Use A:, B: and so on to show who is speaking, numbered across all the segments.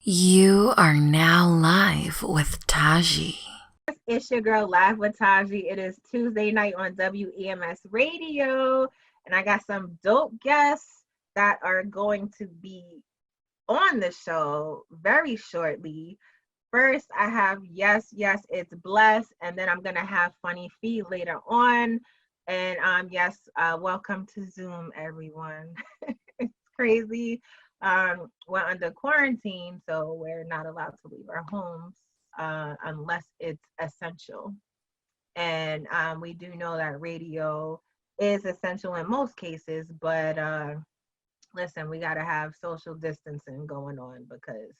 A: You are now live with Taji.
B: It's your girl live with Taji. It is Tuesday night on WEMS radio, and I got some dope guests that are going to be on the show very shortly. First, I have yes, it's blessed, and then I'm gonna have Funny Fee later on. And welcome to Zoom, everyone. It's crazy. We're under quarantine, so we're not allowed to leave our homes unless it's essential. And we do know that radio is essential in most cases, but listen, we got to have social distancing going on because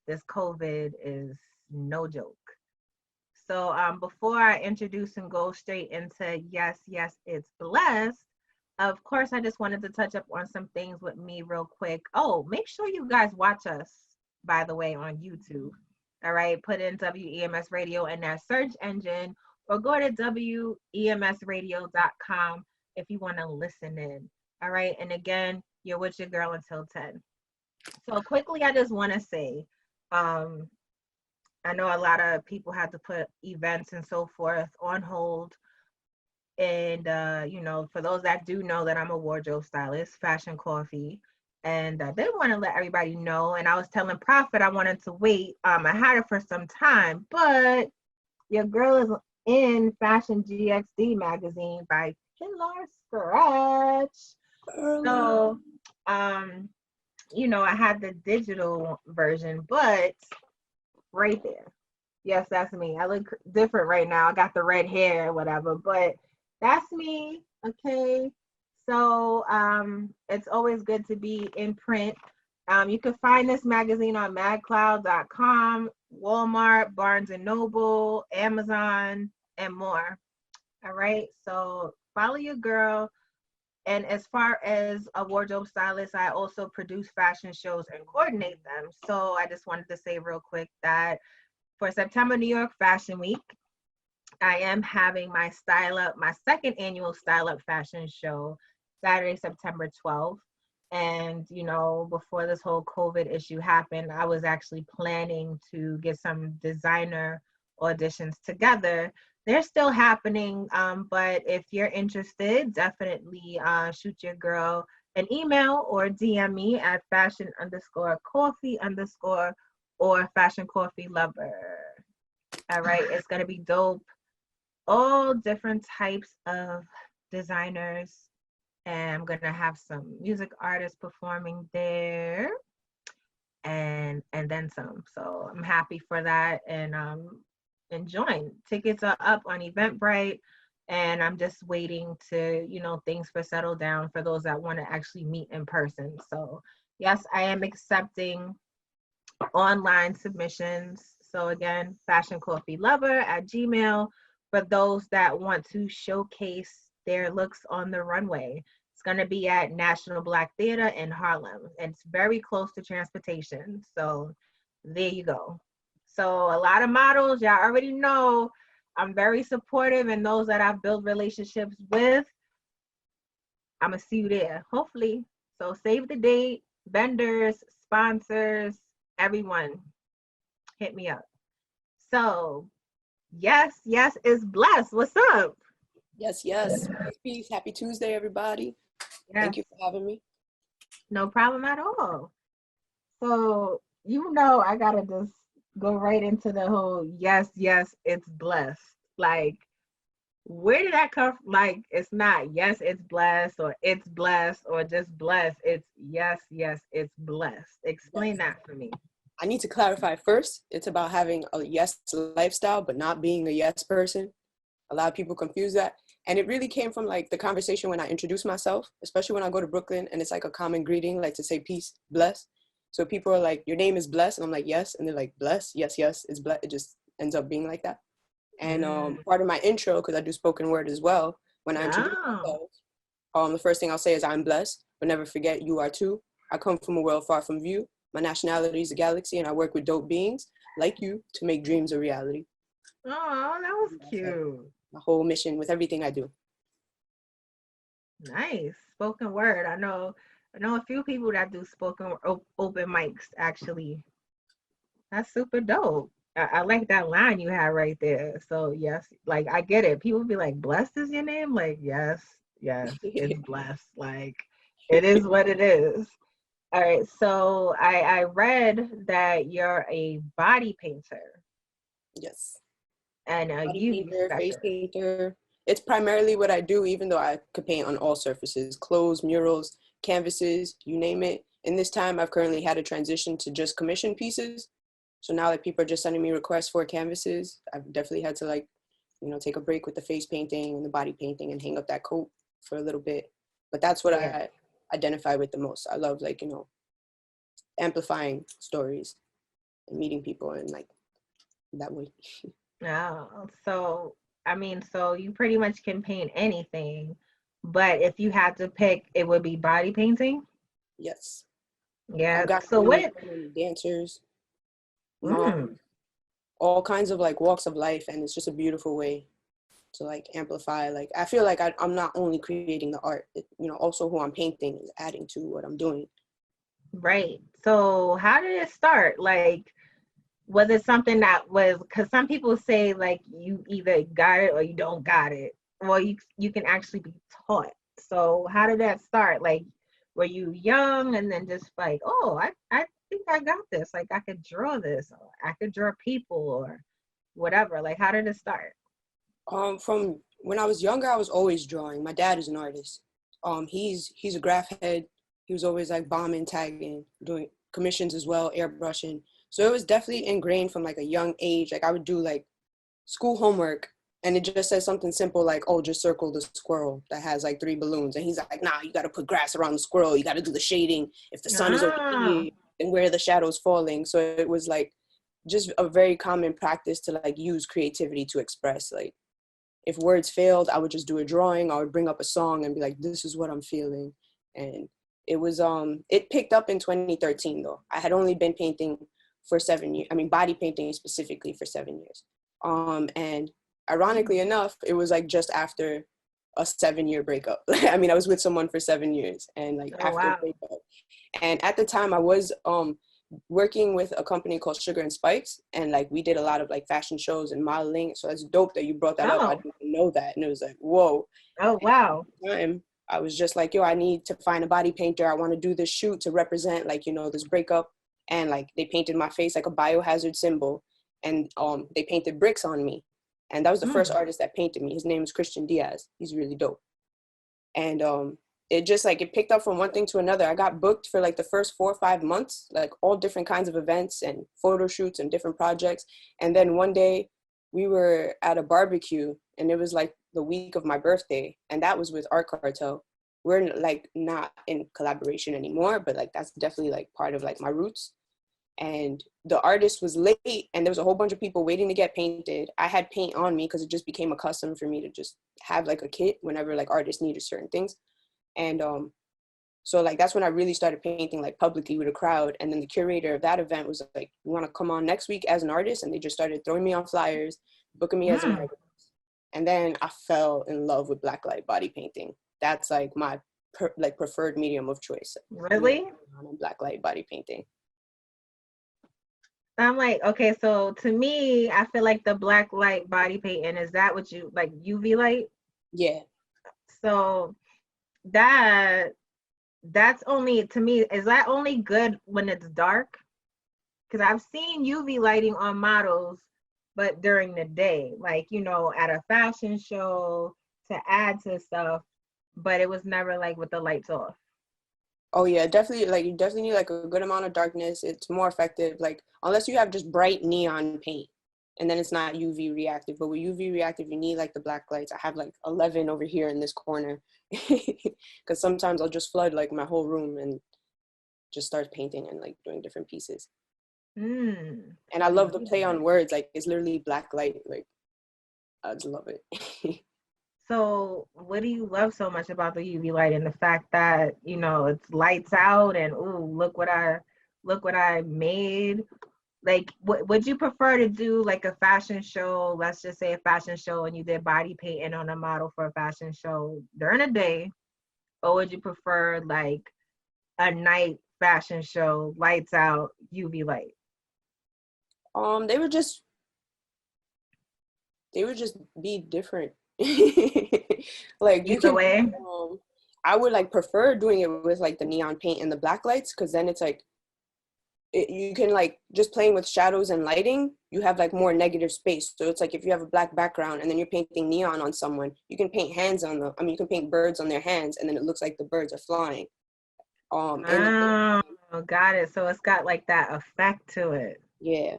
B: this COVID is no joke. So before I introduce and go straight into yes, it's blessed, of course, I just wanted to touch up on some things with me real quick. Oh, make sure you guys watch us, by the way, on YouTube. All right, put in WEMS Radio in that search engine or go to WEMSradio.com if you want to listen in. All right, and again, you're with your girl until 10. So quickly, I just want to say, um, I know a lot of people had to put events and so forth on hold. And, for those that do know that I'm a wardrobe stylist, Fashion Coffee, and they want to let everybody know. And I was telling Prophet I wanted to wait. I had it for some time, but your girl is in Fashion GXD magazine by Pillar Scratch. So, I had the digital version, but right there. Yes, that's me. I look different right now. I got the red hair or whatever, but that's me. Okay. So it's always good to be in print. You can find this magazine on madcloud.com, Walmart, Barnes and Noble, Amazon, and more. All right. So follow your girl. And as far as a wardrobe stylist, I also produce fashion shows and coordinate them. So I just wanted to say real quick that for September New York Fashion Week, I am having my second annual Style Up fashion show, Saturday, September 12th. And, before this whole COVID issue happened, I was actually planning to get some designer auditions together. They're still happening, but if you're interested, definitely shoot your girl an email or DM me at fashion_coffee_ or fashion coffee lover. All right, it's gonna be dope. All different types of designers, and I'm gonna have some music artists performing there, and then some. So I'm happy for that, and enjoying. Tickets are up on Eventbrite, and I'm just waiting to things for settle down for those that want to actually meet in person. So yes, I am accepting online submissions. So again, fashioncoffeelover@gmail for those that want to showcase their looks on the runway. It's going to be at National Black Theater in Harlem. And it's very close to transportation. So there you go. So a lot of models, y'all already know I'm very supportive, and those that I've built relationships with, I'm going to see you there, hopefully. So save the date, vendors, sponsors, everyone, hit me up. So, yes, it's blessed. What's up?
C: Yes. Peace. Happy Tuesday, everybody.
B: Yes.
C: Thank you for having me.
B: No problem at all. So, I gotta just go right into the whole yes, it's blessed. Like, where did that come from? Like, it's not yes, it's blessed, or it's blessed, or just blessed. It's yes, it's blessed. Explain that for me.
C: I need to clarify first. It's about having a yes lifestyle, but not being a yes person. A lot of people confuse that. And it really came from like the conversation when I introduce myself, especially when I go to Brooklyn and it's like a common greeting, like to say peace, bless. So people are like, your name is Bless. And I'm like, yes. And they're like, bless. Yes, it's bless. It just ends up being like that. And part of my intro, because I do spoken word as well, when I introduce myself, the first thing I'll say is I'm blessed, but never forget you are too. I come from a world far from view. My nationality is a galaxy, and I work with dope beings like you to make dreams a reality.
B: Oh, that was cute.
C: My whole mission with everything I do.
B: Nice. Spoken word. I know a few people that do spoken open mics actually. That's super dope. I like that line you had right there. So yes, like I get it. People be like, "Blessed is your name." Like, yes, yes, it's blessed. Like, it is what it is. All right. So I read that you're a body painter
C: Yes.
B: and a
C: Body
B: UV
C: painter, face
B: stacker.
C: painter. It's primarily what I do, even though I could paint on all surfaces, clothes, murals, canvases, you name it. In this time, I've currently had a transition to just commission pieces. So now that people are just sending me requests for canvases, I've definitely had to like, take a break with the face painting and the body painting and hang up that coat for a little bit. But that's what
B: Yeah.
C: I identify with the most. I love like, amplifying stories and meeting people and like that way.
B: Oh, so I mean, so you pretty much can paint anything, but if you had to pick, it would be body painting.
C: Yes. I've
B: Yeah.
C: got
B: So what?
C: so many dancers,
B: Mm,
C: moms, all kinds of like walks of life, and it's just a beautiful way to like amplify. Like I feel like I'm not only creating the art, also who I'm painting is adding to what I'm doing.
B: right. So how did it start? Like, was it something that was, because some people say like you either got it or you don't got it. Well, you can actually be taught. So how did that start? Like, were you young and then just like, oh, I think I got this. Like I could draw this, or I could draw people or whatever. Like, how did it start?
C: From when I was younger, I was always drawing. My dad is an artist. He's a graph head. He was always like bombing, tagging, doing commissions as well, airbrushing. So it was definitely ingrained from like a young age. Like I would do like school homework and it just says something simple like, oh, just circle the squirrel that has like 3 balloons. And he's like, nah, you got to put grass around the squirrel. You got to do the shading. If the sun is over
B: Ah,
C: here, then where are the shadows falling? So it was like just a very common practice to like use creativity to express. Like if words failed, I would just do a drawing. I would bring up a song and be like, this is what I'm feeling. And it picked up in 2013 though. I had only been painting for 7 years. I mean, body painting specifically for 7 years. And ironically enough, it was like just after a 7 year breakup. I mean, I was with someone for 7 years and like
B: oh
C: after a
B: wow.
C: breakup. And at the time I was working with a company called Sugar and Spikes, and like we did a lot of like fashion shows and modeling. So it's dope that you brought that up. I
B: Oh,
C: didn't even know that, and it was like, whoa.
B: oh
C: And at
B: wow.
C: the time, I was just like, yo, I need to find a body painter. I want to do this shoot to represent like this breakup, and like they painted my face like a biohazard symbol, and they painted bricks on me, and that was the first
B: Mm.
C: artist that painted me. His name is Christian Diaz. He's really dope, and it just like it picked up from one thing to another. I got booked for like the first 4 or 5 months, like all different kinds of events and photo shoots and different projects. And then one day we were at a barbecue and it was like the week of my birthday, and that was with Art Cartel. We're like not in collaboration anymore, but like that's definitely like part of like my roots. And the artist was late and there was a whole bunch of people waiting to get painted. I had paint on me because it just became a custom for me to just have like a kit whenever like artists needed certain things. And so like that's when I really started painting like publicly with a crowd. And then the curator of that event was like, you want to come on next week as an artist? And they just started throwing me on flyers, booking me as an
B: Mm.
C: artist. And then I fell in love with blacklight body painting. That's like my preferred medium of choice. Me
B: Really?
C: on blacklight body painting.
B: I'm like, okay, so to me, I feel like the black light body painting, is that what you like, UV light?
C: Yeah.
B: So that that's only to me, is that only good when it's dark? Because I've seen UV lighting on models, but during the day, like at a fashion show to add to stuff, but it was never like with the lights off.
C: Oh yeah, definitely. Like you definitely need like a good amount of darkness. It's more effective. Like unless you have just bright neon paint, and then it's not UV reactive. But with UV reactive, you need like the black lights. I have like 11 over here in this corner, because sometimes I'll just flood like my whole room and just start painting and like doing different pieces.
B: Mm,
C: And I
B: the
C: love the
B: UV
C: play on
B: light.
C: words. Like it's literally black light. Like I just love it.
B: So, what do you love so much about the UV light and the fact that, it's lights out and ooh, look what I made? Like, would you prefer to do like a fashion show, let's just say a fashion show, and you did body painting on a model for a fashion show during the day, or would you prefer like a night fashion show, lights out, UV light?
C: They would just be different. Like you
B: Either
C: can,
B: way.
C: I would like prefer doing it with like the neon paint and the black lights, because then it's like you can like just playing with shadows and lighting, you have like more negative space. So it's like if you have a black background and then you're painting neon on someone, you can paint hands on them. I mean, you can paint birds on their hands, and then it looks like the birds are flying. And
B: Oh, got it. So it's got like that effect to it.
C: yeah,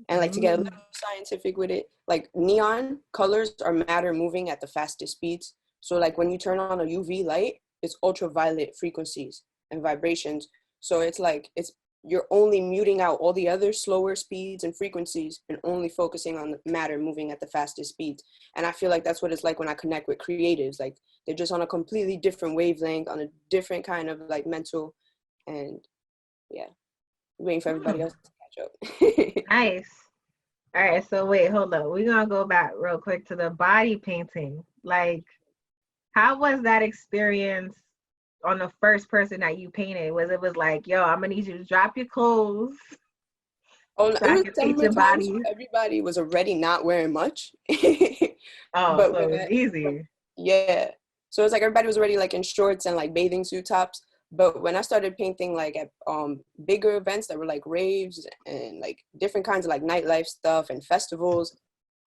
C: and like to get a
B: Mm.
C: little scientific with it, like neon colors are matter moving at the fastest speeds. So like when you turn on a UV light, it's ultraviolet frequencies and vibrations. So it's like you're only muting out all the other slower speeds and frequencies and only focusing on the matter moving at the fastest speeds. And I feel like that's what it's like when I connect with creatives. Like they're just on a completely different wavelength, on a different kind of like mental, and yeah, waiting for everybody else to catch up.
B: Nice. All right, so wait, hold up. We're gonna go back real quick to the body painting. Like, how was that experience on the first person that you painted? Was like, yo, I'm gonna need you to drop your clothes
C: Oh,
B: so
C: it
B: I
C: was
B: can paint your
C: summertime, so
B: body?
C: everybody was already not wearing much.
B: Oh,
C: But
B: so it
C: when
B: was easy.
C: yeah, so it's like everybody was already like in shorts and like bathing suit tops. But when I started painting like at bigger events that were like raves and like different kinds of like nightlife stuff and festivals,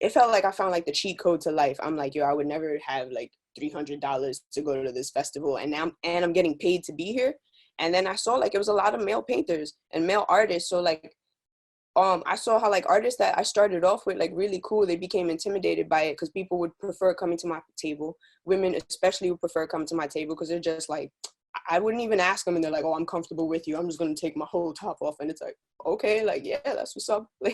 C: it felt like I found like the cheat code to life. I'm like, yo, I would never have like $300 to go to this festival, and now I'm getting paid to be here. And then I saw like it was a lot of male painters and male artists. So like I saw how like artists that I started off with like really cool, they became intimidated by it because people would prefer coming to my table. Women especially would prefer coming to my table because they're just like, I wouldn't even ask them, and they're like, oh, I'm comfortable with you, I'm just gonna take my whole top off. And it's like, okay, like, yeah, that's what's up. But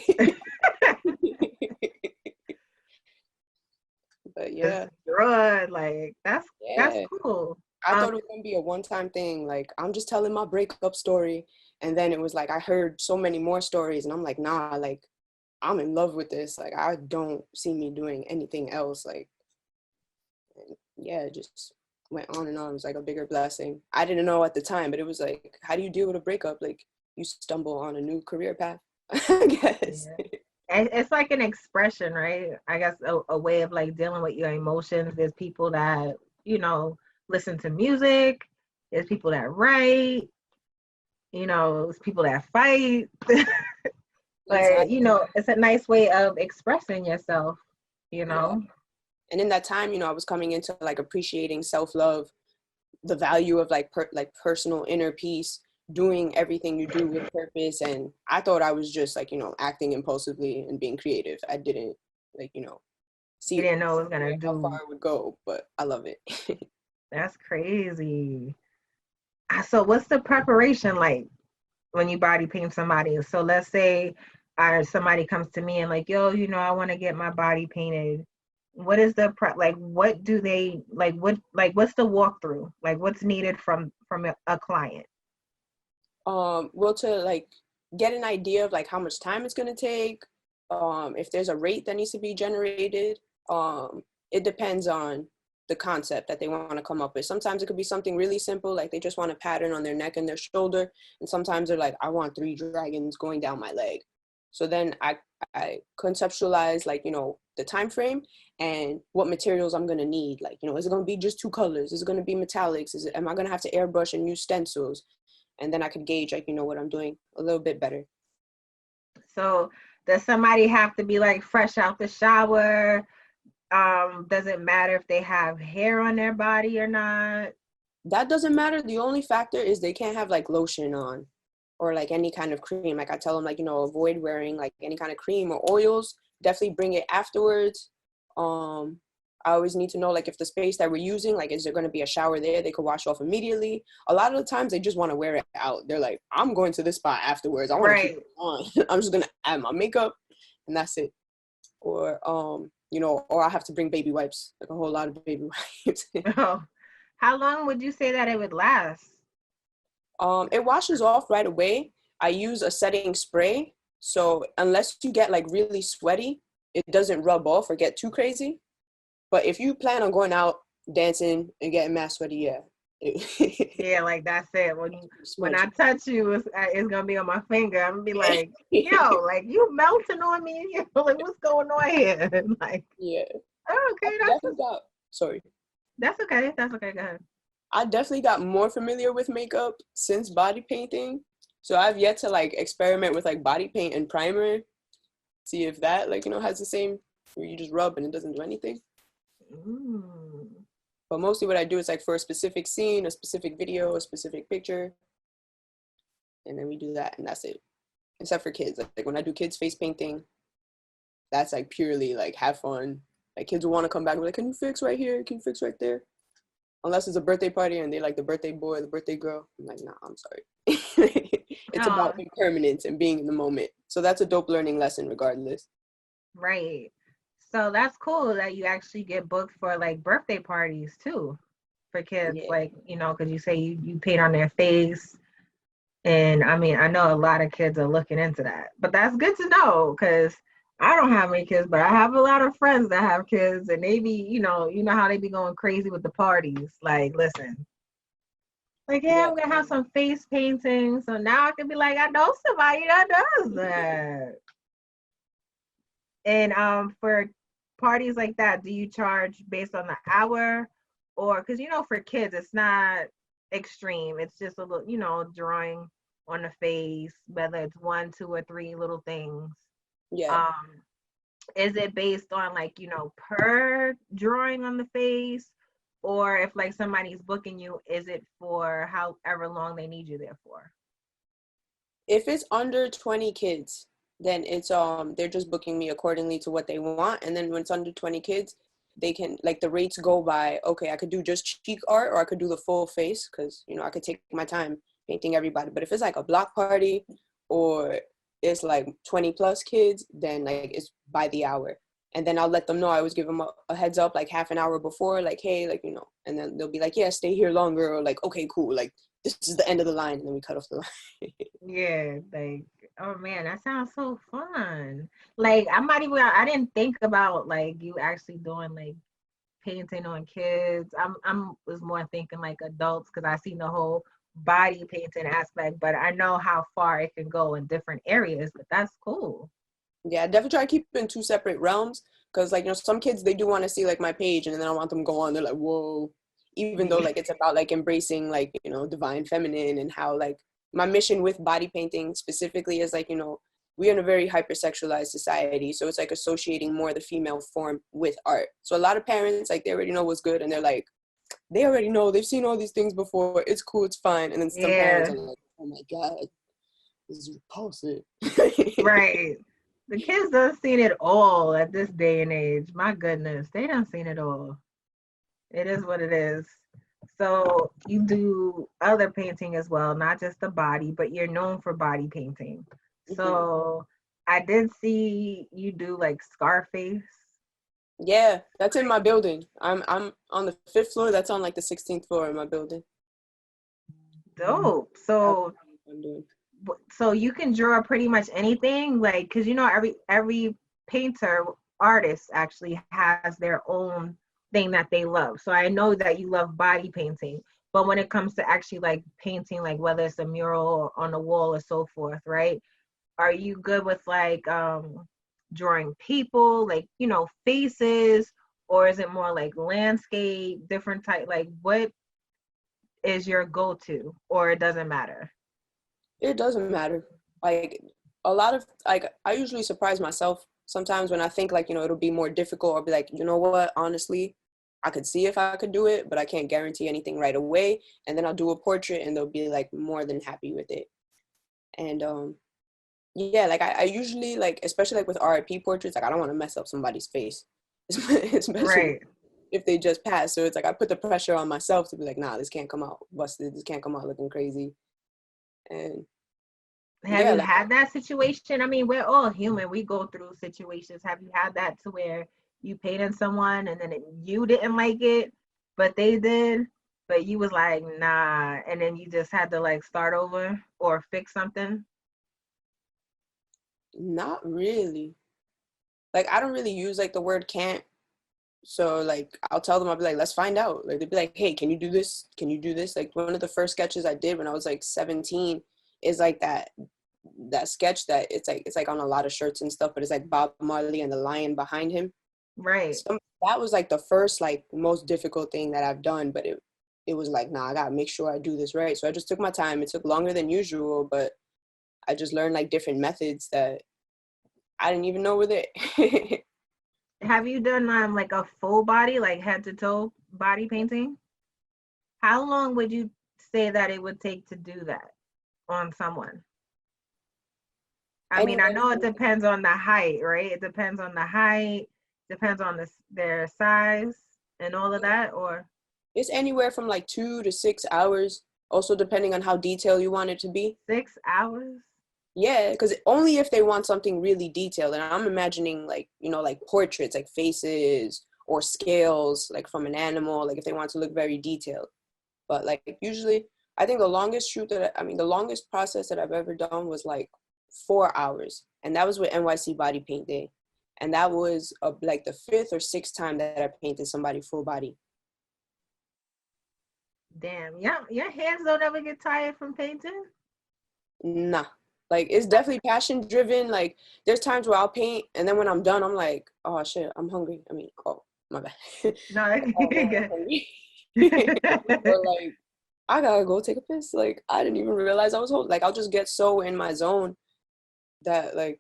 B: It's
C: yeah,
B: broad, like that's
C: yeah,
B: cool.
C: I thought it was gonna be a one-time thing. Like, I'm just telling my breakup story, and then it was like I heard so many more stories, and I'm like, nah, like I'm in love with this. Like, I don't see me doing anything else. Like, yeah, it just went on and on. It was like a bigger blessing. I didn't know at the time, but it was like, how do you deal with a breakup? Like, you stumble on a new career path, I guess.
B: Yeah. It's like an expression, right? I guess a way of like dealing with your emotions. There's people that, listen to music. There's people that write, there's people that fight. But,
C: Exactly.
B: it's a nice way of expressing yourself, you
C: Yeah.
B: know?
C: And in that time, I was coming into like appreciating self-love, the value of like personal inner peace, doing everything you do with purpose. And I thought I was just like, acting impulsively and being creative. I didn't like,
B: You
C: see
B: didn't know it was gonna
C: how far
B: do.
C: it would go, but I love it.
B: That's crazy. So what's the preparation like when you body paint somebody? So let's say somebody comes to me and like, yo, I want to get my body painted. What is the prep? Like, what do they like? What's the walkthrough? Like, what's needed from a client?
C: Well, to like get an idea of like how much time it's going to take, if there's a rate that needs to be generated, it depends on the concept that they want to come up with. Sometimes it could be something really simple, like they just want a pattern on their neck and their shoulder, and sometimes they're like, I want 3 dragons going down my leg. So then I conceptualize like, the time frame and what materials I'm going to need. Like, is it going to be just 2 colors? Is it going to be metallics? Am I going to have to airbrush and use stencils? And then I could gauge like, what I'm doing a little bit better.
B: So does somebody have to be like fresh out the shower? Does it matter if they have hair on their body or not?
C: That doesn't matter. The only factor is they can't have like lotion on or like any kind of cream. Like I tell them like, avoid wearing like any kind of cream or oils. Definitely bring it afterwards. I always need to know like if the space that we're using, like, is there going to be a shower there? They could wash off immediately. A lot of the times they just want to wear it out. They're like, I'm going to this spot afterwards. I want to keep
B: Right.
C: it on. I'm just going to add my makeup and that's it. Or, or I have to bring baby wipes, like a whole lot of baby wipes.
B: Oh, how long would you say that it would last?
C: It washes off right away. I use a setting spray. So unless you get like really sweaty, it doesn't rub off or get too crazy. But if you plan on going out dancing and getting mad sweaty, yeah,
B: Yeah, like that's it. When
C: Smudge.
B: I touch you, it's gonna be on my finger. I'm gonna be like, yo, like you melting on me. You know, like what's going on here? Like,
C: Yeah.
B: oh,
C: I
B: okay,
C: definitely got, sorry.
B: that's okay. That's okay. Go ahead.
C: I definitely got more familiar with makeup since body painting. So I've yet to like experiment with like body paint and primer, see if that like, has the same, where you just rub and it doesn't do anything.
B: Mm.
C: But mostly what I do is like for a specific scene, a specific video, a specific picture, and then we do that and that's it. Except for kids. Like when I do kids face painting, that's like purely like have fun. Like kids will want to come back and be like, can you fix right here? Can you fix right there? Unless it's a birthday party and they like the birthday boy, the birthday girl. I'm like, nah, I'm sorry. It's
B: Oh,
C: about impermanence and being in the moment. So that's a dope learning lesson regardless.
B: right. So that's cool that you actually get booked for like birthday parties too for kids.
C: Yeah.
B: Like, because you say you paint on their face. And I mean, I know a lot of kids are looking into that, but that's good to know because I don't have any kids, but I have a lot of friends that have kids, and they be, you know how they be going crazy with the parties. Like, listen, like, yeah,
C: Yeah.
B: I'm gonna have some face painting, so now I can be like, I know somebody that does that. And for parties like that, do you charge based on the hour, or because for kids, it's not extreme. It's just a little, drawing on the face, whether it's one, two, or three little things.
C: Yeah.
B: Um, is it based on like per drawing on the face, or if like somebody's booking you, is it for however long they need you there for?
C: If it's under 20 kids, then it's they're just booking me accordingly to what they want. And then when it's under 20 kids, they can like the rates go by, okay, I could do just cheek art or I could do the full face because I could take my time painting everybody. But if it's like a block party or it's like 20 plus kids, then like it's by the hour. And then I'll let them know. I always give them a heads up like half an hour before, like, hey, like, and then they'll be like, yeah, stay here longer, or like, okay, cool, like this is the end of the line, and then we cut off the line.
B: Yeah, like, oh man, that sounds so fun. Like, I didn't think about like you actually doing like painting on kids. I'm was more thinking like adults because I seen the whole body painting aspect, but I know how far it can go in different areas, but that's cool.
C: Yeah, I definitely try to keep it in two separate realms because, like, some kids they do want to see like my page, and then I want them to go on. They're like, whoa, even though
B: Yeah.
C: like it's about like embracing like divine feminine and how like my mission with body painting specifically is like we're in a very hypersexualized society, so it's like associating more the female form with art. So a lot of parents like they already know what's good, and they're like they already know they've seen all these things before. It's cool, it's fine, and then some parents
B: Yeah,
C: are like, oh my god, this is repulsive.
B: right. The kids done seen it all at this day and age. My goodness, they done seen it all. It is what it is. So you do other painting as well, not just the body, but you're known for body painting.
C: Mhm.
B: So I did see you do like Scarface.
C: Yeah, that's in my building. I'm on the fifth floor. That's on like the 16th floor in my building.
B: Dope.
C: That's
B: So
C: what I'm doing.
B: you can draw pretty much anything, like because every painter artist actually has their own thing that they love. So I know that you love body painting, but when it comes to actually like painting, like whether it's a mural or on the wall or so forth, right? Are you good with like drawing people, like faces, or is it more like landscape, different type? Like what is your go-to, or it doesn't matter?
C: It doesn't matter. Like a lot of like I usually surprise myself sometimes when I think like it'll be more difficult or be like what honestly I could see if I could do it, but I can't guarantee anything right away. And then I'll do a portrait and they'll be like more than happy with it. And yeah, like I usually like especially like with RIP portraits, like I don't want to mess up somebody's face, especially
B: Right.
C: if they just pass. So it's like I put the pressure on myself to be like, nah, this can't come out busted. This can't come out looking crazy. And
B: Have
C: yeah,
B: you
C: like
B: had that situation? I mean, we're all human. We go through situations. Have you had that to where you painted someone and then you didn't like it, but they did, but you was like, nah, and then you just had to like start over or fix something?
C: not really. Like I don't really use like the word can't So like I'll tell them, I'll be like, let's find out. Like they'd be like, hey, can you do this? Can you do this? Like one of the first sketches I did when I was like 17 is like that sketch that it's like on a lot of shirts and stuff, but it's like Bob Marley and the lion behind him.
B: Right.
C: So that was like the first like most difficult thing that I've done, but it was like, nah, I gotta make sure I do this right. So I just took my time. It took longer than usual, but I just learned like different methods that I didn't even know were there.
B: Have you done like a full body, like head to toe body painting? How long would you say that it would take to do that on someone? I mean, I
C: Anyway,
B: know it depends on the height, right? It depends on the height, depends on their size and all of that, or
C: it's anywhere from like 2 to 6 hours, also depending on how detailed you want it to be.
B: 6 hours?
C: Yeah, because only if they want something really detailed. And I'm imagining like, like portraits, like faces or scales, like from an animal, like if they want to look very detailed. But like usually, I think the longest the longest process that I've ever done was like 4 hours. And that was with NYC Body Paint Day. And that was like the fifth or sixth time that I painted somebody full body.
B: Damn, yeah, your hands don't ever get tired from painting?
C: Nah. Like it's definitely passion driven. Like there's times where I'll paint and then when I'm done, I'm like, oh shit, I'm hungry. I mean, oh my bad.
B: No,
C: Oh man, I'm hungry. Or like I gotta go take a piss. Like I didn't even realize I was holding. Like I'll just get so in my zone that like,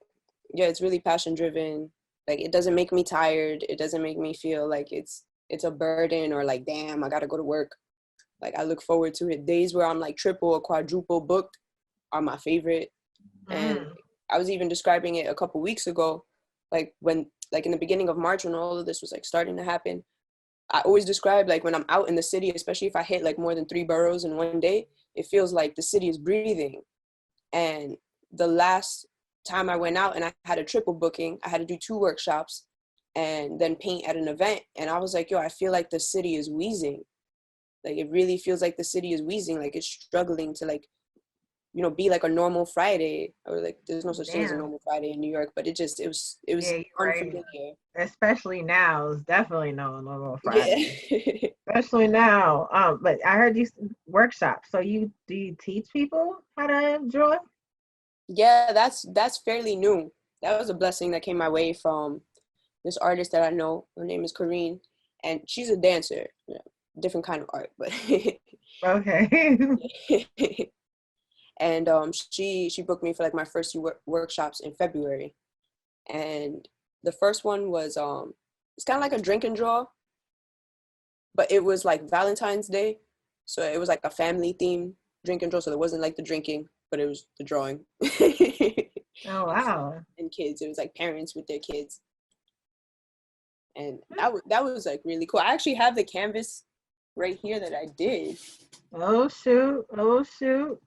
C: yeah, it's really passion driven. Like it doesn't make me tired. It doesn't make me feel like it's a burden or like, damn, I gotta go to work. Like I look forward to it. Days where I'm like triple or quadruple booked are my favorite. And
B: Mm.
C: I was even describing it a couple weeks ago, like when, like in the beginning of March when all of this was like starting to happen. I always describe like when I'm out in the city, especially if I hit like more than 3 boroughs in one day, it feels like the city is breathing. And the last time I went out and I had a triple booking, I had to do 2 workshops and then paint at an event. And I was like, yo, I feel like the city is wheezing. Like it really feels like the city is wheezing, like it's struggling to like, be like a normal Friday, or like there's no such thing as a
B: Damn.
C: normal Friday in New York, but
B: Yeah,
C: it was
B: you're right.
C: unfamiliar.
B: Especially now, it's definitely no normal
C: Yeah.
B: Friday. Especially now. But I heard you workshop. So do you teach people how to draw?
C: Yeah, that's fairly new. That was a blessing that came my way from this artist that I know. Her name is Kareen, and she's a dancer. Yeah, different kind of art, but
B: Okay.
C: and she booked me for like my first few workshops in February, and the first one was it's kind of like a drink and draw, but it was like Valentine's Day, so it was like a family theme drink and draw. So it wasn't like the drinking, but it was the drawing.
B: Oh wow.
C: And kids, it was like parents with their kids, and that was like really cool. I actually have the canvas right here that I did.
B: Oh shoot. Oh shoot.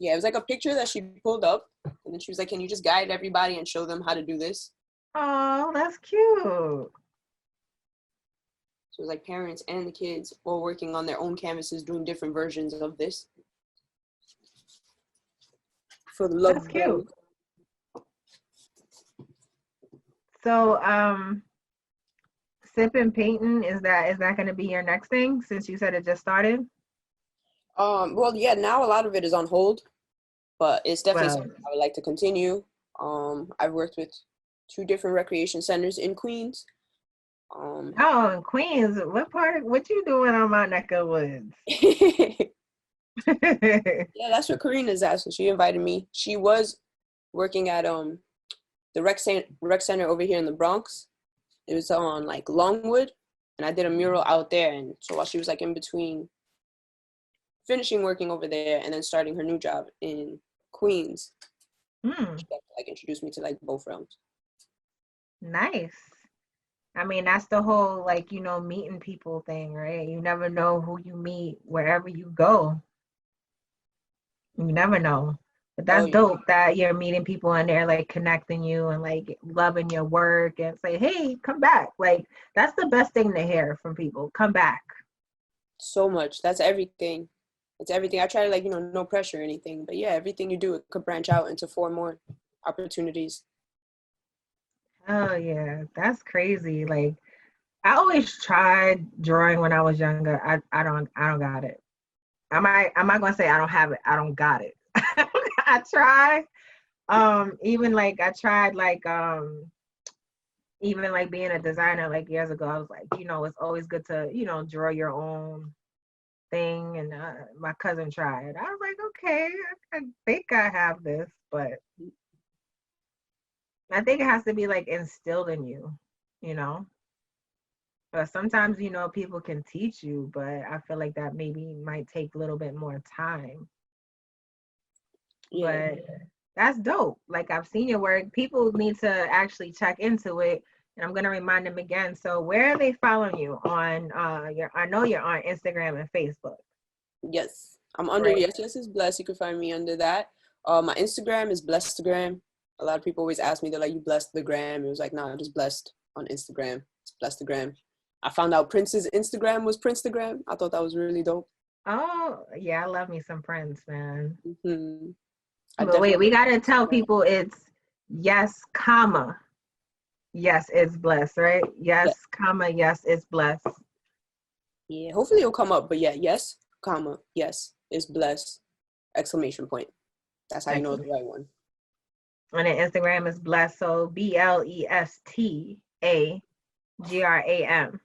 C: Yeah, it was like a picture that she pulled up, and then she was like, "Can you just guide everybody and show them how to do this?"
B: Oh, that's cute.
C: So it was like parents and the kids all working on their own canvases, doing different versions of this for the love
B: That's
C: of them.
B: cute. So sip and painting, is that gonna be your next thing since you said it just started?
C: Well, yeah, now a lot of it is on hold, but it's definitely
B: Well,
C: something I would like to continue. I've worked with 2 different recreation centers in Queens.
B: oh, in Queens, what you doing on my neck of woods?
C: Yeah, that's what Karina's at. So she invited me. She was working at the rec center over here in the Bronx. It was on like Longwood, and I did a mural out there. And so while she was like in between finishing working over there and then starting her new job in Queens,
B: Hmm,
C: she like introduced me to like both realms.
B: nice. I mean, that's the whole like, meeting people thing, right? You never know who you meet wherever you go. You never know. But
C: Oh
B: that's
C: yeah,
B: dope that you're meeting people and they're like connecting you and like loving your work and say, hey, come back. Like, that's the best thing to hear from people. Come back.
C: so much. That's everything. It's everything. I try to like, no pressure or anything, but yeah, everything you do, it could branch out into 4 more opportunities.
B: Oh, yeah. That's crazy. Like, I always tried drawing when I was younger. I don't got it. I'm not gonna say I don't have it. I don't got it. I try. Even like I tried like even like being a designer like years ago. I was like, it's always good to draw your own thing. And my cousin tried. I was like, okay, I think I have this, but I think it has to be like instilled in you, you know. But sometimes, people can teach you, but I feel like that maybe might take a little bit more time.
C: Yeah.
B: But that's dope. Like I've seen your work. People need to actually check into it. And I'm gonna remind them again. So where are they following you on I know you're on Instagram and Facebook,
C: Yes. I'm under
B: right?
C: Yes Yes is Blessed. You can find me under that. My Instagram is Blessedgram. A lot of people always ask me, they're like, you blessed the gram. It was like, nah, I'm just blessed on Instagram. It's Blessedgram. I found out Prince's Instagram was Princetagram. I thought that was really dope.
B: Oh yeah, I love me some Prince, man.
C: Hmm. I
B: But wait,
C: definitely
B: we
C: love
B: gotta tell
C: Instagram.
B: people it's yes, comma. Yes, it's blessed, right?
C: Yeah.
B: Yes, comma, yes, it's blessed.
C: Yeah. Hopefully it'll come up. But yeah, yes, comma, yes, is blessed. Exclamation point. That's how you know it's the
B: Excellent.
C: right one.
B: And then Instagram is blessed. So BLESTAGRAM.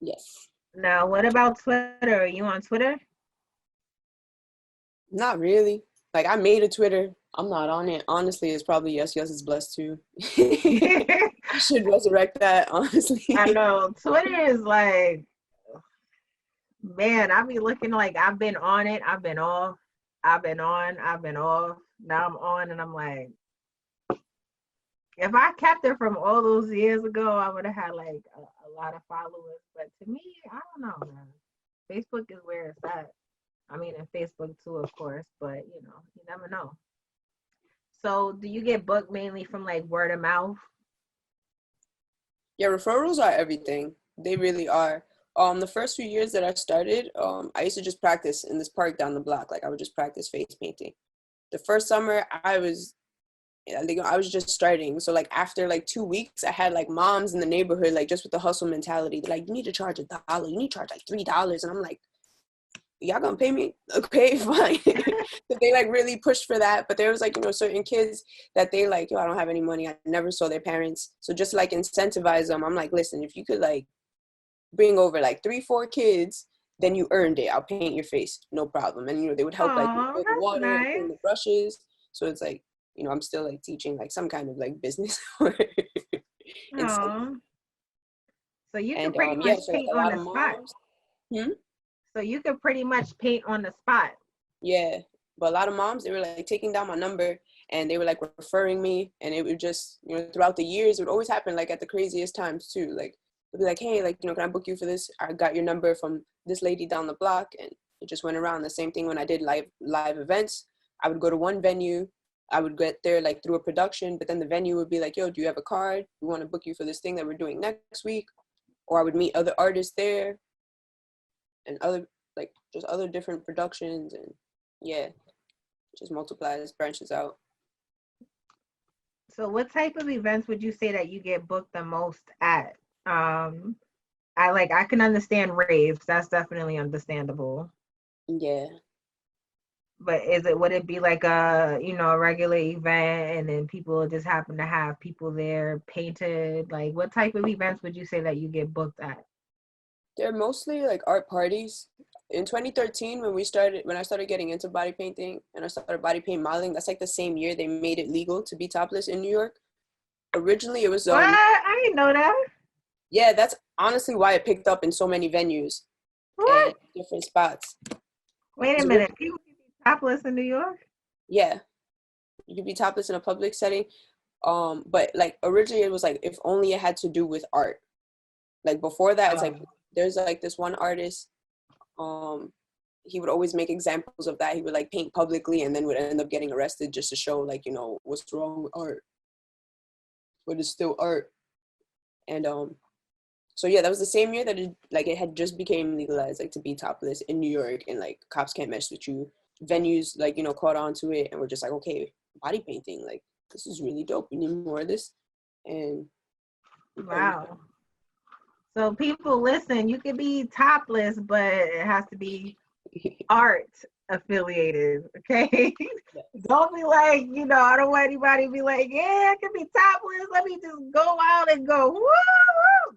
C: Yes.
B: Now, what about Twitter? Are you on Twitter?
C: Not really. Like I made a Twitter. I'm not on it. Honestly, it's probably Yes Yes is Blessed too. I should resurrect that,
B: I
C: honestly.
B: know. Twitter is like, man, I be looking like I've been on it, I've been off, I've been on, I've been off. Now I'm on, and I'm like, if I kept it from all those years ago, I would have had like a lot of followers. But to me, I don't know, man. Facebook is where it's at. I mean, and Facebook too, of course, but you never know. So, do you get booked mainly from like word of mouth?
C: Yeah, referrals are everything. They really are. The first few years that I started, I used to just practice in this park down the block. Like I would just practice face painting. The first summer I think I was just starting. So like after like 2 weeks, I had like moms in the neighborhood, like just with the hustle mentality. They're like, you need to charge $1. You need to charge like $3. And I'm like, y'all gonna pay me? Okay, fine. So they like really pushed for that. But there was like, certain kids that they like, yo, I don't have any money. I never saw their parents. So just like incentivize them. I'm like, listen, if you could like bring over like 3, 4 kids, then you earned it. I'll paint your face, no problem. And they would help like
B: Oh,
C: fill the
B: that's
C: water and clean
B: nice.
C: the brushes. So it's like, I'm still like teaching like some kind of like business or incentive.
B: Oh, so you could
C: And
B: pretty
C: yeah,
B: much
C: so like
B: paint
C: a
B: on
C: lot
B: the
C: of
B: spot.
C: moms. Hmm?
B: So you could pretty much paint on the spot.
C: Yeah, but a lot of moms, they were like taking down my number and they were like referring me, and it would just throughout the years it would always happen like at the craziest times too. Like they'd be like, hey, like can I book you for this? I got your number from this lady down the block, and it just went around. The same thing when I did live events. I would go to one venue. I would get there like through a production, but then the venue would be like, yo, do you have a card? We want to book you for this thing that we're doing next week. Or I would meet other artists there and other like just other different productions, and yeah, just multiplies, branches out.
B: So what type of events would you say that you get booked the most at? I can understand raves. That's definitely understandable.
C: Yeah.
B: But would it be like a regular event and then people just happen to have people there painted? Like what type of events would you say that you get booked at?
C: They're mostly like art parties. In 2013, when I started getting into body painting and I started body paint modeling, that's like the same year they made it legal to be topless in New York. Originally it was
B: What? I didn't know that.
C: yeah, that's honestly why it picked up in so many venues and
B: What?
C: different spots.
B: Wait a
C: 'Cause
B: minute. People can be topless in New York?
C: yeah, you could be topless in a public setting. But like originally it was like if only it had to do with art. Like before that, it's like
B: Oh.
C: there's like this one artist. Um, he would always make examples of that. He would like paint publicly and then would end up getting arrested just to show like what's wrong with art, but it's still art. And so yeah, that was the same year that it had just became legalized like to be topless in New York, and like cops can't mess with you. Venues like caught on to it and we're just like, okay, body painting, like this is really dope. We need more of this. And yeah,
B: Wow. So people, listen, you can be topless, but it has to be art affiliated, okay? Don't be like, I don't want anybody to be like, yeah, I can be topless. Let me just go out and go, woo, woo.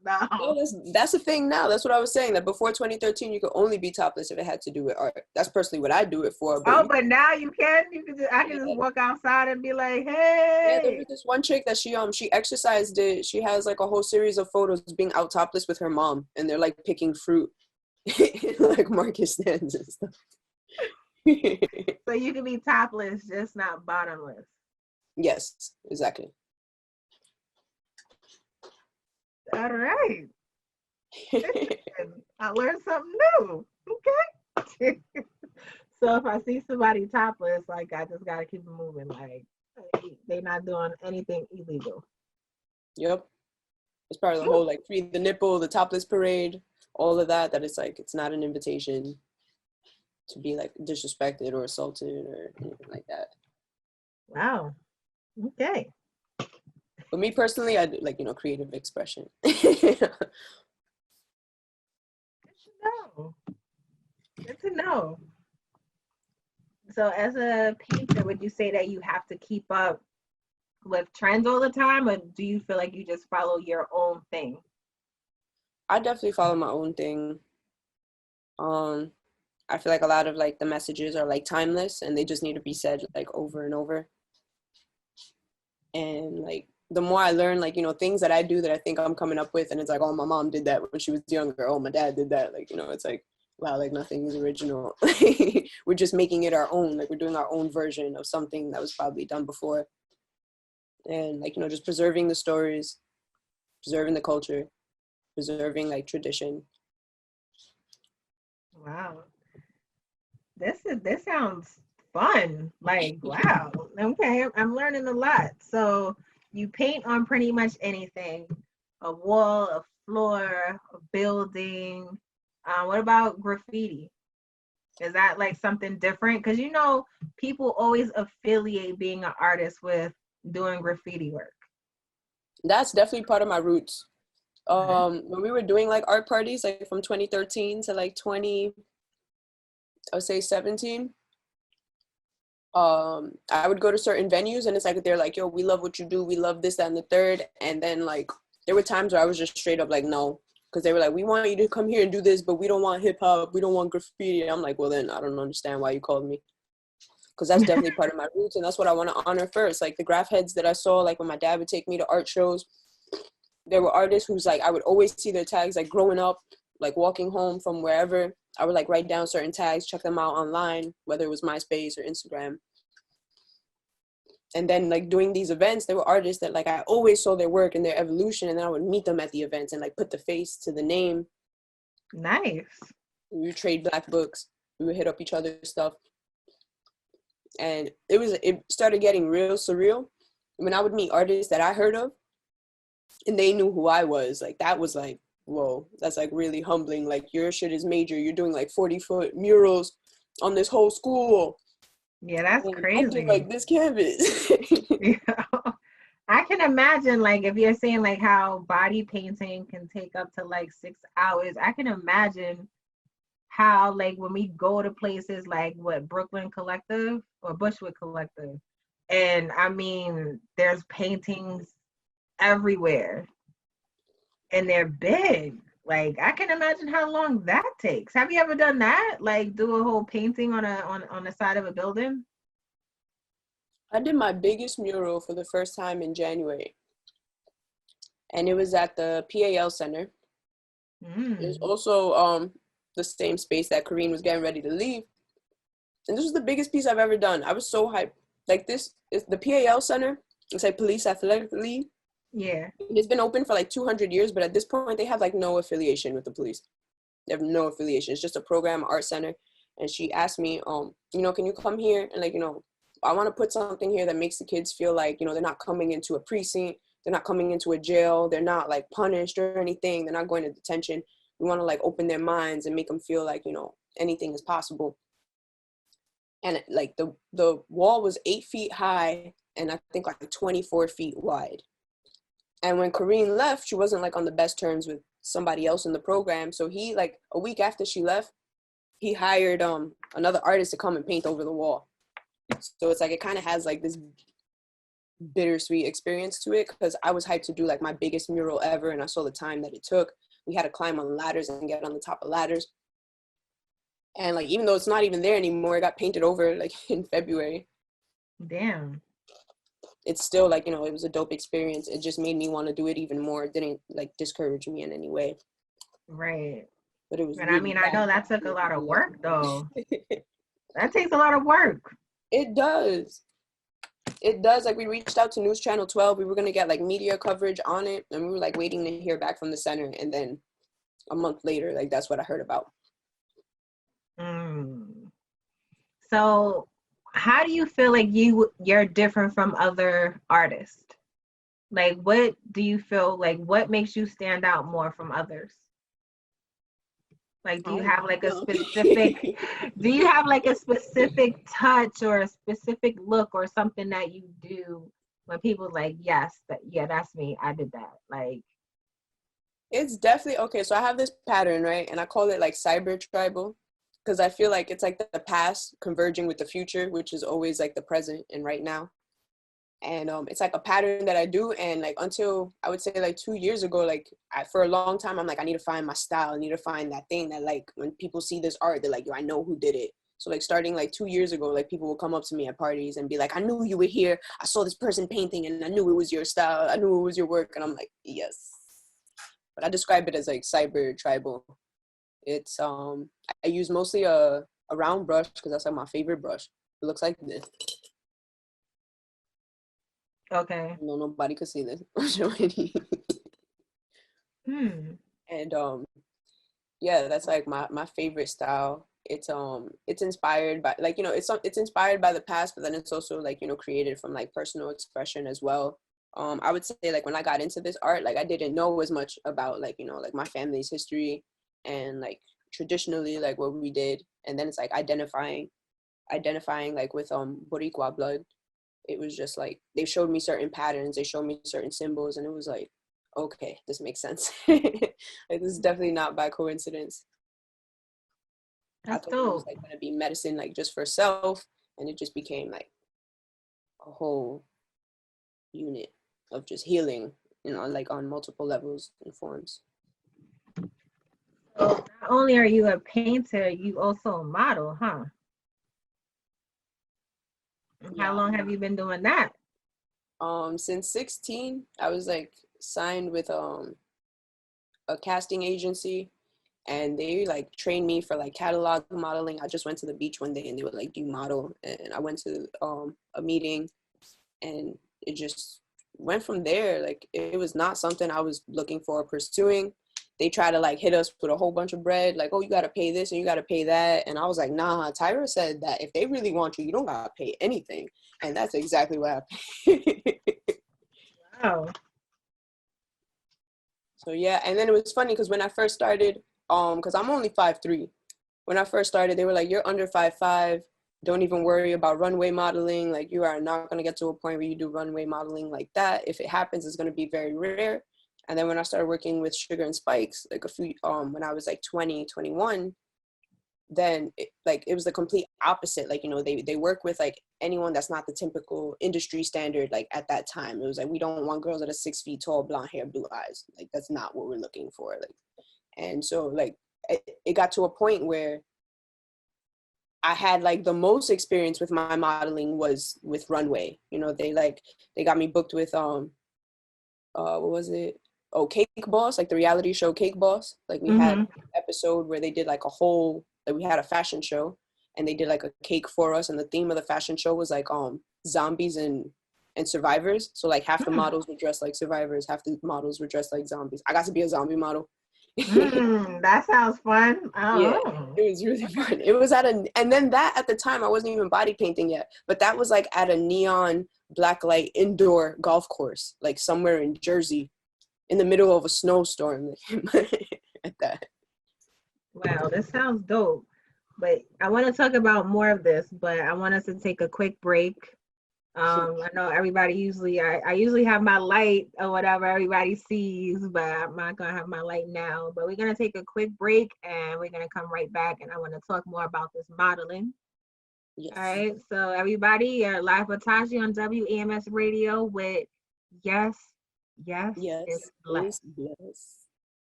C: No,
B: No.
C: that's the thing now. That's what I was saying. That before 2013, you could only be topless if it had to do with art. That's personally what I do it for. But
B: Oh, but now you can. I can just
C: yeah,
B: walk outside and be like,
C: yeah, there
B: hey.
C: was this one chick that she exercised it. She has like a whole series of photos being out topless with her mom, and they're like picking fruit, like market stands and stuff.
B: So you can be topless, just not bottomless.
C: Yes, exactly.
B: All right. I learned something new. Okay. So if I see somebody topless, like I just gotta keep it moving. Like they not doing anything illegal.
C: Yep. It's part of the whole like free the nipple, the topless parade, all of that. That it's like it's not an invitation to be like disrespected or assaulted or anything like that.
B: Wow. Okay.
C: But me personally, I do like creative expression.
B: No. Good to know. So as a painter, would you say that you have to keep up with trends all the time, or do you feel like you just follow your own thing?
C: I definitely follow my own thing. Um, I feel like a lot of like the messages are like timeless and they just need to be said like over and over. And like the more I learn, like, things that I do that I think I'm coming up with, and it's like, oh, my mom did that when she was younger. Oh, my dad did that. Like, it's like, wow, like nothing is original. We're just making it our own. Like we're doing our own version of something that was probably done before. And like, just preserving the stories, preserving the culture, preserving like tradition.
B: Wow. This sounds fun. Like, wow. Okay, I'm learning a lot. So you paint on pretty much anything. A wall, a floor, a building. What about graffiti? Is that like something different? Because people always affiliate being an artist with doing graffiti work.
C: That's definitely part of my roots.
B: Okay.
C: When we were doing like art parties, like from 2013 to like 20, I would say 17, I would go to certain venues and it's like they're like, yo, we love what you do, we love this, that, and the third. And then like there were times where I was just straight up like, no, because they were like, we want you to come here and do this, but we don't want hip hop, we don't want graffiti. And I'm like, well then I don't understand why you called me, because that's definitely part of my roots and that's what I want to honor first. Like the graph heads that I saw, like when my dad would take me to art shows, there were artists who's like I would always see their tags, like growing up, like walking home from wherever, I would like write down certain tags, check them out online, whether it was MySpace or Instagram. And then like doing these events, there were artists that like I always saw their work and their evolution, and then I would meet them at the events and like put the face to the name.
B: Nice.
C: We would trade black books, we would hit up each other's stuff. And it started getting real surreal when I would meet artists that I heard of and they knew who I was. Like that was like, whoa, that's like really humbling. Like your shit is major, you're doing like 40-foot murals on this whole school.
B: Yeah, that's
C: And I did
B: crazy.
C: like this canvas.
B: Yeah. I can imagine, like, if you're saying like how body painting can take up to like 6 hours, I can imagine how, like, when we go to places like what, Brooklyn Collective or Bushwick Collective, and I mean there's paintings everywhere and they're big. Like, I can imagine how long that takes. Have you ever done that? Like, do a whole painting on the side of a building?
C: I did my biggest mural for the first time in January, and it was at the PAL Center. It was
B: Mm.
C: also the same space that Kareen was getting ready to leave, and this was the biggest piece I've ever done. I was so hyped. Like this is the PAL Center. It's like Police Athletic League.
B: Yeah.
C: It's been open for like 200 years, but at this point they have like no affiliation with the police. They have no affiliation. It's just a program, art center. And she asked me, can you come here and like, I want to put something here that makes the kids feel like, they're not coming into a precinct, they're not coming into a jail, they're not like punished or anything, they're not going to detention. We want to like open their minds and make them feel like, anything is possible. And like the wall was 8 feet high and I think like 24 feet wide. And when Kareen left, she wasn't like on the best terms with somebody else in the program. So he, like, a week after she left, he hired another artist to come and paint over the wall. So it's like it kind of has like this bittersweet experience to it, because I was hyped to do like my biggest mural ever, and I saw the time that it took. We had to climb on ladders and get on the top of ladders, and like even though it's not even there anymore, it got painted over like in February.
B: Damn.
C: It's still like, you know, it was a dope experience. It just made me want to do it even more. It didn't like discourage me in any way.
B: Right.
C: But it was
B: And
C: really
B: I mean, I know that took a lot of work though.
C: it
B: That takes a lot of work.
C: does. It does. Like, we reached out to News Channel 12. We were going to get like media coverage on it, and we were like waiting to hear back from the center. And then a month later, like, that's what I heard about.
B: So how do you feel like you're different from other artists? Like, what do you feel like, what makes you stand out more from others? Like, do you have like a specific do you have like a specific touch or a specific look or something that you do when people like, yes, that's me, I did that? Like,
C: It's definitely okay. So I have this pattern, right? And I call it like cyber tribal, because I feel like it's like the past converging with the future, which is always like the present and right now. And it's like a pattern that I do. And like until I would say like 2 years ago, like for a long time, I'm like, I need to find my style. I need to find that thing that like when people see this art, they're like, yo, I know who did it. So like starting like 2 years ago, like people will come up to me at parties and be like, I knew you were here. I saw this person painting and I knew it was your style. I knew it was your work. And I'm like, yes. But I describe it as like cyber tribal. It's I use mostly a round brush because that's like my favorite brush. It looks like this.
B: okay.
C: No, nobody could see this. I'm showing you. And yeah, that's like my favorite style. It's inspired by, like, you know, it's inspired by the past, but then it's also like, you know, created from like personal expression as well. I would say like when I got into this art, like I didn't know as much about like, you know, like my family's history and like traditionally like what we did. And then it's like identifying like with Boricua blood. It was just like they showed me certain patterns, they showed me certain symbols, and it was like, okay, this makes sense. Like, this is definitely not by coincidence.
B: That's
C: I thought it was
B: dope.
C: like gonna be medicine like just for self, and it just became like a whole unit of just healing, you know, like on multiple levels and forms.
B: So not only are you a painter, you also a model, huh? How
C: Yeah.
B: long have you been doing that?
C: Since 16, I was like signed with a casting agency, and they like trained me for like catalog modeling. I just went to the beach one day and they were like, do you model? And I went to a meeting, and it just went from there. Like it was not something I was looking for or pursuing. They try to like hit us with a whole bunch of bread, like, oh, you got to pay this and you got to pay that. And I was like, nah, Tyra said that if they really want you, you don't got to pay anything. And that's exactly what happened.
B: Wow.
C: So yeah, and then it was funny because when I first started, because I'm only 5'3". When I first started, they were like, you're under 5'5". Don't even worry about runway modeling. Like, you are not going to get to a point where you do runway modeling like that. If it happens, it's going to be very rare. And then when I started working with Sugar and Spikes, like when I was like 20, 21, then it was the complete opposite. Like, you know, they work with like anyone that's not the typical industry standard. Like at that time, it was like, we don't want girls that are 6 feet tall, blonde hair, blue eyes. Like, that's not what we're looking for. Like, and so like it got to a point where I had like the most experience with my modeling was with runway. You know, they got me booked with what was it? Oh, Cake Boss, like the reality show Cake Boss. Like we had an episode where they did like we had a fashion show and they did like a cake for us, and the theme of the fashion show was like zombies and survivors. So like half the models were dressed like survivors, half the models were dressed like zombies. I got to be a zombie model.
B: That sounds fun.
C: Yeah,
B: Oh.
C: it was really fun. It was and then that at the time I wasn't even body painting yet, but that was like at a neon blacklight indoor golf course, like somewhere in Jersey, in the middle of a snowstorm. At that.
B: Wow, this sounds dope. But I want to talk about more of this, but I want us to take a quick break. I know everybody usually, I usually have my light or whatever everybody sees, but I'm not gonna have my light now. But we're gonna take a quick break and we're gonna come right back and I want to talk more about this modeling.
C: Yes.
B: All right, so everybody, you're live with Taji on WEMS Radio with Yes, it's blessed.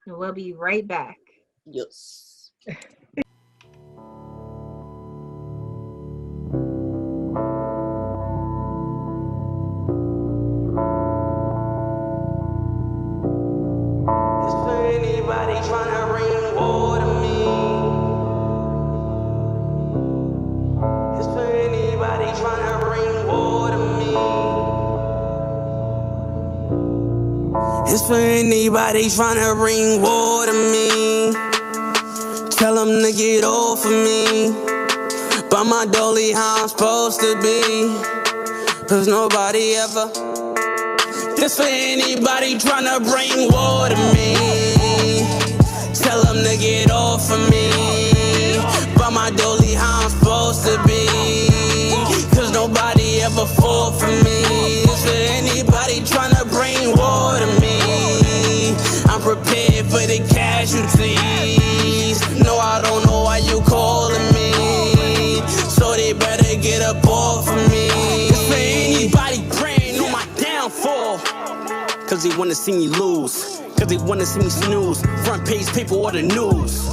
B: And we'll be right back.
C: Yes.
D: Anybody tryna bring war to me? Is for anybody tryna bring war to me? It's for anybody tryna bring war to me. Tell them to get off of me. By my dolly how I'm supposed to be. Cause nobody ever. This for anybody tryna bring war to me. Tell them to get off of me. By my dolly how I'm supposed to be. Cause nobody ever fought for me. This for anybody tryna bring war to me. I'm prepared for the casualties. No, I don't know why you calling me. So they better get up off of me. This for anybody praying on my downfall. Cause they wanna see me lose. Cause they wanna see me snooze. Front page paper or the news.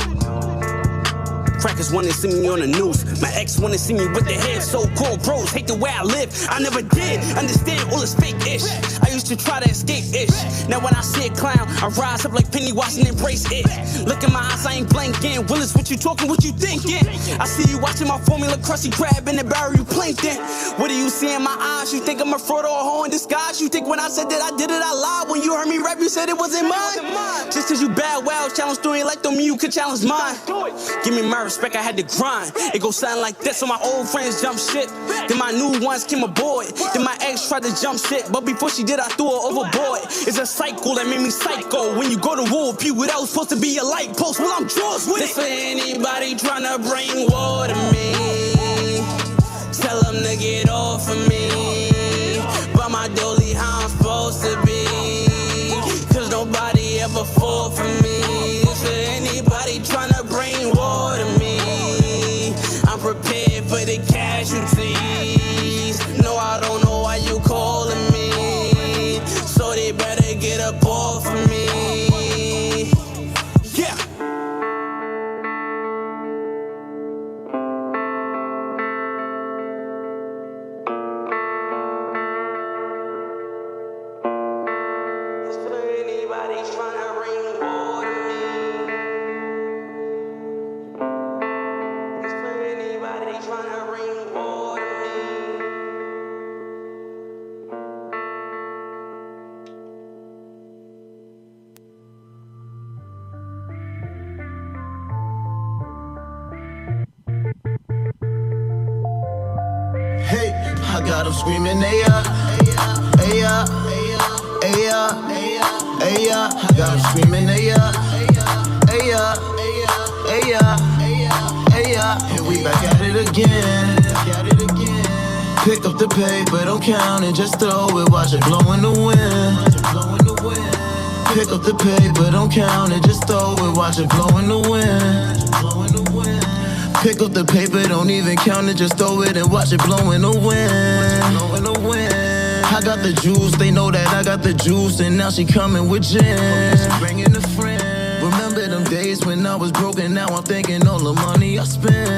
D: Crackers wanna see me on the news. My ex wanna see me with the head. So-called bros hate the way I live. I never did understand all this fake-ish. I used to try to escape-ish. Now when I see a clown, I rise up like Penny watching embrace it. Look in my eyes, I ain't blinking. Willis, what you talking, what you thinking? I see you watching my formula crusty crab in the barrel, you plankton. What do you see in my eyes? You think I'm a fraud or a hoe in disguise? You think when I said that I did it, I lied? When you heard me rap, you said it wasn't mine? Just cause you bad, wow, challenge story like them, you could challenge mine. Give me my respect, I had to grind. It go sound like this, so my old friends jump shit. Then my new ones came aboard. Then my ex tried to jump shit, but before she did, I threw her overboard. It's a cycle that made me psycho. When you go to war, people that was supposed to be a light post. Well, I'm Jaws with it. This for anybody tryna bring war to me. Tell them to get off of me. By my dolly how I'm supposed to be. Cause nobody ever fought for me. This for anybody tryna bring war to me. I'm prepared for the casualties. No, I don't know why you calling me. So they better get up off of me. Yeah. It's for anybody tryna bring war to me. It's for anybody tryna bring war to me.
E: Hey, I got them screaming, Aya, Aya, Aya, Aya. I got them screaming, Aya, Aya, Aya, Aya. And we back at it again. Pick up the paper, don't count it, just throw it, watch it blow in the wind. Pick up the paper, don't count it, just throw it, watch it blow in the wind. Pick up the paper, don't even count it, just throw it and watch it blow in the wind. I got the juice, they know that I got the juice, and now she coming with gin. She bringing a friend. Remember them days when I was broken, now I'm thinking all the money I spent.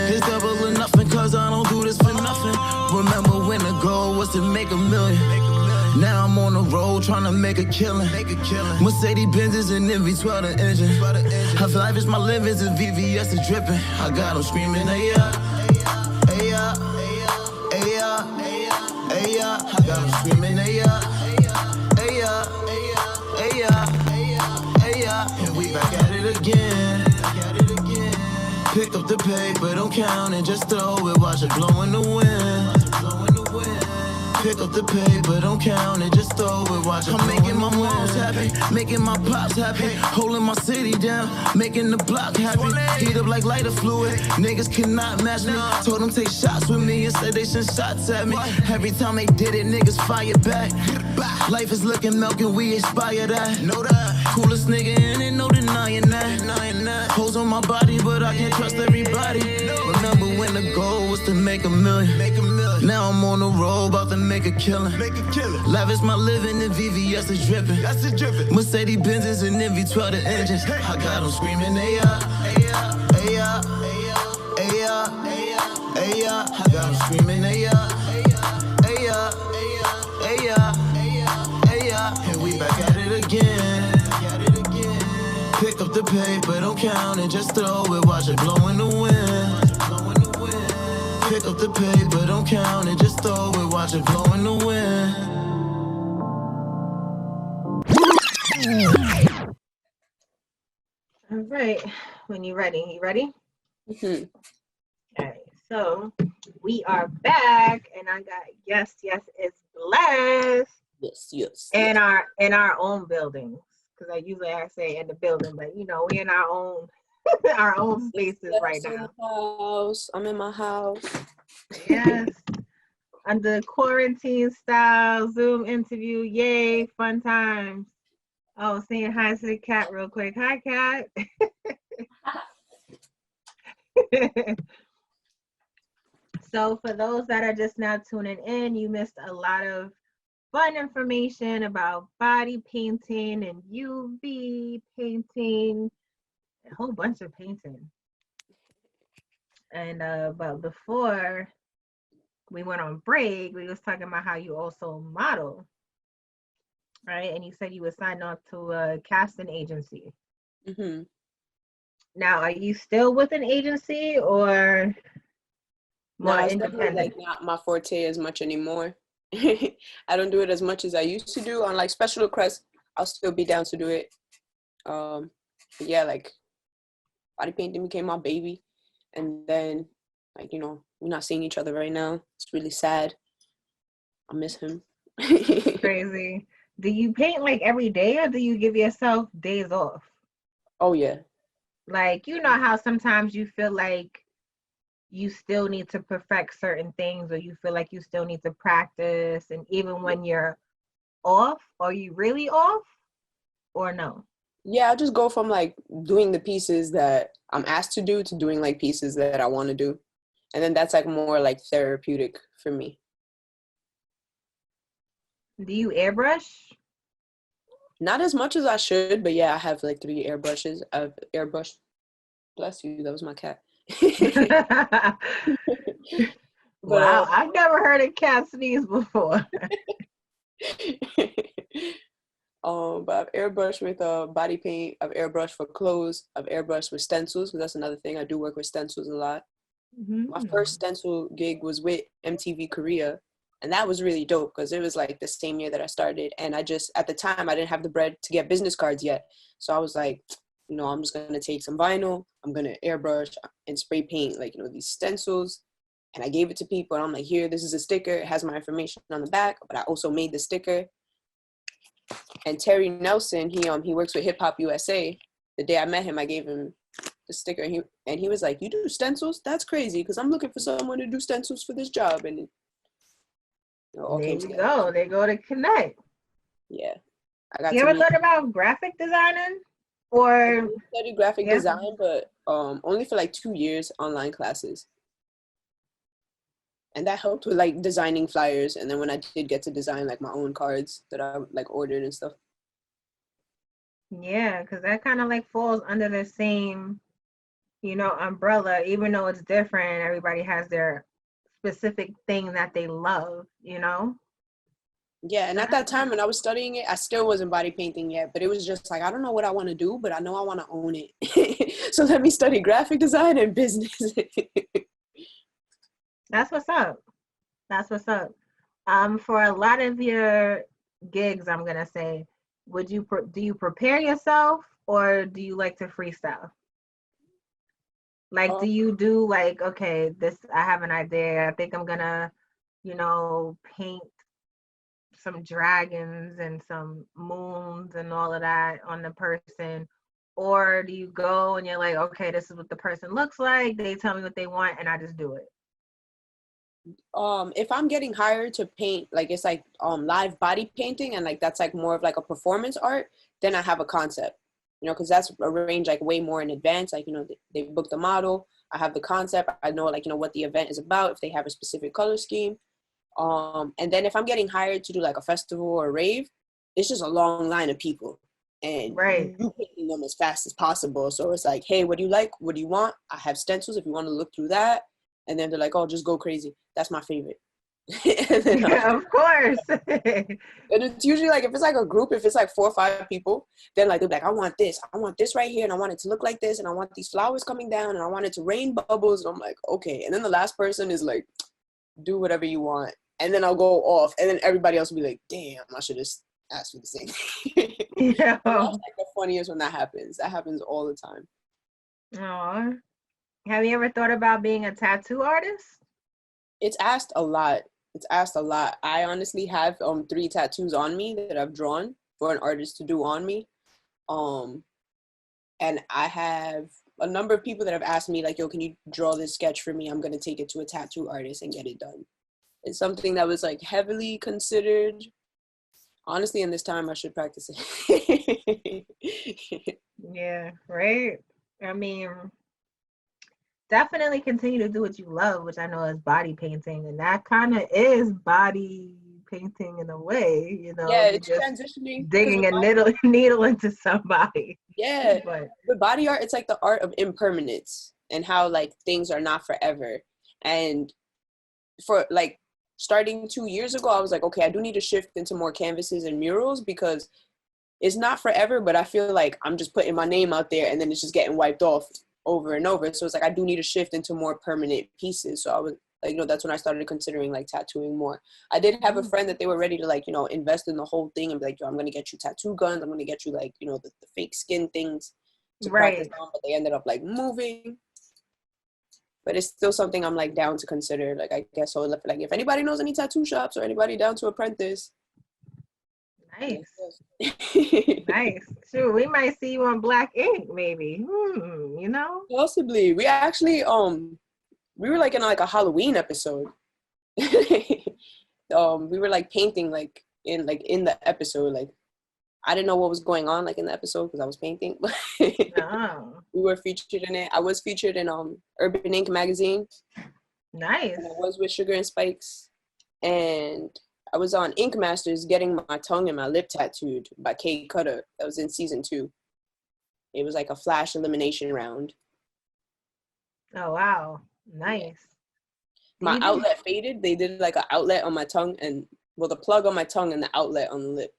E: It's double or nothing, cause I don't do this for nothing. Remember when the goal was to make $1 million. Now I'm on the road tryna make a killing. Mercedes Benzes and V12 the engine. Half life is my limits and VVS is dripping. I got them screaming, Aya, Aya, Aya, Aya. I got them screaming, Aya, Aya, Aya, Aya. And we back at it again. Pick up the paper, don't count it, just throw it, watch it blow in the wind. Pick up the paper, don't count it, just throw it, watch it. I'm making my moms happy, making my pops happy, holding my city down, making the block happy. Heat up like lighter fluid, niggas cannot match me. Told them take shots with me, instead they send shots at me. Every time they did it, niggas fire back. Life is looking milk and we inspire that. Know that. Coolest nigga in it, no denying that. Hoes on my body, but I can't trust everybody. Remember when the goal was to make a million. Now I'm on the road, about to make a killing. Lavish my living and VVS is dripping. Mercedes Benzes and V12 the engines. I got them screaming, hey ya, hey ya, hey ya, hey ya, hey ya. I got them screaming, hey ya, hey ya, hey ya, hey ya. And we back at it again. Pick up the paper, don't count it, just throw it, watch it blow in the wind. Pick up the paper, don't count it, just throw it, watch it blow in the wind.
B: All right, when you ready, you ready?
C: Mm-hmm.
B: Okay, so we are back, and I got yes, it's blessed.
C: Yes.
B: In our own buildings, because I say in the building, but you know we in our own our own spaces right now.
C: I'm in my house.
B: Yes, under quarantine style Zoom interview. Yay, fun times. Oh, saying hi to the cat real quick. Hi, cat. So for those that are just now tuning in, you missed a lot of fun information about body painting and UV painting, a whole bunch of painting. And but before we went on break, we was talking about how you also model, right? And you said you were signed off to a casting agency.
C: Mm-hmm.
B: Now, are you still with an agency or more
C: No, it's
B: independent?
C: definitely like not my forte as much anymore. I don't do it as much as I used to do. On like special requests, I'll still be down to do it. But yeah, like body painting became my baby, and then like we're not seeing each other right now. It's really sad. I miss him.
B: Crazy. Do you paint like every day, or do you give yourself days off?
C: Oh yeah.
B: Like, you know how sometimes you feel like you still need to perfect certain things, or you feel like you still need to practice, and even when you're off, are you really off or no?
C: Yeah, I just go from like doing the pieces that I'm asked to do to doing like pieces that I want to do. And then that's like more like therapeutic for me.
B: Do you airbrush?
C: Not as much as I should, but yeah, I have like 3 airbrushes. I've airbrushed. Bless you, that was my cat.
B: Wow,
C: But
B: I've never heard a cat sneeze before.
C: but I've airbrushed with body paint. I've airbrushed for clothes. I've airbrushed with stencils, because that's another thing. I do work with stencils a lot. My first stencil gig was with MTV Korea, and that was really dope because it was like the same year that I started, and I just at the time I didn't have the bread to get business cards yet, so I was like, I'm just gonna take some vinyl, I'm gonna airbrush and spray paint like these stencils, and I gave it to people, and I'm like, here, this is a sticker, it has my information on the back, but I also made the sticker. And Terry Nelson, he works with Hip Hop USA. The day I met him, I gave him the sticker, and he was like, you do stencils? That's crazy, because I'm looking for someone to do stencils for this job. And it all
B: There
C: came
B: you
C: together.
B: go. They go to connect.
C: Yeah. I got
B: You
C: to
B: ever thought about graphic designing? Or
C: study graphic
B: yeah.
C: design, but only for like 2 years online classes. And that helped with like designing flyers. And then when I did get to design like my own cards that I like ordered and stuff.
B: Yeah, because that kind of like falls under the same, umbrella, even though it's different. Everybody has their specific thing that they love,
C: Yeah, and at that time when I was studying it, I still wasn't body painting yet, but it was just like, I don't know what I want to do, but I know I want to own it. So let me study graphic design and business.
B: That's what's up. That's what's up. For a lot of your gigs, I'm gonna say, do you prepare yourself, or do you like to freestyle? Like, do you do like, okay, I have an idea. I think I'm gonna, paint some dragons and some moons and all of that on the person? Or do you go and you're like, okay, this is what the person looks like. They tell me what they want and I just do it.
C: If I'm getting hired to paint, like it's like live body painting and like that's like more of like a performance art, then I have a concept, you know, because that's arranged like way more in advance. Like, you know, they book the model, I have the concept, I know like, you know, what the event is about, if they have a specific color scheme. And then if I'm getting hired to do like a festival or a rave, it's just a long line of people and
B: Right.
C: you painting them as fast as possible. So it's like, hey, what do you like? What do you want? I have stencils if you want to look through that. And then they're like, oh, just go crazy. That's my favorite.
B: Yeah, of course.
C: And it's usually like, if it's like a group, if it's like 4 or 5 people, then like, they're like, I want this right here. And I want it to look like this. And I want these flowers coming down and I want it to rain bubbles. And I'm like, okay. And then the last person is like, do whatever you want. And then I'll go off. And then everybody else will be like, damn, I should have asked for the same thing.
B: Yeah.
C: That's like the funniest when that happens. That happens all the time.
B: Aw. Have you ever thought about being a tattoo artist?
C: It's asked a lot. I honestly have 3 tattoos on me that I've drawn for an artist to do on me. And I have a number of people that have asked me like, yo, can you draw this sketch for me? I'm going to take it to a tattoo artist and get it done. It's something that was like heavily considered. Honestly, in this time, I should practice it.
B: Yeah, right. I mean, definitely continue to do what you love, which I know is body painting, and that kind of is body painting in a way, you know.
C: Yeah,
B: You're
C: it's
B: just
C: transitioning.
B: digging a needle into somebody.
C: Yeah,
B: But
C: with body art, it's like the art of impermanence and how like things are not forever. And for like starting 2 years ago, I was like, okay, I do need to shift into more canvases and murals because it's not forever, but I feel like I'm just putting my name out there and then it's just getting wiped off over and over. So it's like I do need to shift into more permanent pieces. So I was like, you know, that's when I started considering like tattooing more. I did have a friend that they were ready to like, you know, invest in the whole thing and be like, yo, I'm going to get you tattoo guns. I'm going to get you like, you know, the fake skin things to practice on, but they ended up like moving. But it's still something I'm like down to consider. Like, I guess so. Like, if anybody knows any tattoo shops or anybody down to apprentice.
B: nice. Nice. Sure, we might see you on Black Ink, maybe. You know?
C: Possibly. We actually, we were like in like a Halloween episode. We were like painting like in the episode. Like, I didn't know what was going on like in the episode because I was painting.
B: Oh,
C: We were featured in it. I was featured in Urban Ink magazine.
B: nice.
C: And I was with Sugar and Spikes. And I was on Ink Masters getting my tongue and my lip tattooed by Kay Cutter. That was in season 2. It was like a flash elimination round.
B: Oh, wow. Nice.
C: My outlet faded. They did like an outlet on my tongue and, well, the plug on my tongue and the outlet on the lip.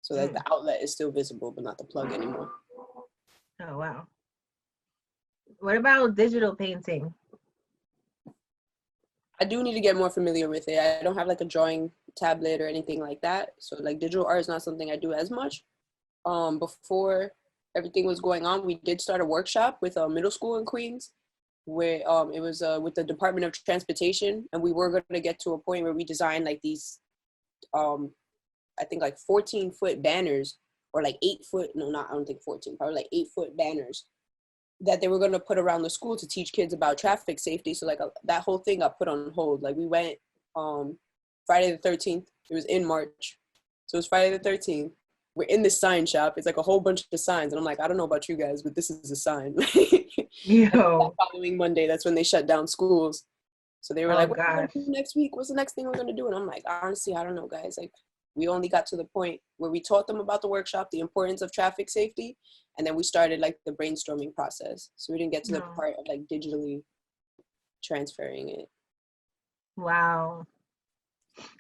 C: So like the outlet is still visible, but not the plug anymore.
B: Oh, wow. What about digital painting?
C: I do need to get more familiar with it. I don't have like a drawing tablet or anything like that. So like digital art is not something I do as much. Before everything was going on, we did start a workshop with a middle school in Queens where it was with the Department of Transportation. And we were going to get to a point where we designed like these, I think like 14-foot banners or like 8-foot, no, not, I don't think 14, probably like 8-foot banners that they were going to put around the school to teach kids about traffic safety. So like that whole thing got put on hold. Like we went Friday the 13th. It was in March. So it was Friday the 13th. We're in this sign shop. It's like a whole bunch of signs. And I'm like, I don't know about you guys, but this is a sign.
B: Yo.
C: Following Monday, that's when they shut down schools. So they were like, what are we going to do next week? What's the next thing we're going to do? And I'm like, honestly, I don't know, guys. Like, we only got to the point where we taught them about the workshop, the importance of traffic safety, and then we started like the brainstorming process. So we didn't get to the part of like digitally transferring it.
B: Wow.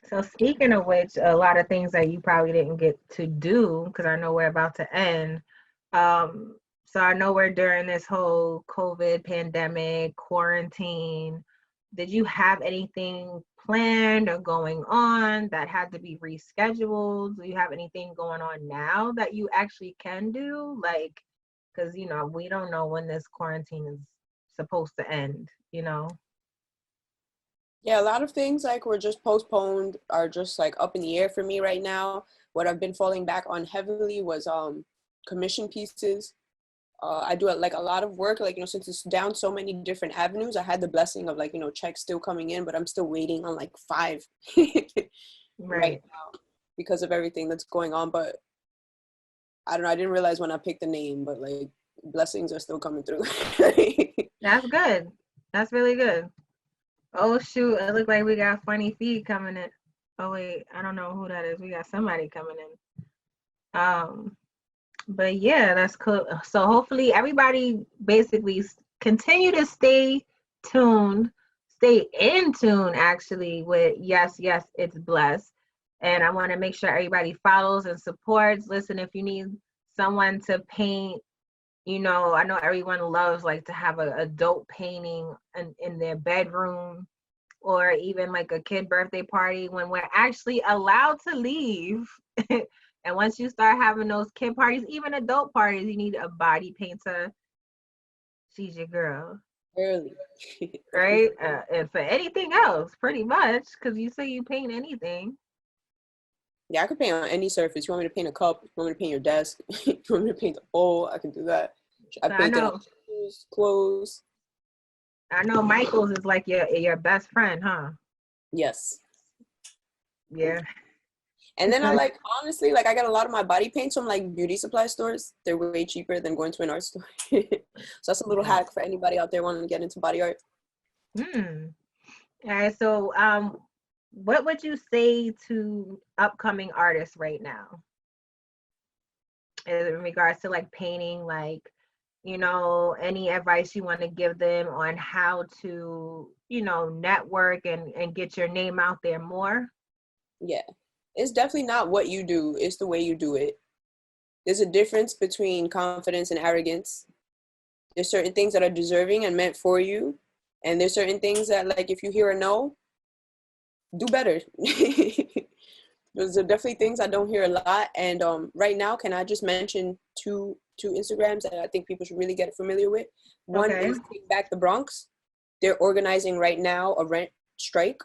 B: So speaking of which, a lot of things that you probably didn't get to do, because I know we're about to end. So I know we're during this whole COVID pandemic, quarantine. Did you have anything planned or going on that had to be rescheduled? Do you have anything going on now that you actually can do? Like, because, you know, we don't know when this quarantine is supposed to end, you know?
C: Yeah, a lot of things like were just postponed are just like up in the air for me right now. What I've been falling back on heavily was commission pieces. I do like a lot of work, like, since it's down so many different avenues, I had the blessing of like, checks still coming in, but I'm still waiting on like 5 right
B: Right.
C: now because of everything that's going on. But I don't know, I didn't realize when I picked the name, but like blessings are still coming through.
B: That's good. That's really good. Oh shoot, it looked like we got Funny Feed coming in. Oh wait, I don't know who that is. We got somebody coming in. But yeah, that's cool. So hopefully everybody basically continue to stay tuned, stay in tune actually with Yes, Yes, It's Blessed. And I want to make sure everybody follows and supports. Listen, if you need someone to paint, I know everyone loves like to have a dope painting in their bedroom or even like a kid birthday party when we're actually allowed to leave. And once you start having those kid parties, even adult parties, you need a body painter. She's your girl,
C: Early.
B: right? And for anything else, pretty much, because you say you paint anything.
C: Yeah, I could paint on any surface. You want me to paint a cup? You want me to paint your desk? You want me to paint a bowl? I can do that. I
B: So I
C: painted on
B: know,
C: shoes, clothes.
B: Michael's is like your best friend, huh?
C: Yes.
B: Yeah.
C: And then I like, honestly, like I got a lot of my body paints from like beauty supply stores. They're way cheaper than going to an art store. So that's a little
B: Yeah.
C: hack for anybody out there wanting to get into body art.
B: All right. So, what would you say to upcoming artists right now in regards to like painting, like, any advice you want to give them on how to, network and get your name out there more?
C: Yeah. It's definitely not what you do, it's the way you do it. There's a difference between confidence and arrogance. There's certain things that are deserving and meant for you. And there's certain things that, like, if you hear a no, do better. Those are definitely things I don't hear a lot. And right now, can I just mention two Instagrams that I think people should really get familiar with? One
B: Okay.
C: is Take Back the Bronx. They're organizing right now a rent strike.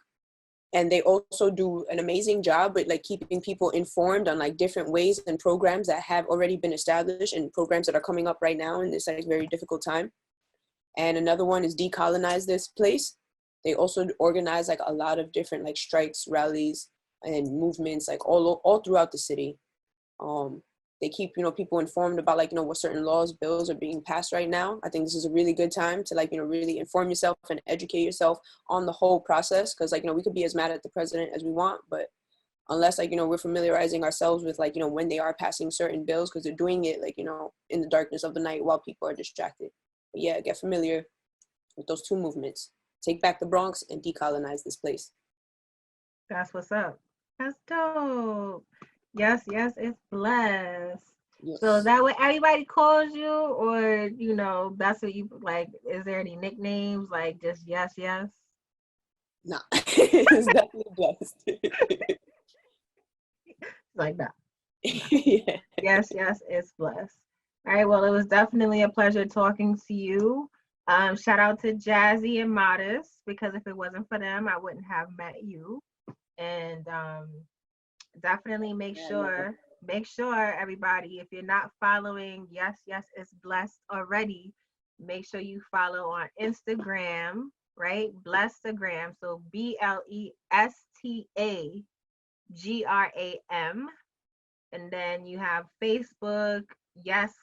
C: And they also do an amazing job with like keeping people informed on like different ways and programs that have already been established and programs that are coming up right now in this like very difficult time. And another one is Decolonize This Place. They also organize like a lot of different like strikes, rallies, and movements like all throughout the city. They keep people informed about like what certain laws, bills are being passed right now. I think this is a really good time to like really inform yourself and educate yourself on the whole process, because like we could be as mad at the president as we want, but unless like we're familiarizing ourselves with like when they are passing certain bills, because they're doing it like in the darkness of the night while people are distracted. But yeah, get familiar with those two movements: Take Back the Bronx and Decolonize This Place.
B: That's what's up. That's dope. Yes, yes, it's blessed.
C: Yes.
B: So is that what everybody calls you, or that's what you like? Is there any nicknames like just Yes, Yes?
C: Nah. It's definitely blessed.
B: Like that.
C: Yeah.
B: Yes, yes, it's blessed. All right. Well, it was definitely a pleasure talking to you. Shout out to Jazzy and Modest, because if it wasn't for them, I wouldn't have met you. And definitely make sure everybody, if you're not following Yes, Yes, It's Blessed already, make sure you follow on Instagram, right? Blestagram. So BLESTAGRAM. And then you have Facebook. Yes,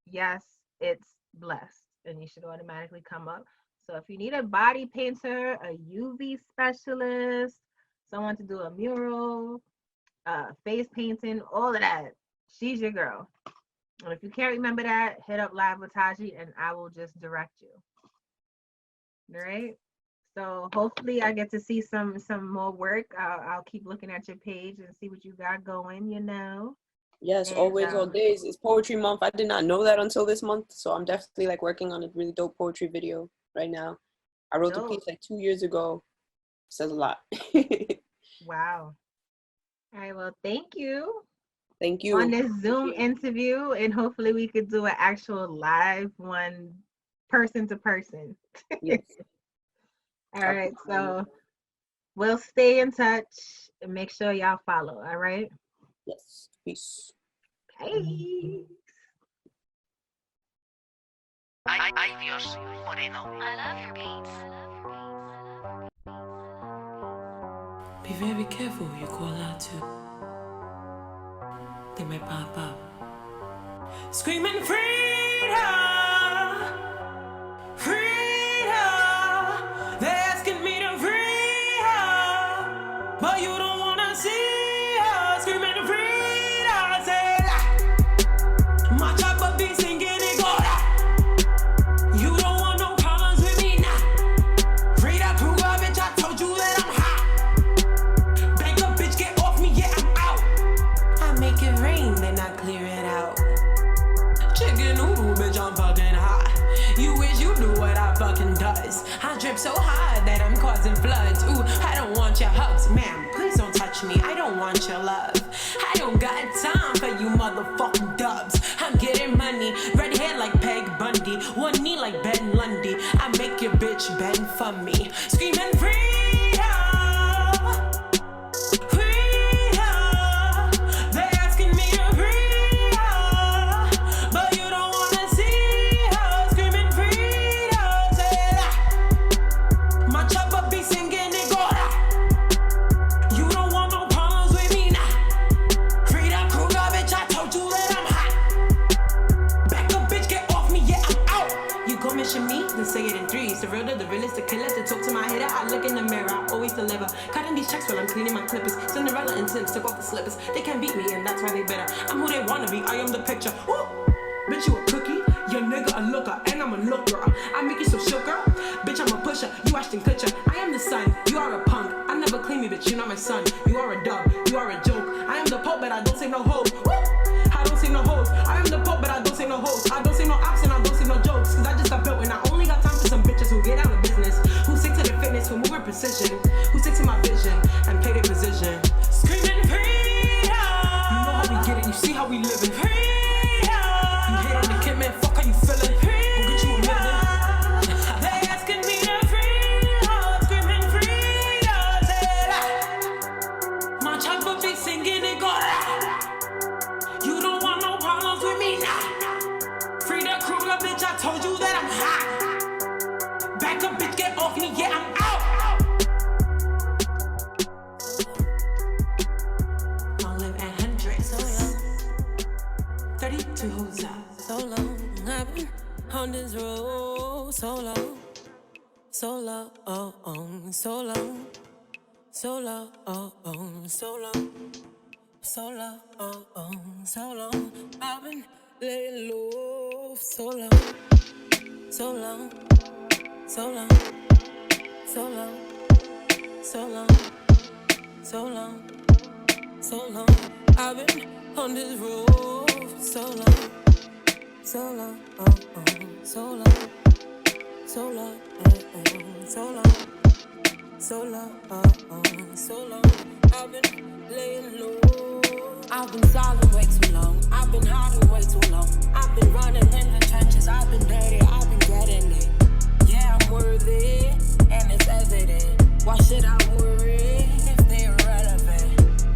B: Yes, It's Blessed, and you should automatically come up. So if you need a body painter, a UV specialist, someone to do a mural, face painting, all of that, she's your girl. And if you can't remember that, hit up Live with Taji and I will just direct you. All right. So hopefully I get to see some more work. I'll keep looking at your page and see what you got going,
C: Yes,
B: And
C: always, all days. It's Poetry Month. I did not know that until this month, so I'm definitely like working on a really dope poetry video right now. I wrote the piece like 2 years ago. Says a lot.
B: Wow. All right. Well, thank you
C: Thank you.
B: on this Zoom interview, and hopefully we could do an actual live one, person to person.
C: Yes.
B: All right. So We'll stay in touch and make sure y'all follow. All right.
C: Yes. Peace.
B: Peace.
F: Ay Dios, Moreno.
A: I love your beats.
G: Be very careful who you call out to. They might pop up. Screaming freedom, freedom. They're asking me to free her, but you don't wanna see her. Screaming freedom, say la. My chopper be singing it go la. You don't want no problems with me now. Frida Kruger, bitch, I told you that I'm hot. Bank up, bitch, get off me, yeah, I'm out. I make it rain, then I clear it out. Chicken noodle, bitch, I'm fucking hot. You wish you knew what I fucking does. I drip so hard that I'm causing floods. Ooh, I don't want your hugs, ma'am. Please don't touch me. I don't want your love. I don't got time for you motherfucking dubs. I'm getting money, red hair like Peg Bundy, one knee like Ben Lundy. I make your bitch bend for me, screaming freedom, freedom. They're asking me to free her, but you don't wanna see her. Screaming freedom, say that. My chopper be singing it go that. You don't want no problems with me now. Frida Kruger, bitch, I told you that I'm hot. Back up, bitch, get off me, yeah, I'm out. You gon' mention me, then say it in threes. The realer, the realest, the killer, to talk to my hater. I look in the mirror, I always deliver. Cutting these checks while I'm cleaning my clippers. Cinderella and Sims took off the slippers. They can't beat me, and that's why they better. I'm who they wanna be, I am the picture. Woo! Bitch, you a cookie, your nigga a looker, and I'm a looker. I make you so shook, girl. Bitch, I'm a pusher, you Ashton Kutcher. I am the sun, you are a punk. I never claim you, bitch, you're not my son. You are a dub, you are a joke. I am the pope, but I don't say no hoes. Woo! I don't say no hoes. I am the pope, but I don't say no hoes. I don't say no ops and I don't say no jokes. Cause I just got built and I only got time for some bitches who get out of business, who stick to their fitness, who move with precision, who stick to my vision and play their position. Screaming freedom. You know how we get it, you see how we living. Freedom. You hate on the kid, man, fuck how you feeling. Go get you a million. They asking me to freedom. Screaming freedom. Say that. My chopper be singing it go that. You don't want no problems with me now. Frida Kruger, bitch, I told you that I'm hot. Back up, bitch, get off me, yeah, I'm out. Long live and Hendrix.
H: So long,
G: 32 hoes out.
H: so long, I've been on this road. So long, so long, so long, so long, so long, so long, so long. I've been laying low so long, so long, so long, so long, so long, so long, so long. I've been on this road so long, so long, so long, so long, so long, so long, so long. I've been laying low. I've been silent way too long. I've been hiding way too long. I've been running in the trenches. I've been dirty. I've been getting it. Yeah, I'm worthy, and it's evident. Why should I worry if they're irrelevant?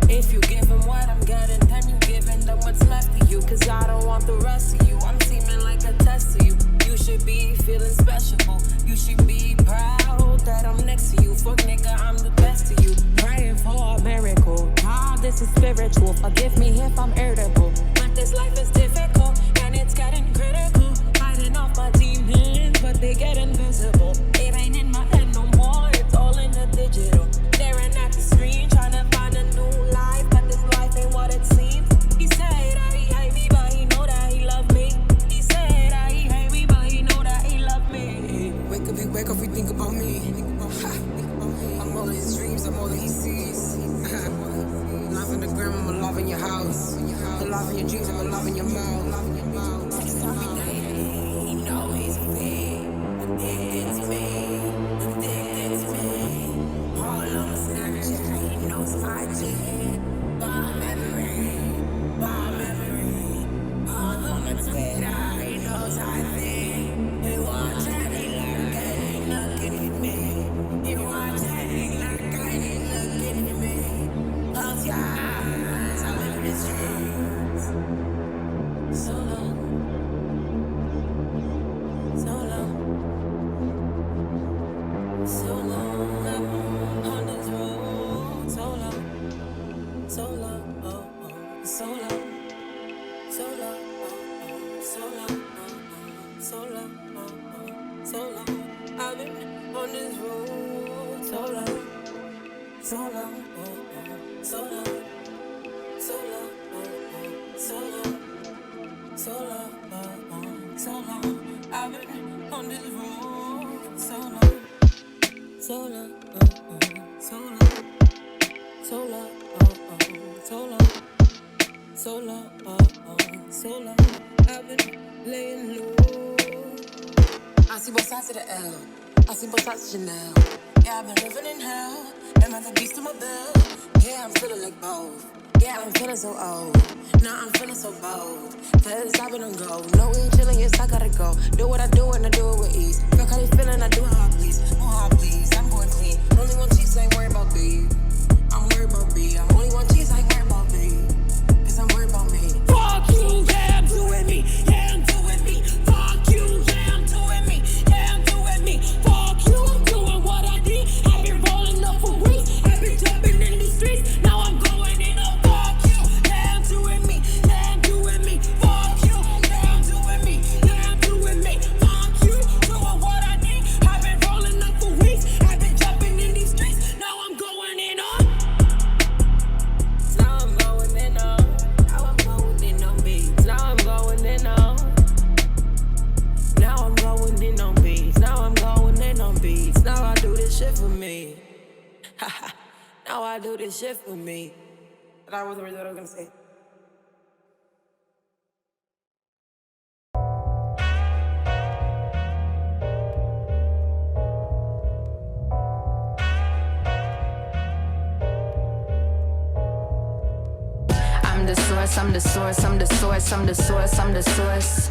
H: If you give them what I'm getting, then you giving them what's left of you. Cause I don't want the rest of you. I'm seeming like a test to you. You should be feeling special. You should be proud that I'm next to you. Fuck nigga, I'm the best of you. Praying for a miracle. Ah, this is spiritual. Forgive me if I'm irritable. But this life is difficult and it's getting critical. Fighting off my demons, but they get invisible. It ain't in my head no more. It's all in the digital. Staring at the screen, trying to find a new life, but this life ain't what it seems. He said that he hate me, but he know that he love me. He said that he hate me, but he know that he love me.
I: Wake up, we think about me. I'm all in his dreams, I'm all that he sees. Love in the gram, I'm alive in your house. Alive in your dreams, I'm alive in your mouth. He know he's me. It's me. It's me. All on Snapchat, he knows my shit. Bomb memory. All on the Twitter, he knows I think. He watch and he like it, he looking at me. He watch and he like it, he
H: so long, so long, so long, so long. I've been on this road so long, so long, so long, so long, so long, so long, so long. I've been on this road so long, so long, so long, so long, so long. So long, so long, I've been laying low. I see both sides of the L, I see both sides of Chanel. Yeah, I've been living in hell, and my beast to my bell. Yeah, I'm feeling like both. Yeah, I'm feeling so old. Now I'm feeling so bold. Cause I've been on go. No, we ain't chilling, yes, I gotta go. Do what I do and I do it with ease. Feel how they feeling, I do how I please. Oh, how I please, I'm going clean. Only one cheese, I ain't worried about B. I'm worried about B. I'm only one cheese, I ain't worried about B. I'm worried about me. Fuck you, yeah, I'm doing me. Yeah, I'm doing me. Fuck you, yeah, I'm doing me. Yeah, I'm doing me. Fuck you, I'm doing what I did. I've been rolling up for weeks. I've been jumping in the streets. Now I'm going in on fuck you. Yeah, I'm doing me. Yeah, I'm doing me. Fuck you. Yeah, I'm doing me. Yeah, I'm doing me. Fuck you, doing what I did. I've been rolling up for weeks. I've been jumping in these streets. Now I'm going in on. Now I'm going in on. Now I'm going in on beats. Now I'm going in on. Now I'm going in on beats. Now I'm going in on beats. Now I do this shit for me. Now I do this shit for me. That wasn't really what I was gonna say.
A: I'm the source, I'm the source, I'm the source, I'm the source, I'm the source.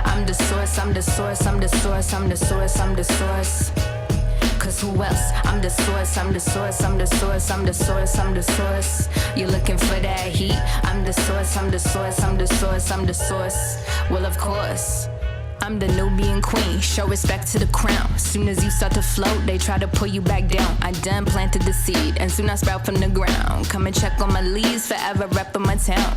A: I'm the source, I'm the source, I'm the source, I'm the source, I'm the source. Cause who else? I'm the source, I'm the source, I'm the source, I'm the source, I'm the source. You're looking for that heat. I'm the source, I'm the source, I'm the source, I'm the source. Well, of course. I'm the Nubian queen, show respect to the crown. Soon as you start to float, they try to pull you back down. I done planted the seed, and soon I sprout from the ground. Come and check on my leaves, forever reppin' my town.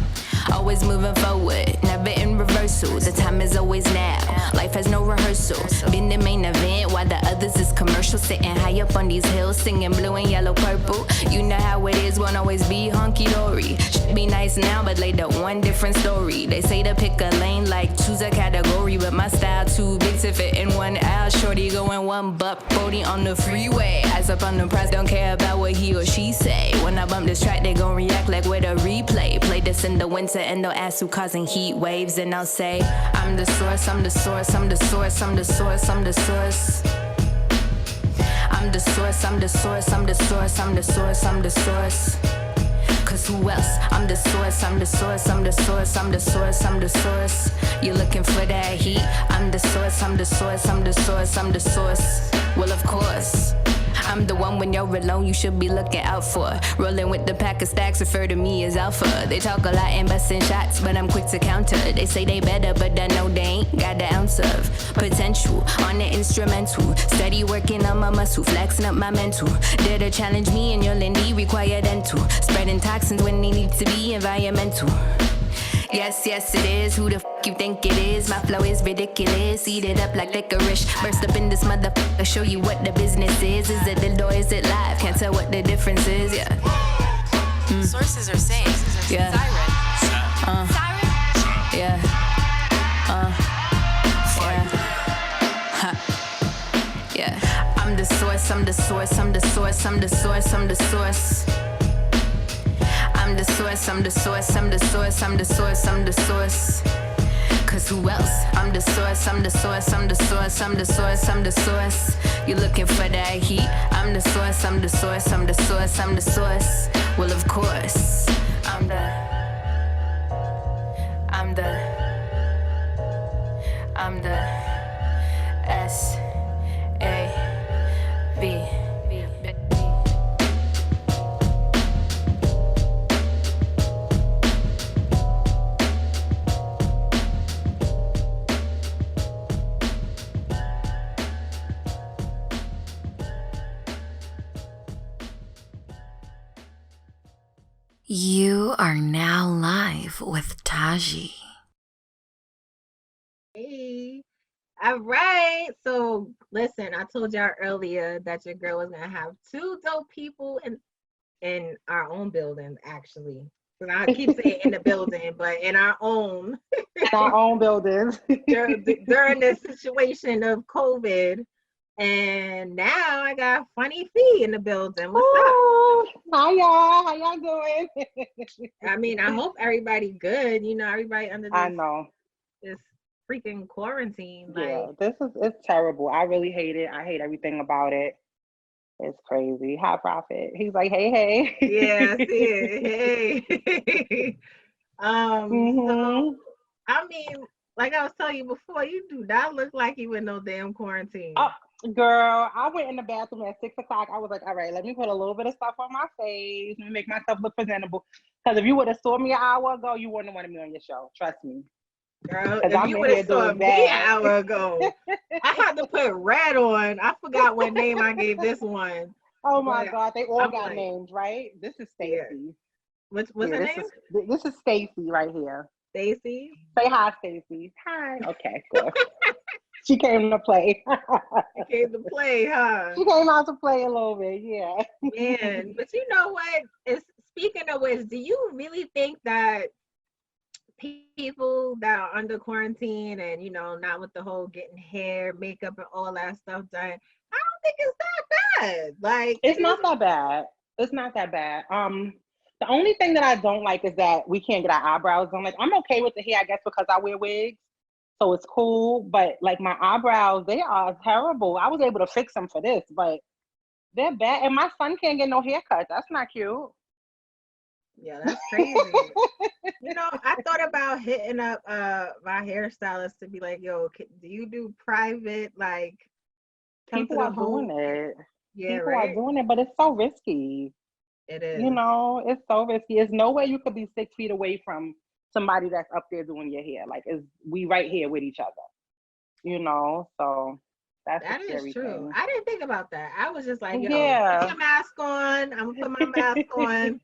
A: Always moving forward, never in reversal. The time is always now, life has no rehearsal. Been the main event, while the others is commercial. Sitting high up on these hills, singing blue and yellow purple. You know how it is, won't always be hunky-dory. Should be nice now, but later one different story. They say to pick a lane, like choose a category. But my style too big to fit in one aisle. Shorty going $140 on the freeway. Eyes up on the prize, don't care about what he or she say. When I bump this track, they gon' react like with a replay. Play this in the winter and they'll ask who causing heat waves. And I'll say, I'm the source, I'm the source, I'm the source, I'm the source, I'm the source. I'm the source, I'm the source, I'm the source, I'm the source, I'm the source. Cause who else? I'm the source, I'm the source, I'm the source, I'm the source, I'm the source. You're looking for that heat. I'm the source, I'm the source, I'm the source, I'm the source. Well, of course. I'm the one when you're alone you should be looking out for. Rolling with the pack of stacks, refer to me as alpha. They talk a lot and busting shots, but I'm quick to counter. They say they better, but I know they ain't got the ounce of potential on the instrumental. Steady working on my muscle, flexing up my mental. Dare to challenge me and you'll indeed require dental. Spreading toxins when they need to be environmental. Yes, yes it is, who the f*** you think it is? My flow is ridiculous, eat it up like licorice. Burst up in this motherfucker, show you what the business is. Is it the door, is it live? Can't tell what the difference is, yeah.
J: Sources are saying,
A: Yeah.
J: Siren. Siren?
A: Yeah. Yeah. Yeah. I'm the source, I'm the source, I'm the source, I'm the source, I'm the source. I'm the source, I'm the source, I'm the source, I'm the source, I'm the source. Cause who else? I'm the source, I'm the source, I'm the source, I'm the source, I'm the source. You're looking for that heat. I'm the source, I'm the source, I'm the source, I'm the source. Well, of course, I'm the S-A-V.
K: You are now
A: Live with Taji.
B: Hey. All right. So listen, I told y'all earlier that your girl was gonna have two dope people in our own building, actually. Because I keep saying in the building, but in our own
K: buildings.
B: during this situation of COVID. And now I got Phunny Fee in the building. What's up?
K: Hi y'all. How y'all doing?
B: I mean, I hope everybody good. You know, everybody under
K: I know.
B: this freaking quarantine.
K: Yeah,
B: Like,
K: it's terrible. I really hate it. I hate everything about it. It's crazy. Hi, Prophet. He's like, hey.
B: yeah, I see it. Hey. So I mean, like I was telling you before, you do not look like you in no damn quarantine.
K: Girl, I went in the bathroom at 6 o'clock. I was like, all right, let me put a little bit of stuff on my face and make myself look presentable. Because if you would have saw me an hour ago, you wouldn't have wanted me on your show. Trust me.
B: Girl, if you would have saw me an hour ago, I had to put red on. I forgot what name I gave this one.
K: Oh my God, they all got names, right? This is Stacy.
B: Yeah. What's her name?
K: This is Stacy right here.
B: Stacy?
K: Say hi, Stacy. Hi. Okay, good. She came to play.
B: She came to play, huh?
K: She came out to play a little bit, yeah.
B: Man, but you know what? Speaking of which, do you really think that people that are under quarantine and, you know, not with the whole getting hair, makeup, and all that stuff done, I don't think it's that bad. Like,
K: it's not that bad. It's not that bad. The only thing that I don't like is that we can't get our eyebrows done. Like, I'm okay with the hair, I guess, because I wear wigs. So it's cool, but like my eyebrows, they are terrible. I was able to fix them for this, but they're bad. And my son can't get no haircut. That's not cute.
B: Yeah, that's crazy. You know, I thought about hitting up my hairstylist to be like, yo, do you do private, like,
K: people are doing it.
B: Yeah,
K: people are doing it, but it's so risky.
B: It is.
K: You know, it's so risky. There's no way you could be 6 feet away from somebody that's up there doing your hair. Like, we right here with each other, you know? So that is
B: true.
K: Thing.
B: I didn't think about that. I was just like, yo,
K: yeah.
B: put your mask on. I'm gonna put my mask on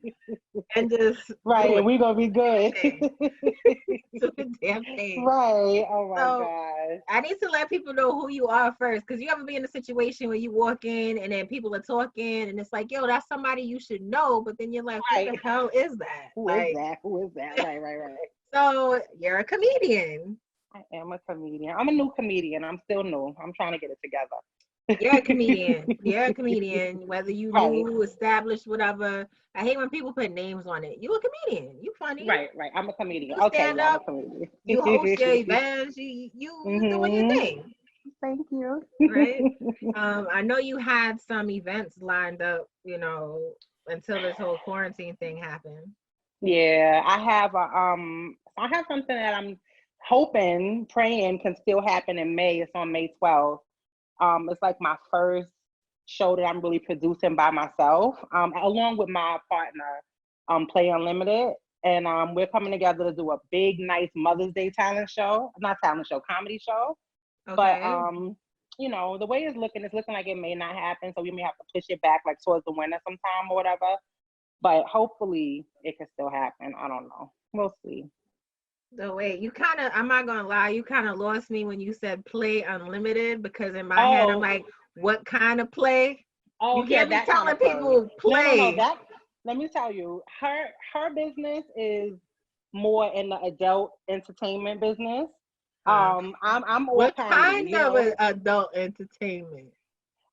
B: and just
K: right. We're gonna be good.
B: Do the damn thing.
K: Right. Oh my God.
B: I need to let people know who you are first, because you ever be in a situation where you walk in and then people are talking and it's like, yo, that's somebody you should know, but then you're like, who the hell is that?
K: Who is that? Right.
B: So you're a comedian.
K: I am a comedian. I'm a new comedian. I'm still new. I'm trying to get it together.
B: You're a comedian. You're a comedian. Whether you new, established, whatever. I hate when people put names on it. You a comedian. You funny.
K: Right. I'm a comedian.
B: You
K: okay,
B: stand up.
K: I'm a comedian.
B: You host your events. You doing your thing.
K: Thank you.
B: Right. I know you had some events lined up, you know, until this whole quarantine thing happened.
K: Yeah, I have something that I'm hoping, praying can still happen in May. It's on May 12th. It's like my first show that I'm really producing by myself, along with my partner, Play Unlimited. And we're coming together to do a big, nice Mother's Day comedy show.
B: Okay.
K: But you know, the way it's looking like it may not happen. So we may have to push it back, like towards the winter sometime or whatever. But hopefully it can still happen. I don't know. We'll see.
B: So wait, I'm not gonna lie, you kind of lost me when you said Play Unlimited, because in my head I'm like, what kind of play?
K: Oh,
B: you can't be telling people play.
K: No, let me tell you, her business is more in the adult entertainment business. I'm all
B: what
K: kind
B: of adult entertainment?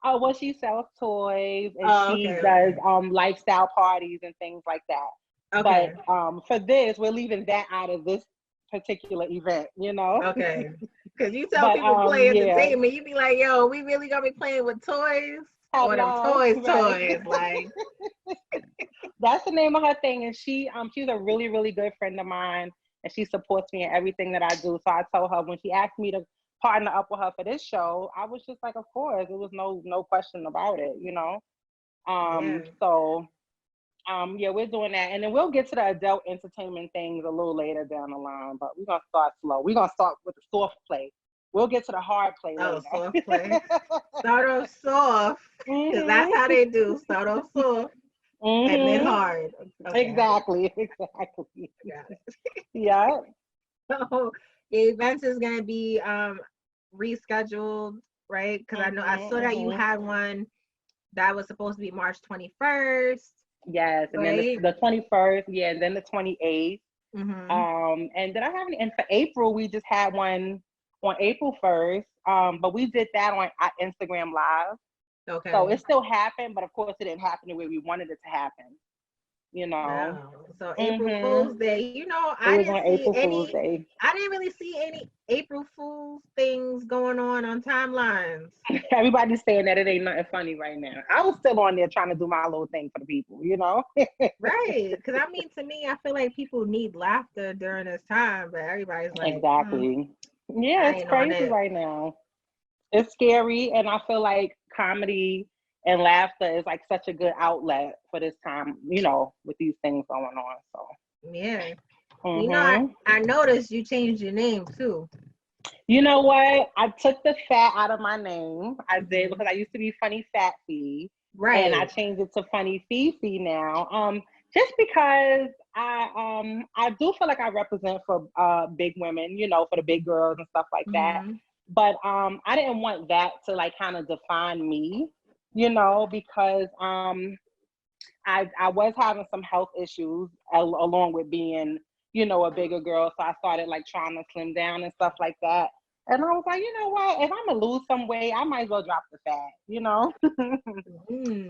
K: Oh, well, she sells toys and she does lifestyle parties and things like that.
B: Okay.
K: But for this, we're leaving that out of this particular event, you know?
B: Okay. Because you tell people play entertainment, you be like, yo, we really gonna be playing with toys? Or them toys, like.
K: That's the name of her thing. And she's a really, really good friend of mine. And she supports me in everything that I do. So I told her when she asked me to partner up with her for this show, I was just like, of course, there was no question about it, you know? So we're doing that. And then we'll get to the adult entertainment things a little later down the line, but we're going to start slow. We're going to start with the soft play. We'll get to the hard play later.
B: Soft play. Start off soft, because that's how they do. Start off soft. and then hard. Okay.
K: Exactly. Yeah.
B: So the events is gonna be rescheduled, right? Because I know I saw that you had one that was supposed to be March 21st.
K: Yes, and
B: right?
K: then the 21st, yeah, and then the 28th.
B: Mm-hmm.
K: And did I have any? And for April, we just had one on April 1st. But we did that on Instagram Live.
B: Okay.
K: So it still happened, but of course it didn't happen the way we wanted it to happen. You know.
B: Wow. So April Fool's Day, you know,
K: It was on April Fool's Day.
B: I didn't really see any April Fool's things going on timelines.
K: Everybody's saying that it ain't nothing funny right now. I was still on there trying to do my little thing for the people, you know?
B: Right. Because I mean, to me, I feel like people need laughter during this time, but everybody's like,
K: exactly. Yeah, it's crazy right now. It's scary, and I feel like comedy and laughter is like such a good outlet for this time, you know, with these things going on. So
B: yeah. You know, I noticed you changed your name too.
K: You know what? I took the fat out of my name. I did, because I used to be Funny Fat Fee.
B: Right.
K: And I changed it to Funny Fifi now. Just because I do feel like I represent for big women, you know, for the big girls and stuff like that. But I didn't want that to like kind of define me, you know, because I was having some health issues along with being, you know, a bigger girl. So I started like trying to slim down and stuff like that. And I was like, you know what? If I'm gonna lose some weight, I might as well drop the fat, you know?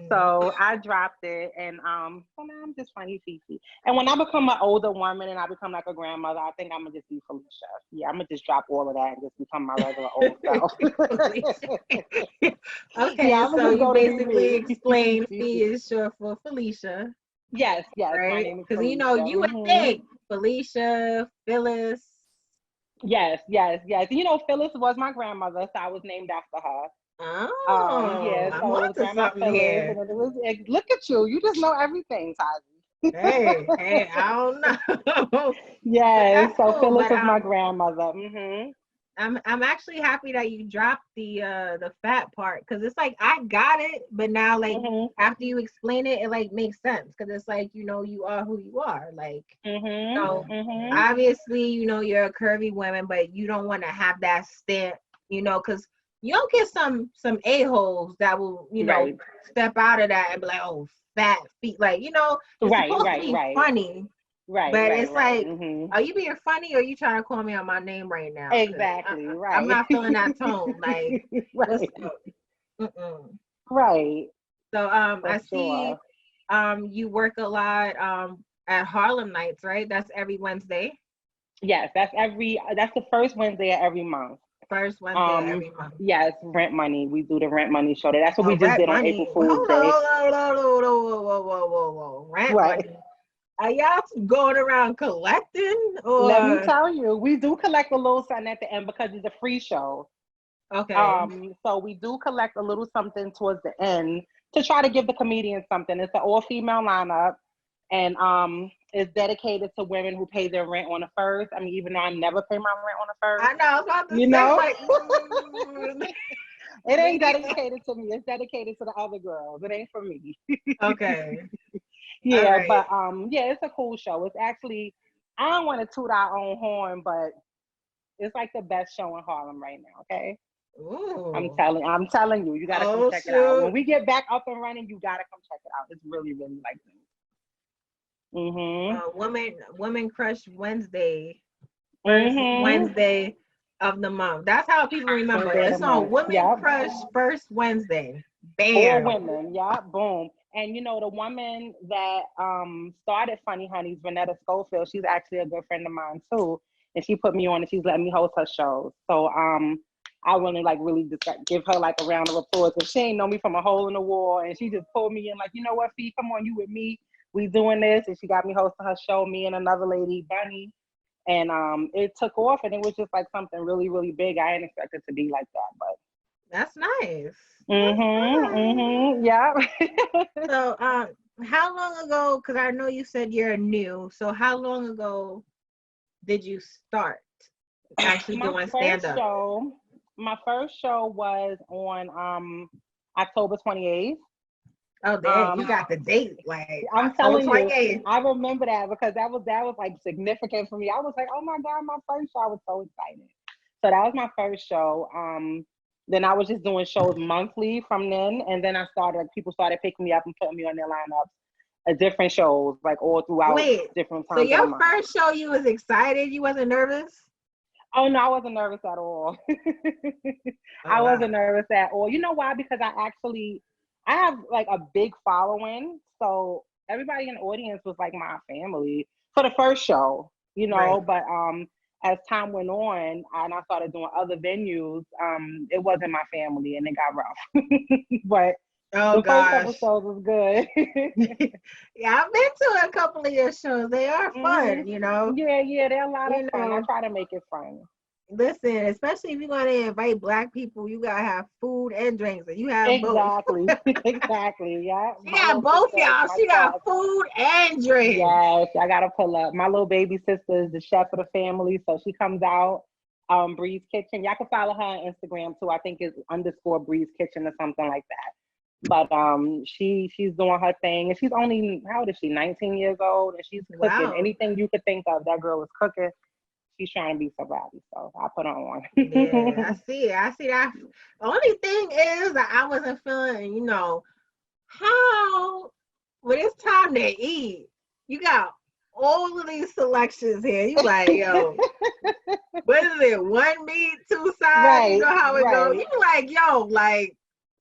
K: So I dropped it, and so now I'm just Funny Fifi. And when I become an older woman and I become like a grandmother, I think I'm gonna just be Felicia. Yeah, I'm gonna just drop all of that and just become my regular old self.
B: Okay, yeah, so you basically explained Fee is short for Felicia.
K: Yes,
B: right? Because you know, you would think Felicia, Phyllis.
K: Yes. You know, Phyllis was my grandmother, so I was named after her.
B: Oh,
K: yeah. So
B: I'm
K: it was Grandma Phyllis,
B: here.
K: and it was. Look at you! You just know everything, Taji.
B: hey, I don't know.
K: Yeah. So
B: cool,
K: Phyllis was my grandmother.
B: I'm actually happy that you dropped the fat part, because it's like I got it, but now like after you explain it, it like makes sense, because it's like, you know, you are who you are, like so obviously, you know, you're a curvy woman, but you don't want to have that stamp, you know, because you'll get some a-holes that will, you know, step out of that and be like, oh, fat feet, like, you know, it's supposed to be funny. But it's like, are you being funny, or are you trying to call me on my name right now?
K: Exactly, right.
B: I'm not feeling that tone. Like,
K: right.
B: So I see you work a lot at Harlem Nights, right? That's every Wednesday.
K: Yes, that's the first Wednesday of every month.
B: First Wednesday every month.
K: Yes, Rent Money. We do the Rent Money show. That's what we just did on April Fool's Day.
B: Whoa. Rent Money. Are y'all going around collecting? Or?
K: Let me tell you, we do collect a little something at the end because it's a free show.
B: Okay.
K: So we do collect a little something towards the end to try to give the comedians something. It's an all-female lineup, and it's dedicated to women who pay their rent on the first. I mean, even though I never pay my rent on the first.
B: I know. I was about to say,
K: know?
B: Like,
K: it ain't dedicated to me. It's dedicated to the other girls. It ain't for me.
B: Okay.
K: Yeah,
B: right.
K: but yeah, it's a cool show. It's actually, I don't want to toot our own horn, but it's like the best show in Harlem right now. Okay.
B: Ooh.
K: I'm telling you, you gotta come check it out. When we get back up and running, you gotta come check it out. It's really, really like
B: Woman Crush Wednesday, first Wednesday of the month. That's how people remember it. It's on Women Crush first Wednesday. Bam.
K: All women, boom. And you know, the woman that started Funny Honeys, Renetta Schofield, she's actually a good friend of mine too. And she put me on, and she's letting me host her shows. So I want to like really just give her like a round of applause. And she ain't know me from a hole in the wall, and she just pulled me in like, you know what, Fee, come on, you with me. We doing this. And she got me hosting her show, me and another lady, Bunny. And it took off, and it was just like something really, really big. I didn't expect it to be like that, but
B: that's nice.
K: Yeah.
B: So how long ago, because I know you said you're new, so how long ago did you start actually doing stand-up?
K: My first show was on October 28th.
B: Oh, damn, you got the date, like
K: I'm
B: October
K: telling you,
B: 28th.
K: I remember that because that was like significant for me. I was like, oh my God, my first show. I was so excited. So that was my first show. Then I was just doing shows monthly from then, and then people started picking me up and putting me on their lineups at different shows, like all throughout
B: Wait,
K: different
B: so
K: times of the
B: your
K: month.
B: first show, you was excited? You wasn't nervous?
K: Oh no, I wasn't nervous at all. I
B: wow.
K: wasn't nervous at all. You know why? Because I have like a big following, so everybody in the audience was like my family for the first show, you know.
B: Right.
K: But as time went on and I started doing other venues, it wasn't my family and it got rough. But
B: Oh
K: the first couple
B: gosh.
K: shows was good.
B: Yeah, I've been to a couple of your shows. They are fun,
K: Mhm.
B: you know.
K: Yeah, they're a lot of
B: You
K: fun. I
B: know,
K: try to make it fun.
B: listen, especially if you're gonna invite Black people, you gotta have food and drinks, and you have both.
K: Exactly. Exactly. Yeah.
B: She
K: My
B: got
K: little
B: both,
K: sister,
B: y'all. She got
K: myself.
B: food and drinks.
K: Yes, I gotta pull up. My little baby sister is the chef of the family, so she comes out. Bree's Kitchen. Y'all can follow her on Instagram too. I think it's _ Bree's Kitchen or something like that. But she's doing her thing, and she's only, how old is she? 19 years old, and she's cooking.
B: Wow.
K: Anything you could think of, that girl is cooking. She's trying to be somebody, so I put her on.
B: Yeah, I see it. I see that. The only thing is that I wasn't feeling, you know, how when it's time to eat, you got all of these selections here. You like, yo, what is it? One meat, two sides. You know how it goes. You like, yo, like,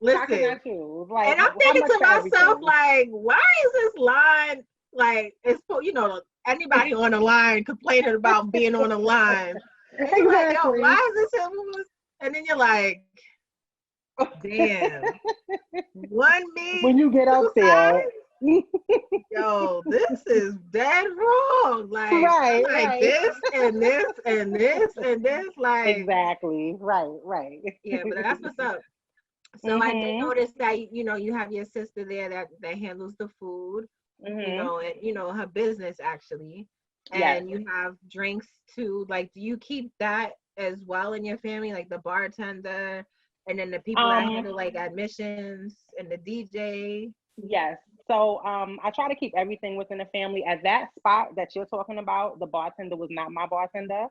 K: How can I
B: listen.
K: choose? Like,
B: And I'm
K: how
B: thinking
K: much
B: to
K: for
B: myself,
K: everything?
B: like, why is this line like it's, you know, anybody on the line complaining about being on the line? And you're like, yo,
K: Exactly.
B: why is this? And then you're like, damn, one meat,
K: When you get up
B: two
K: there.
B: sides? Yo, this is dead wrong. Like,
K: Right,
B: like
K: right.
B: this and this and this and this. Like,
K: Exactly. Right.
B: yeah, but that's what's up. So I did notice that, you know, you have your sister there that handles the food, you know, and, you know, her business actually. And you have drinks too. Like, do you keep that as well in your family? Like the bartender and then the people that handle like admissions and the DJ?
K: Yes. So I try to keep everything within the family. At that spot that you're talking about, the bartender was not my bartender.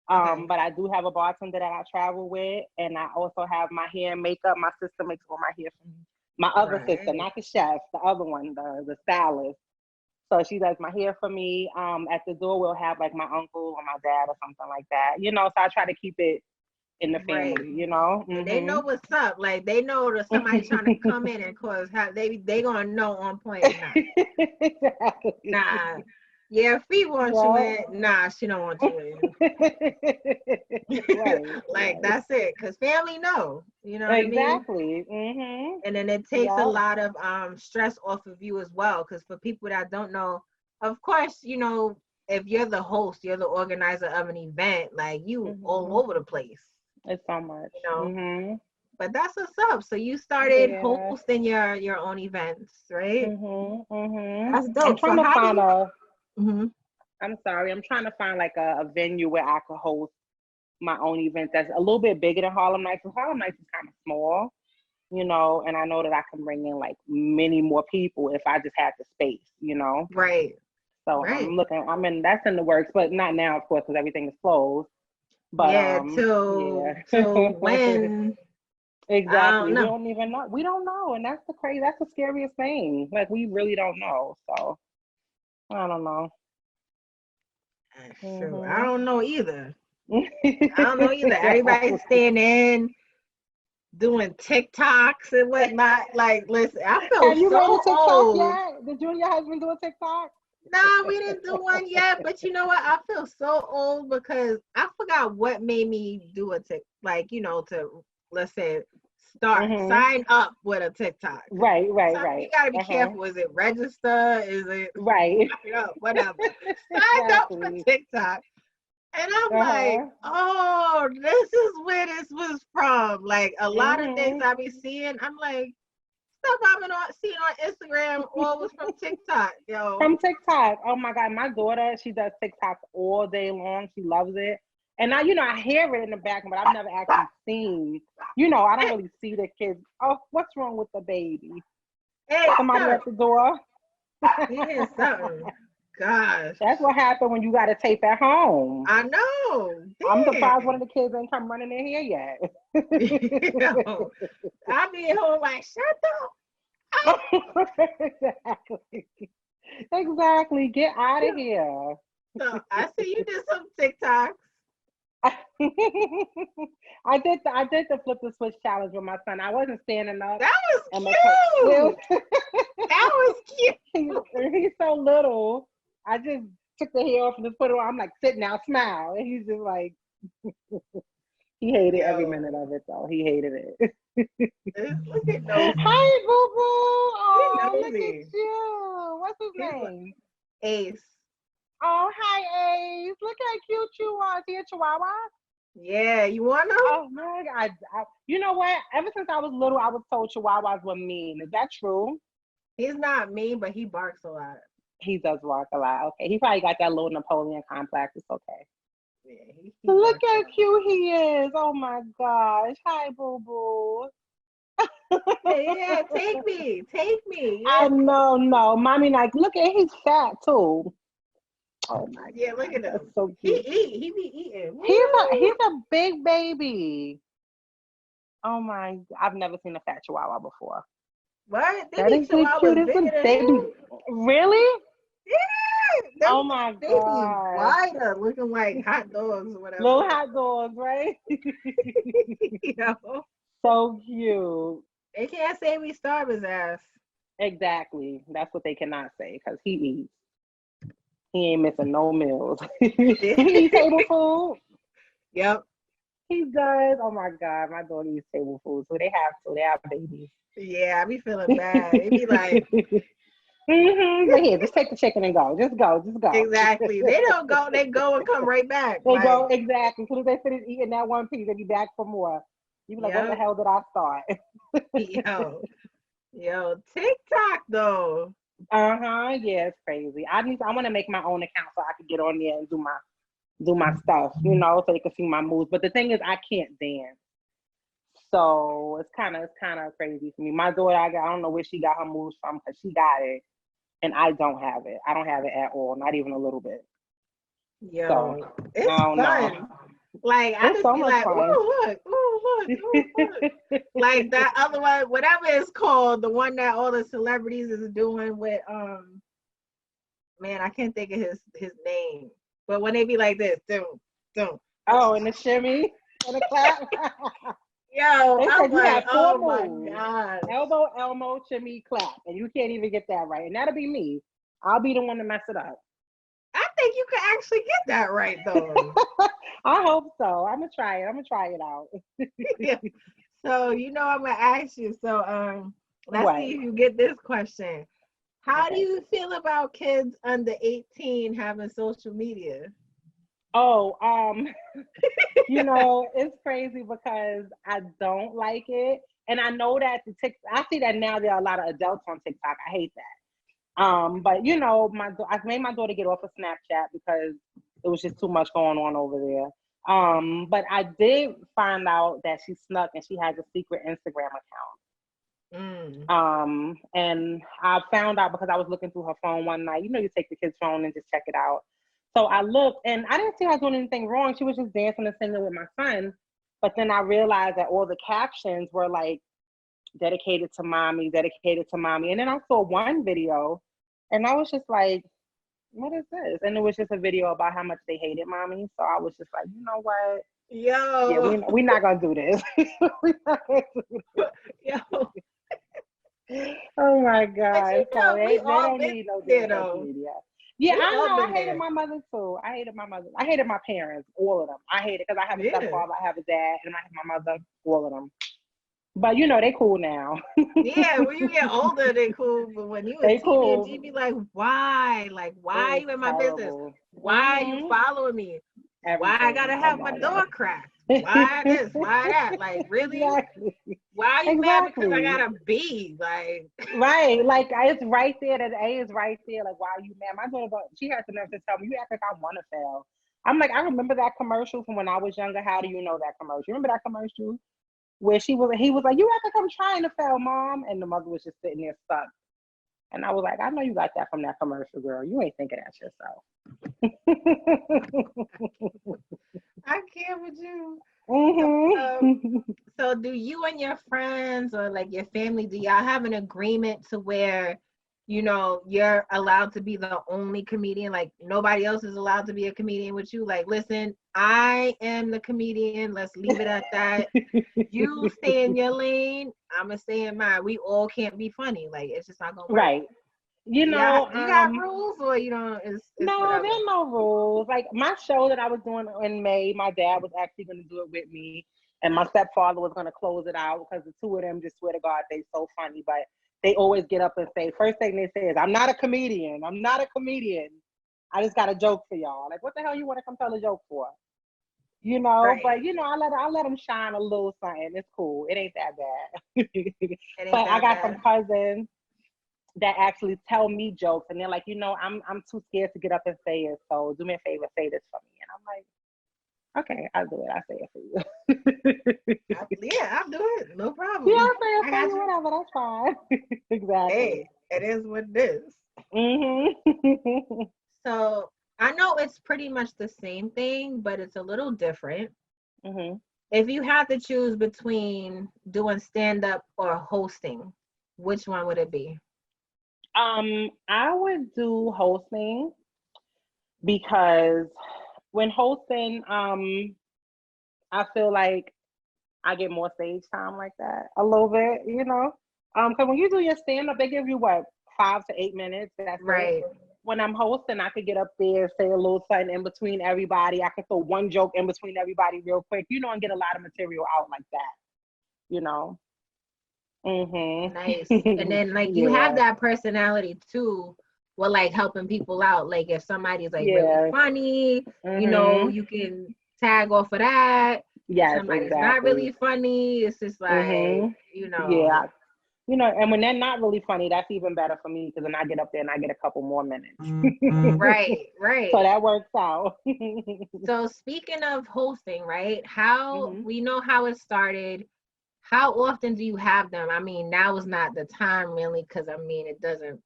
K: But I do have a bartender that I travel with, and I also have my hair and makeup. My sister makes all my hair for me. My other sister, not the chef, the other one, the stylist. So she does my hair for me. At the door, we'll have like my uncle or my dad or something like that. You know, so I try to keep it in the family. You know,
B: They know what's up. Like they know that somebody trying to come in and cause they gonna know on point.
K: Exactly.
B: Nah. Yeah, Fee wants you in. Nah, she don't want you in. Like that's it. Cause family know. You know what I mean?
K: Exactly.
B: And then it takes a lot of stress off of you as well. Cause for people that don't know, of course, you know, if you're the host, you're the organizer of an event, like you all over the place.
K: It's so much.
B: You know. But that's what's up. So you started hosting your own events, right? That's dope.
K: I'm trying to find
B: I'm
K: sorry. I'm trying to find like a venue where I could host my own event that's a little bit bigger than Harlem Nights. Because Harlem Nights is kind of small, you know, and I know that I can bring in like many more people if I just had the space, you know.
B: Right.
K: So that's in the works, but not now, of course, because everything is closed. But
B: till when?
K: Exactly. We don't even know. We don't know, and that's the scariest thing. Like we really don't know. So I don't know.
B: I don't know either. Everybody's staying in, doing TikToks and whatnot. Like, listen, I feel
K: Have you
B: so
K: made a TikTok
B: old.
K: yet? Did you and your husband do a TikTok?
B: No, we didn't do one yet. But you know what? I feel so old because I forgot what made me do a TikTok. Like, you know, to let's say sign up with a TikTok.
K: Right.
B: You gotta be careful. Is it register? Is it whatever? Sign up for TikTok. And I'm like, oh, this is where this was from. Like a lot of things I be seeing, I'm like, stuff I've been seeing on Instagram all was from TikTok, yo.
K: From TikTok. Oh my God, my daughter, she does TikTok all day long. She loves it. And now, you know, I hear it in the background, but I've never actually seen, you know, I don't really see the kids. Oh, what's wrong with the baby?
B: Hey,
K: Somebody at the door.
B: he is something. Gosh.
K: That's what happened when you got a tape at home.
B: I know.
K: I'm surprised one of the kids ain't come running in here yet.
B: Yo, I be at home like, shut
K: Exactly. Exactly. Get out of here.
B: up. So I see you did some TikToks.
K: I did the flip the switch challenge with my son. I wasn't standing up.
B: That was
K: and
B: cute. That was cute.
K: He's so little. I just took the hair off and just put it on. I'm like, sit now, smile. And he's just like, he hated every minute of it though. He hated it.
B: Look at those.
K: Hi, boo boo. Oh,
B: He
K: look
B: nosy.
K: at you. What's his name?
B: Ace.
K: Oh, hi, Ace. Look how cute you are. Is he a Chihuahua?
B: Yeah, you want him?
K: Oh my God. You know what? Ever since I was little, I was told Chihuahuas were mean. Is that true?
B: He's not mean, but he barks a lot.
K: He does bark a lot. Okay. He probably got that little Napoleon complex. It's okay.
B: Yeah, he
K: Look
B: barks
K: how
B: a lot.
K: cute he is. Oh my gosh. Hi, boo boo.
B: Yeah, take me. Take me. Yeah.
K: I know, no. Mommy, like, look at he's fat too. Oh my
B: Yeah, look at him.
K: That's so
B: He
K: cute.
B: he be eating.
K: He's a big baby. Oh my, I've never seen a fat Chihuahua before.
B: What? They
K: That
B: be
K: is the
B: chihuahuas
K: cutest
B: bigger than
K: baby.
B: him?
K: Really?
B: Yeah.
K: Oh my
B: They
K: God.
B: be wider, looking like hot dogs or whatever.
K: Little hot dogs, right?
B: You know?
K: So cute.
B: They can't say we starve his ass.
K: Exactly. That's what they cannot say because he eats. He ain't missing no meals. He eats table food.
B: Yep.
K: He does. Oh my God, my daughter eats table food, so they have to. They have babies.
B: Yeah, I be feeling bad. They be like,
K: But here, just take the chicken and go. Just go. Just go.
B: exactly. They don't go. They go and come right back.
K: They
B: like,
K: go exactly. As soon as they finish eating that one piece, they be back for more. You be like, what the
B: Yep.
K: hell did I start?
B: Yo, TikTok though.
K: Yeah, it's crazy. I want to make my own account so I can get on there and do my stuff, you know, so they can see my moves. But the thing is, I can't dance, so it's kind of crazy for me. My daughter, I don't know where she got her moves from because she got it, and I don't have it. I don't have it at all, not even a little bit.
B: Yo,
K: So
B: it's
K: I don't
B: fun.
K: know.
B: Like I
K: It's
B: just
K: so
B: be
K: much
B: like,
K: fun.
B: oh look, oh look, oh look. Like that other one, whatever it's called, the one that all the celebrities is doing with man, I can't think of his name. But when they be like this, don't.
K: Oh, and the shimmy and the clap.
B: Yo,
K: They
B: I'm
K: said you
B: like,
K: have
B: oh
K: four
B: my
K: moves.
B: god.
K: Elbow, Elmo, shimmy, clap. And you can't even get that right. And that'll be me. I'll be the one to mess it up.
B: I think you can actually get that right though.
K: I hope so. I'm gonna try it. I'm gonna try it out.
B: Yeah. So I'm gonna ask you. So let's
K: What?
B: see if you get this question. How do
K: Okay.
B: you feel about kids under 18 having social media?
K: Oh, it's crazy because I don't like it. And I know that I see that now there are a lot of adults on TikTok. I hate that. But I made my daughter get off of Snapchat because it was just too much going on over there. But I did find out that she snuck and she has a secret Instagram account. And I found out because I was looking through her phone one night. You take the kid's phone and just check it out. So I looked and I didn't see her doing anything wrong. She was just dancing and singing with my son. But then I realized that all the captions were like dedicated to mommy. And then I saw one video and I was just like, what is this? And it was just a video about how much they hated mommy. So I was just like, you know what?
B: Yo.
K: Yeah, we're not going to do this.
B: Yo.
K: Oh my God. So
B: we
K: they
B: all
K: don't
B: been
K: need no
B: there,
K: damn social
B: though.
K: media. Yeah,
B: We
K: I
B: all
K: know. I
B: been
K: hated
B: there.
K: my mother too. I hated my mother. I hated my parents, all of them. I hate it because I have a
B: Yeah.
K: stepfather, I have a dad, and I have my mother, all of them. But they cool now.
B: Yeah, when you get older, they cool. But when you a
K: They
B: teenager,
K: cool.
B: you be like, why? Like, why
K: It
B: you
K: was
B: in my business?
K: terrible.
B: Why you following me? Why I gotta have my door cracked? Why this? Why that? Like, really?
K: Exactly.
B: Why are you mad because I
K: Exactly.
B: got a B? Like,
K: Right, like it's right there. That A is right there. Like, why are you mad? My daughter, she has to never tell me, you act like I want to fail. I'm like, I remember that commercial from when I was younger. How do you know that commercial? You remember that commercial? where he was like, you have to come try NFL, Mom. And the mother was just sitting there stuck. And I was like, I know you got that from that commercial, girl. You ain't thinking that yourself.
B: I can't with you.
K: Mm-hmm.
B: So do you and your friends or like your family, do y'all have an agreement to where, you know, you're allowed to be the only comedian? Like nobody else is allowed to be a comedian with you? Like, listen, I am the comedian. Let's leave it at that. You stay in your lane. I'm going to stay in mine. We all can't be funny. Like, it's just not going to work.
K: Right. You know,
B: you got rules or you don't? It's
K: no,
B: whatever.
K: there's no rules. Like my show that I was doing in May, my dad was actually going to do it with me, and my stepfather was going to close it out because the two of them just swear to God they so funny. But they always get up and say, first thing they say is, "I'm not a comedian. I'm not a comedian. I just got a joke for y'all." Like, what the hell you want to come tell a joke for? You know, right. But you know, I let them shine a little something. It's cool. It ain't that bad. But I got some cousins that actually tell me jokes, and they're like, you know, I'm too scared to get up and say it, so do me a favor, say this for me. And I'm like, okay, I'll do it. I'll say it for you.
B: Yeah, I'll do it. No problem.
K: Yeah, I'll say it for you, whatever. That's fine. Exactly.
B: Hey, it is what it is.
K: Mm-hmm.
B: So I know it's pretty much the same thing, but it's a little different.
K: Mm-hmm.
B: If you had to choose between doing stand-up or hosting, which one would it be?
K: I would do hosting because when hosting, I feel like I get more stage time like that a little bit, you know. Because when you do your stand-up, they give you what, 5 to 8 minutes. That's
B: right.
K: It. When I'm hosting, I could get up there, say a little something in between everybody. I could throw one joke in between everybody real quick, you know, and get a lot of material out like that, you know. Mm-hmm.
B: Nice. And then like you have that personality too, with like helping people out. Like if somebody's like really funny, you know, you can tag off of that.
K: Yes,
B: somebody's
K: exactly.
B: not really funny, it's just like you know.
K: Yeah. You know, and when they're not really funny, that's even better for me because then I get up there and I get a couple more minutes.
B: Right.
K: So that works out.
B: So speaking of hosting, right? How we know how it started. How often do you have them? I mean, now is not the time really, because I mean, it doesn't.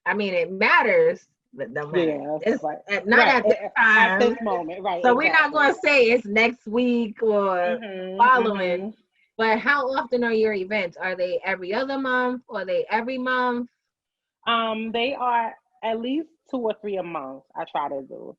B: I mean, it matters, but don't matter.
K: Yeah,
B: it's
K: right.
B: Not at this time.
K: At this moment, right?
B: So we're not going to say it's next week or following. But how often are your events? Are they every other month? Or are they every month?
K: They are at least 2 or 3 a month. I try to do.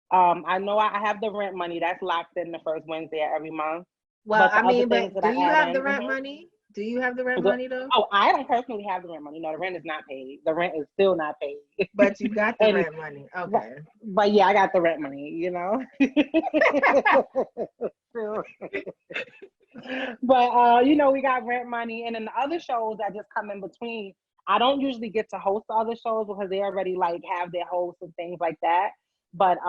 K: I know I have the rent money that's locked in the first Wednesday of every month.
B: Well, I mean, but do you have the rent money? Do you have the rent money though?
K: Oh, I don't personally have the rent money. No, the rent is not paid. The rent is still not paid.
B: But you got the rent money. Okay.
K: But yeah, I got the rent money, you know. But you know, we got rent money, and then the other shows that just come in between, I don't usually get to host the other shows because they already like have their hosts and things like that. But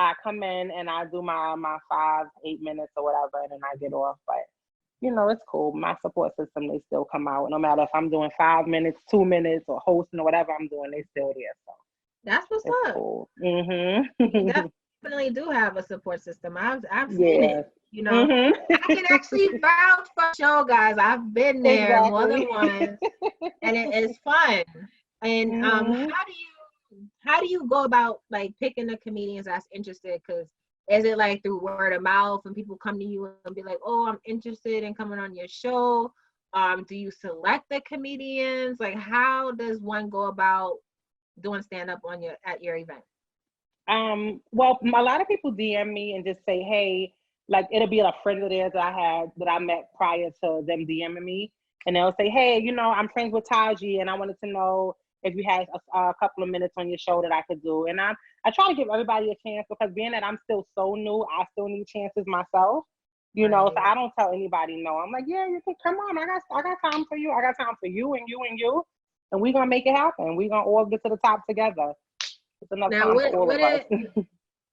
K: I come in and I do my 5-8 minutes or whatever, and then I get off. But you know, it's cool. My support system, they still come out. No matter if I'm doing 5 minutes, 2 minutes, or hosting or whatever I'm doing, they still there. So
B: that's what's up.
K: Cool.
B: You definitely do have a support system. I've seen it. You know, I can actually vouch for the show, guys. I've been there more than once, and it is fun. And how do you go about like picking the comedians that's interested? Because is it like through word of mouth and people come to you and be like, oh, I'm interested in coming on your show? Do you select the comedians? Like, how does one go about doing stand-up at your event?
K: Well, a lot of people DM me and just say, hey, like it'll be a friend of theirs that I met prior to them DMing me. And they'll say, hey, you know, I'm friends with Taji and I wanted to know if you had a couple of minutes on your show that I could do. And I try to give everybody a chance because being that I'm still so new, I still need chances myself, you know, so I don't tell anybody no. I'm like, yeah, you can come on. I got time for you. I got time for you and you and you. And we're going to make it happen. We're going to all get to the top together. It's enough time for all of us.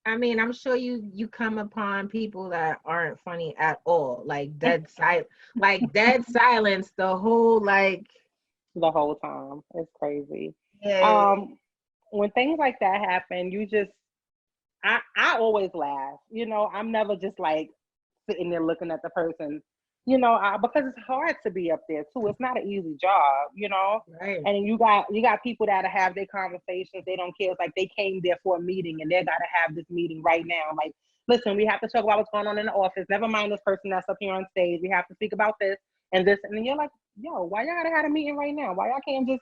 B: I mean, I'm sure you come upon people that aren't funny at all, like dead silence the whole
K: time. It's crazy.
B: Yeah.
K: When things like that happen, I always laugh. You know, I'm never just like sitting there looking at the person, you know, because it's hard to be up there too. It's not an easy job, you know.
B: Right.
K: And you got people that have their conversations. They don't care. It's like they came there for a meeting and they got to have this meeting right now. Like, listen, we have to talk about what's going on in the office. Never mind this person that's up here on stage. We have to speak about this and this. And then you're like, yo, why y'all gotta have a meeting right now? Why y'all can't just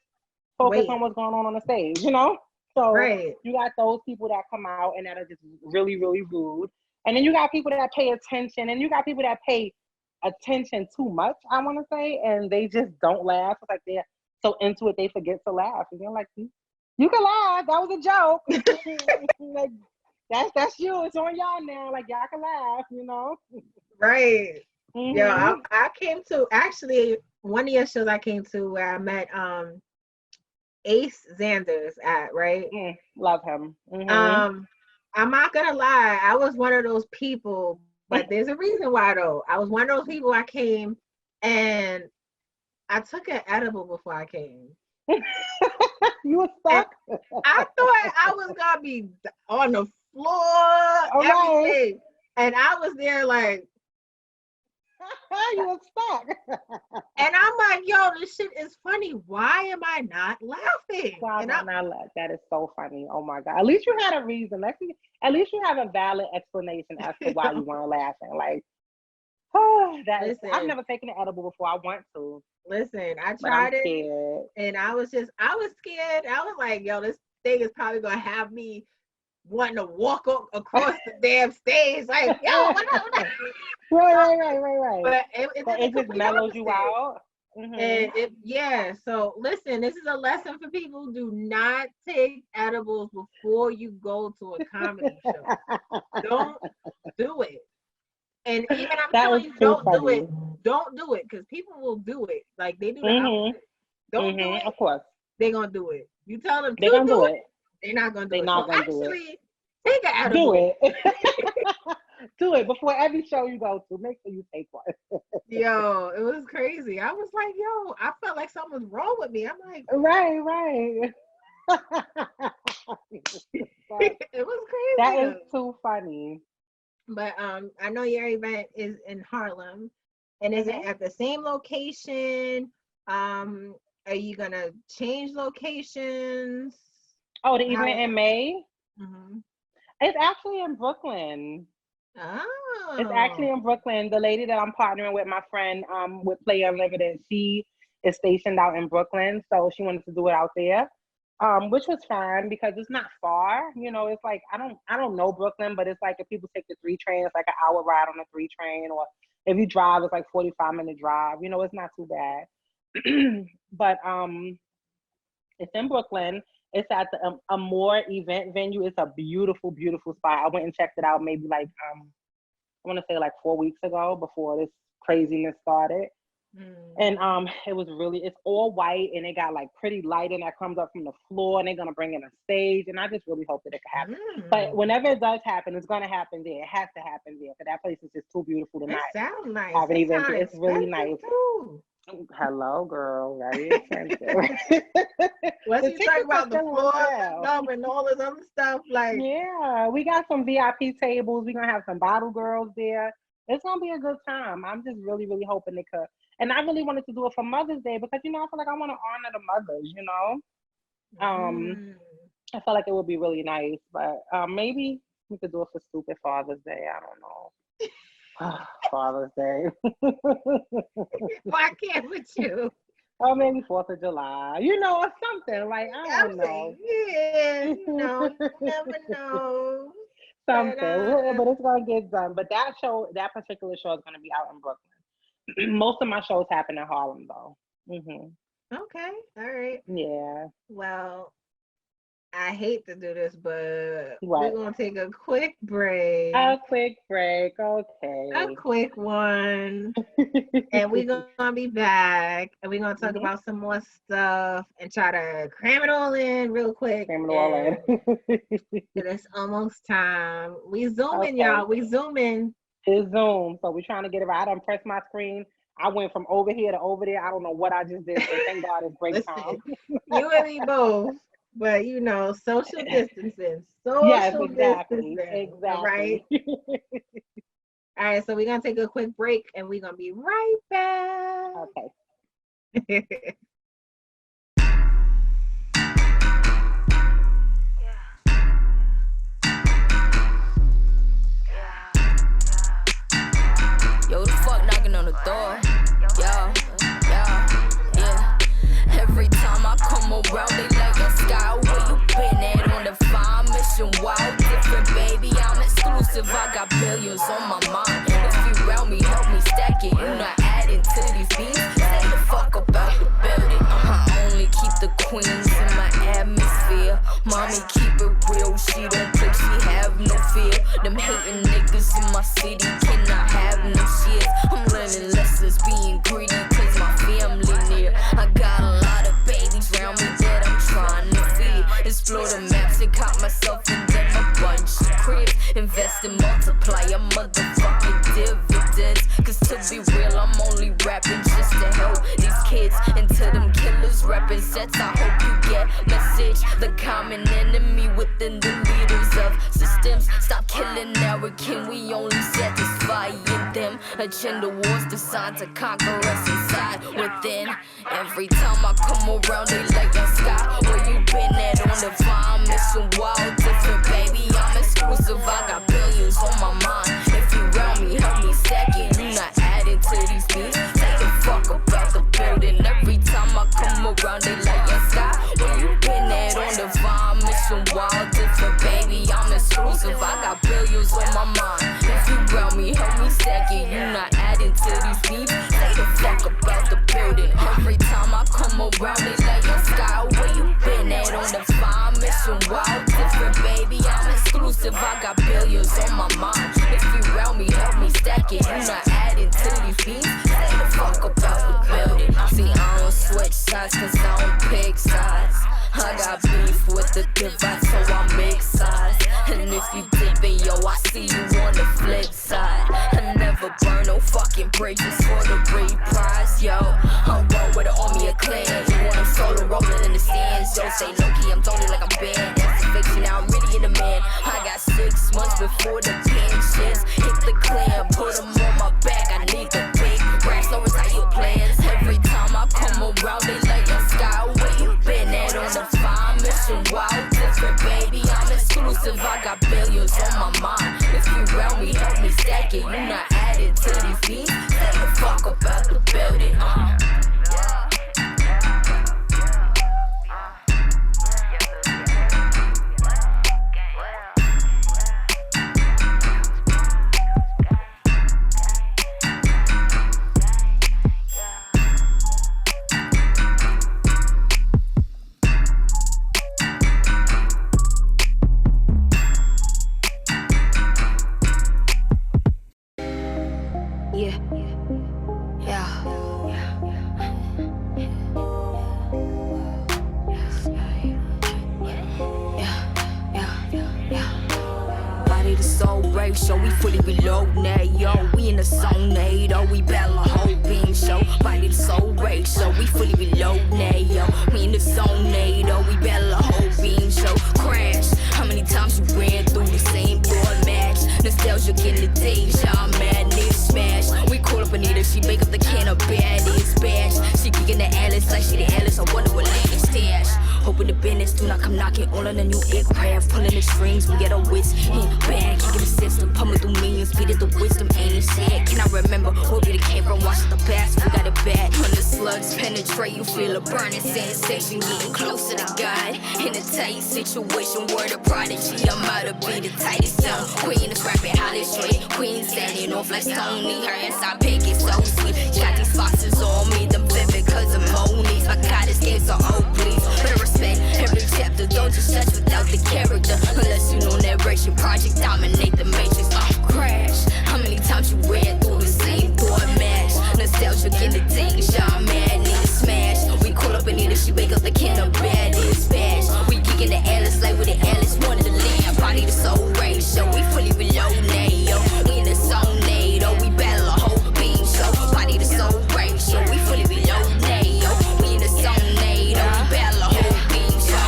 K: focus on what's going on the stage, you know? So you got those people that come out and that are just really, really rude. And then you got people that pay attention, and you got people that pay attention too much, I want to say, and they just don't laugh. It's like they're so into it, they forget to laugh. And you're like, you can laugh. That was a joke. Like, that's you. It's on y'all now. Like, y'all can laugh, you know?
B: Right.
K: Mm-hmm.
B: Yeah, I came to, actually, one of your shows I came to where I met Ace Zanders at, right?
K: Love him. Mm-hmm.
B: I'm not gonna lie, I was one of those people, but there's a reason why though. I was one of those people, I came and I took an edible before I came.
K: You were stuck?
B: I thought I was gonna be on the floor, everything. And I was there like,
K: you were stuck.
B: And I'm like, yo, this shit is funny. Why am I not laughing?
K: Why am I not laughing? That is so funny. Oh my God. At least you had a reason. At least you have a valid explanation as to why you weren't laughing. Like, I've never taken an edible before. I want to.
B: Listen, I tried it and I was scared. I was like, yo, this thing is probably gonna have me wanting to walk across the damn stage. Like, yo, what up?
K: Right.
B: But
K: it just mellows you out. Mm-hmm.
B: And so listen, this is a lesson for people. Do not take edibles before you go to a comedy show. Don't do it. And even I'm telling you, don't do it. Don't do it, because people will do it. Like, they do the opposite. Don't do it.
K: Of course.
B: They're going to do it. You tell them
K: they're going to do it.
B: They're not going to do it.
K: They're not going to do
B: it. Take an edible.
K: Do it. Do it before every show you go to. Make sure you take one.
B: Yo, it was crazy. I was like, yo, I felt like something was wrong with me. I'm like,
K: right.
B: It was crazy.
K: That is too funny.
B: But I know your event is in Harlem, and is it at the same location? Are you gonna change locations?
K: Oh, the event in May?
B: Mm-hmm.
K: It's actually in Brooklyn.
B: Oh.
K: It's actually in Brooklyn. The lady that I'm partnering with, my friend with Play Unlimited, she is stationed out in Brooklyn, so she wanted to do it out there. Which was fine because it's not far. You know, it's like I don't know Brooklyn, but it's like if people take the 3 train, it's like an hour ride on the 3 train, or if you drive, it's like 45-minute drive. You know, it's not too bad. But it's in Brooklyn. It's at the Amore event venue. It's a beautiful, beautiful spot. I went and checked it out maybe like I want to say like 4 weeks ago before this craziness started. And it's all white, and it got like pretty lighting that comes up from the floor, and they're gonna bring in a stage, and I just really hope that it can happen. But whenever it does happen, it's gonna happen there. It has to happen there, because that place is just too beautiful to not have an event. It's really nice. Hello, girl. Very expensive.
B: What's he talking about, the floor and all this other stuff? Like,
K: yeah, we got some VIP tables. We're gonna have some bottle girls there. It's gonna be a good time. I'm just really, really hoping it could. And I really wanted to do it for Mother's Day because, you know, I feel like I want to honor the mothers, you know. I feel like it would be really nice, but maybe we could do it for stupid Father's Day. I don't know. Father's Day.
B: Why can't with you?
K: Or maybe 4th of July, you know, or something. Like, I don't know.
B: Yeah, you know, you never know.
K: Something, but it's going to get done. But that particular show is going to be out in Brooklyn. Most of my shows happen in Harlem, though.
B: Okay, all right.
K: Yeah.
B: Well, I hate to do this, but we're going to take a quick break.
K: A quick break, okay.
B: A quick one. And we're going to be back, and we're going to talk about some more stuff and try to cram it all in real quick.
K: Cram it all in.
B: It's almost time. We zooming, y'all. We zooming.
K: It's Zoom, so we're trying to get it right. I done pressed my screen. I went from over here to over there. I don't know what I just did, so thank God it's break time.
B: You and me both, but you know, social distancing.
K: Yes, exactly.
B: Right? All right, so we're gonna take a quick break and we're gonna be right back.
K: Okay.
A: Yo, the fuck knocking on the door? Yeah. Every time I come around, they like a sky. Where you been at on the fine mission? Wild, different, baby. I'm exclusive. I got billions on my mind. If you round me, help me stack it. You not adding to these beats. Say the fuck about the building. I only keep the queens in my atmosphere. Mommy keep it real. She don't play. She have no fear. Them hating niggas in my city cannot have no shit. I'm learning lessons, being greedy, cause my family near. I got a lot of babies round me that I'm trying to feed. Explore the maps and caught myself in them a bunch of cribs. Invest and multiply a motherfucking dividends. Cause to be real, I'm only rapping just to help these kids. And to them killers rapping sets, I hope you get message. The common enemy within the leaders of systems. Stop killing American, we only satisfy in them. Agenda wars designed to conquer us inside within. Every time I come around, they like a sky. Where you been at on the fine mission? Wild, different, baby. I'm exclusive. I got billions on my mind. If you round me, help me stack it. You not adding to these beats. Say the fuck about the building. Every time I come around, they like a sky. Where you been at on the fine mission? Wild, different, baby. I'm exclusive. I got billions on my mind. If you round me, help me stack it. You not adding to these beats. Say the fuck about the building. Every time I come around, they like a sky. Where you been at on the fine mission? Wild, different, baby. I'm exclusive. I got billions on my mind. If you round me, help me stack it. You not adding to these beats. Say the fuck about the building. See, I don't switch sides, cause I don't pick sides. I got beef with the divide, so I mix sides. And if you dipping, yo, I see you on the flip side. I never burn no fucking bridges for the reprise, yo. I'm roll with an army of clans. You want them solo rolling in the stands, yo. Say low-key, I'm totally like I'm banned. That's a fiction, now I'm really in the man. I got 6 months before the pensions. Hit the clan, put them on my back. I need the big racks, no retire plans. Every time I come around, they like a sky. Where you been at on the fine mission? Wild, different, baby. I'm exclusive. I got billions on my mind. If you round me, help me stack it. You not adding to these beats. Say the fuck about the building. Show we fully reload now, yo. We in the zone, NATO. We battle a whole beam show. Body the soul ratio. We fully reload now, yo. We in the zone, NATO. We battle a whole beam show. Crash. How many times you ran through the same door match? Nostalgia getting the deja, madness smash. We call up Anita, she make up the can of baddies bash. She kicking the Alice like she the Alice. I wonder what lady stash. Hoping the business do not come knocking. All on the new aircraft, pulling the strings. We get our wits in back, kicking the system, pumping through millions. Feeding the wisdom, ain't sad. Can I remember where we came from? Watch the past, we got it bad. When the slugs penetrate, you feel a burning sensation. Getting closer to God in a tight situation. Word of prodigy, I'm out to be the tightest zone. Queen is rapping how they straight. Queen standing off like Stony. Her inside pick is so sweet. Got these foxes on me, them vivid cause of Monies. My God, this game's so oh please. Better respect every chapter, don't just judge without the character. Unless you know narration, project dominate the matrix. Crash. How many times you ran through the same door match? Nostalgia in the deja, mad nigga smash. We call up Anita, she wake up the can of baddies bash. We kicking the Alice like with the Alice wanted to land. Body the soul ratio, we fully reload NATO. We in the zone NATO, we battle a whole beam show. Body the soul ratio, we fully reload NATO. We in the zone NATO, we battle a whole beam show.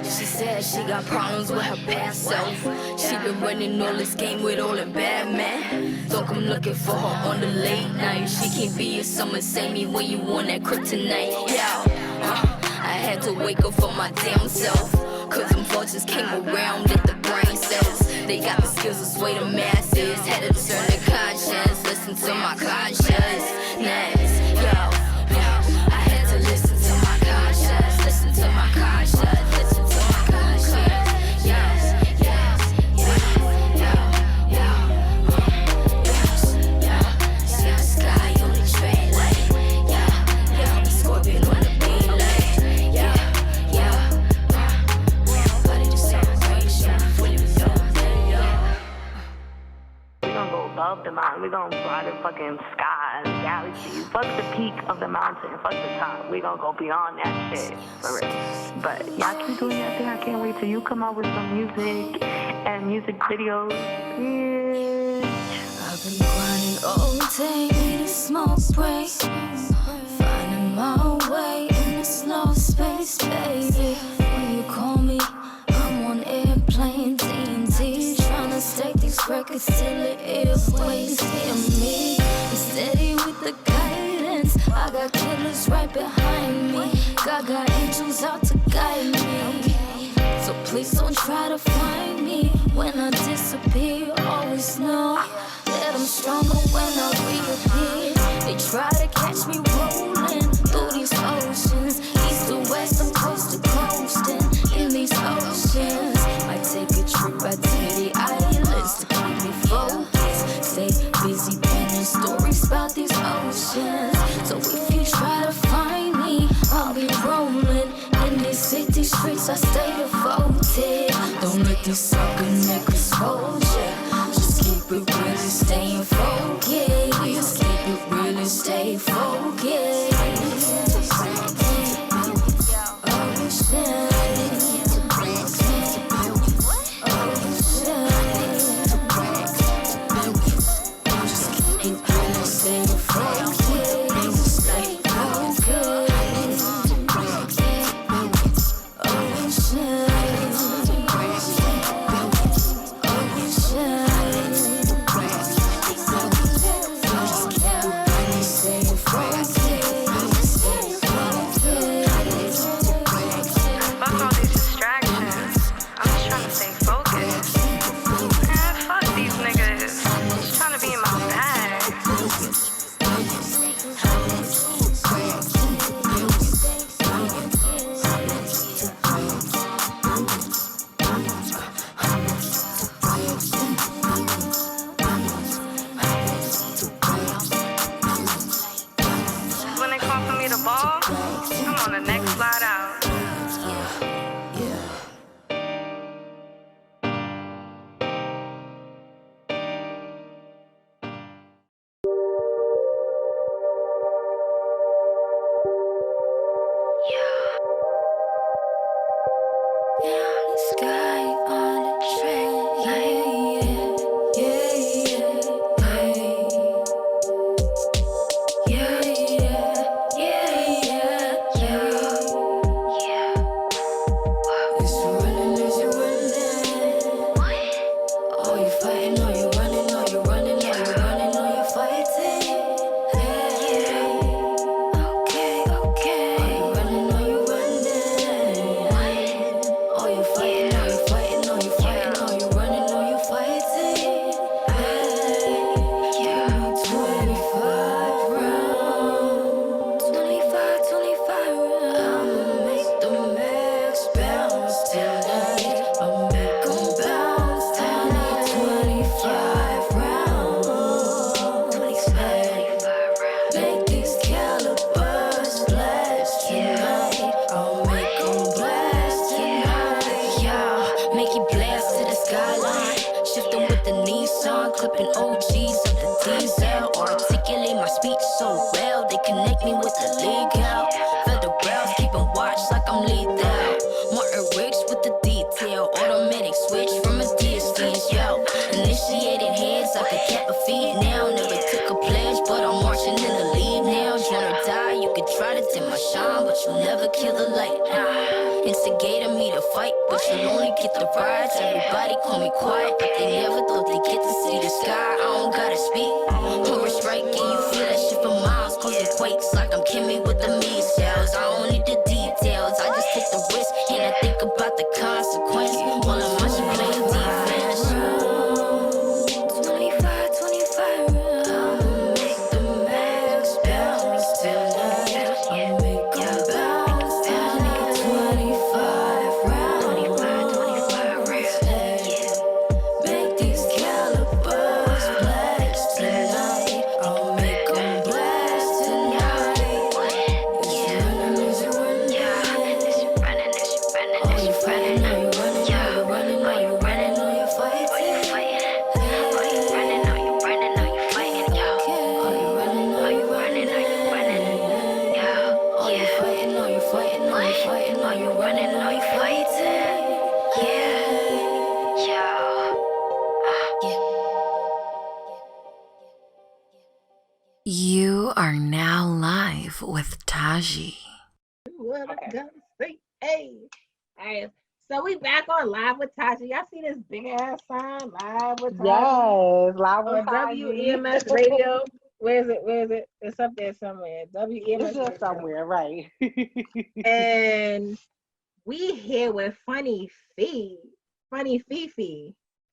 A: She said she got problems with her past self. She been running all this game with all the bad men. Don't come looking for her on the late night. She can't be your summer, say me when you want that kryptonite. I had to wake up for my damn self. Cause them vultures came around at the brain cells. They got the skills to sway the masses. Had to discern the conscience, listen to my conscience. Next, I had to listen to my conscience, listen to my conscience, listen to my conscience. Yes. Sky on the track like, Scorpion on the beat like, body to celebration, fully
L: We gon' go above the mountain. We gon' fly the fucking skies, galaxies. Fuck the peak of the mountain. Fuck the top. We gon' go beyond that shit. For real. But y'all keep doing that thing. I can't wait till you come out with some music and music videos. Yeah.
A: I've been grinding all day, need a smoke break. Finding my way in this lost space, baby. When you call me, I'm on airplane TNT. Tryna stack these records till the airways hear me. I'm steady with the guidance. I got killers right behind me. Got angels out to guide me. So please don't try to find me when I disappear. Always know that I'm stronger when I reappear. They try to catch me rolling through these oceans. East to west, I'm coast to coasting in these oceans. Might take a trip out to the islands to keep me focused. Stay busy penning stories about these oceans. So if you try to find me, I'll be rolling in these city streets. I stay devoted. Don't let these sucker niggas hold ya. Just keep it real and stay focused. Keep it real and stay focused. but you'll only get the rides. Everybody call me quiet, but they never thought they get to see the sky. I don't gotta speak. Hunger strike, and you feel that shit for miles. Cause it quakes like I'm Kimmy with the measles. I don't need the details, I just take the risk. And I think about the consequence. All of my shit playing defense. 25, 25 rounds. I'ma make the max bounce tonight. I'ma make them bounce tonight. 25 rounds. 25 rounds. Yeah. Make these calibers blast tonight. I'll make them blast tonight. Yeah. You are now live with Taji.
B: What I'm gonna say, hey. All right, so we back on Live with Taji. Y'all see this big ass sign, Live with Taji?
K: Yes, Live with
B: on
K: Taji.
B: WEMS Radio. Where is it? Where is it? It's up there somewhere. WEMS
K: It's just
B: Radio.
K: somewhere, right?
B: And we here with Phunny Fifi.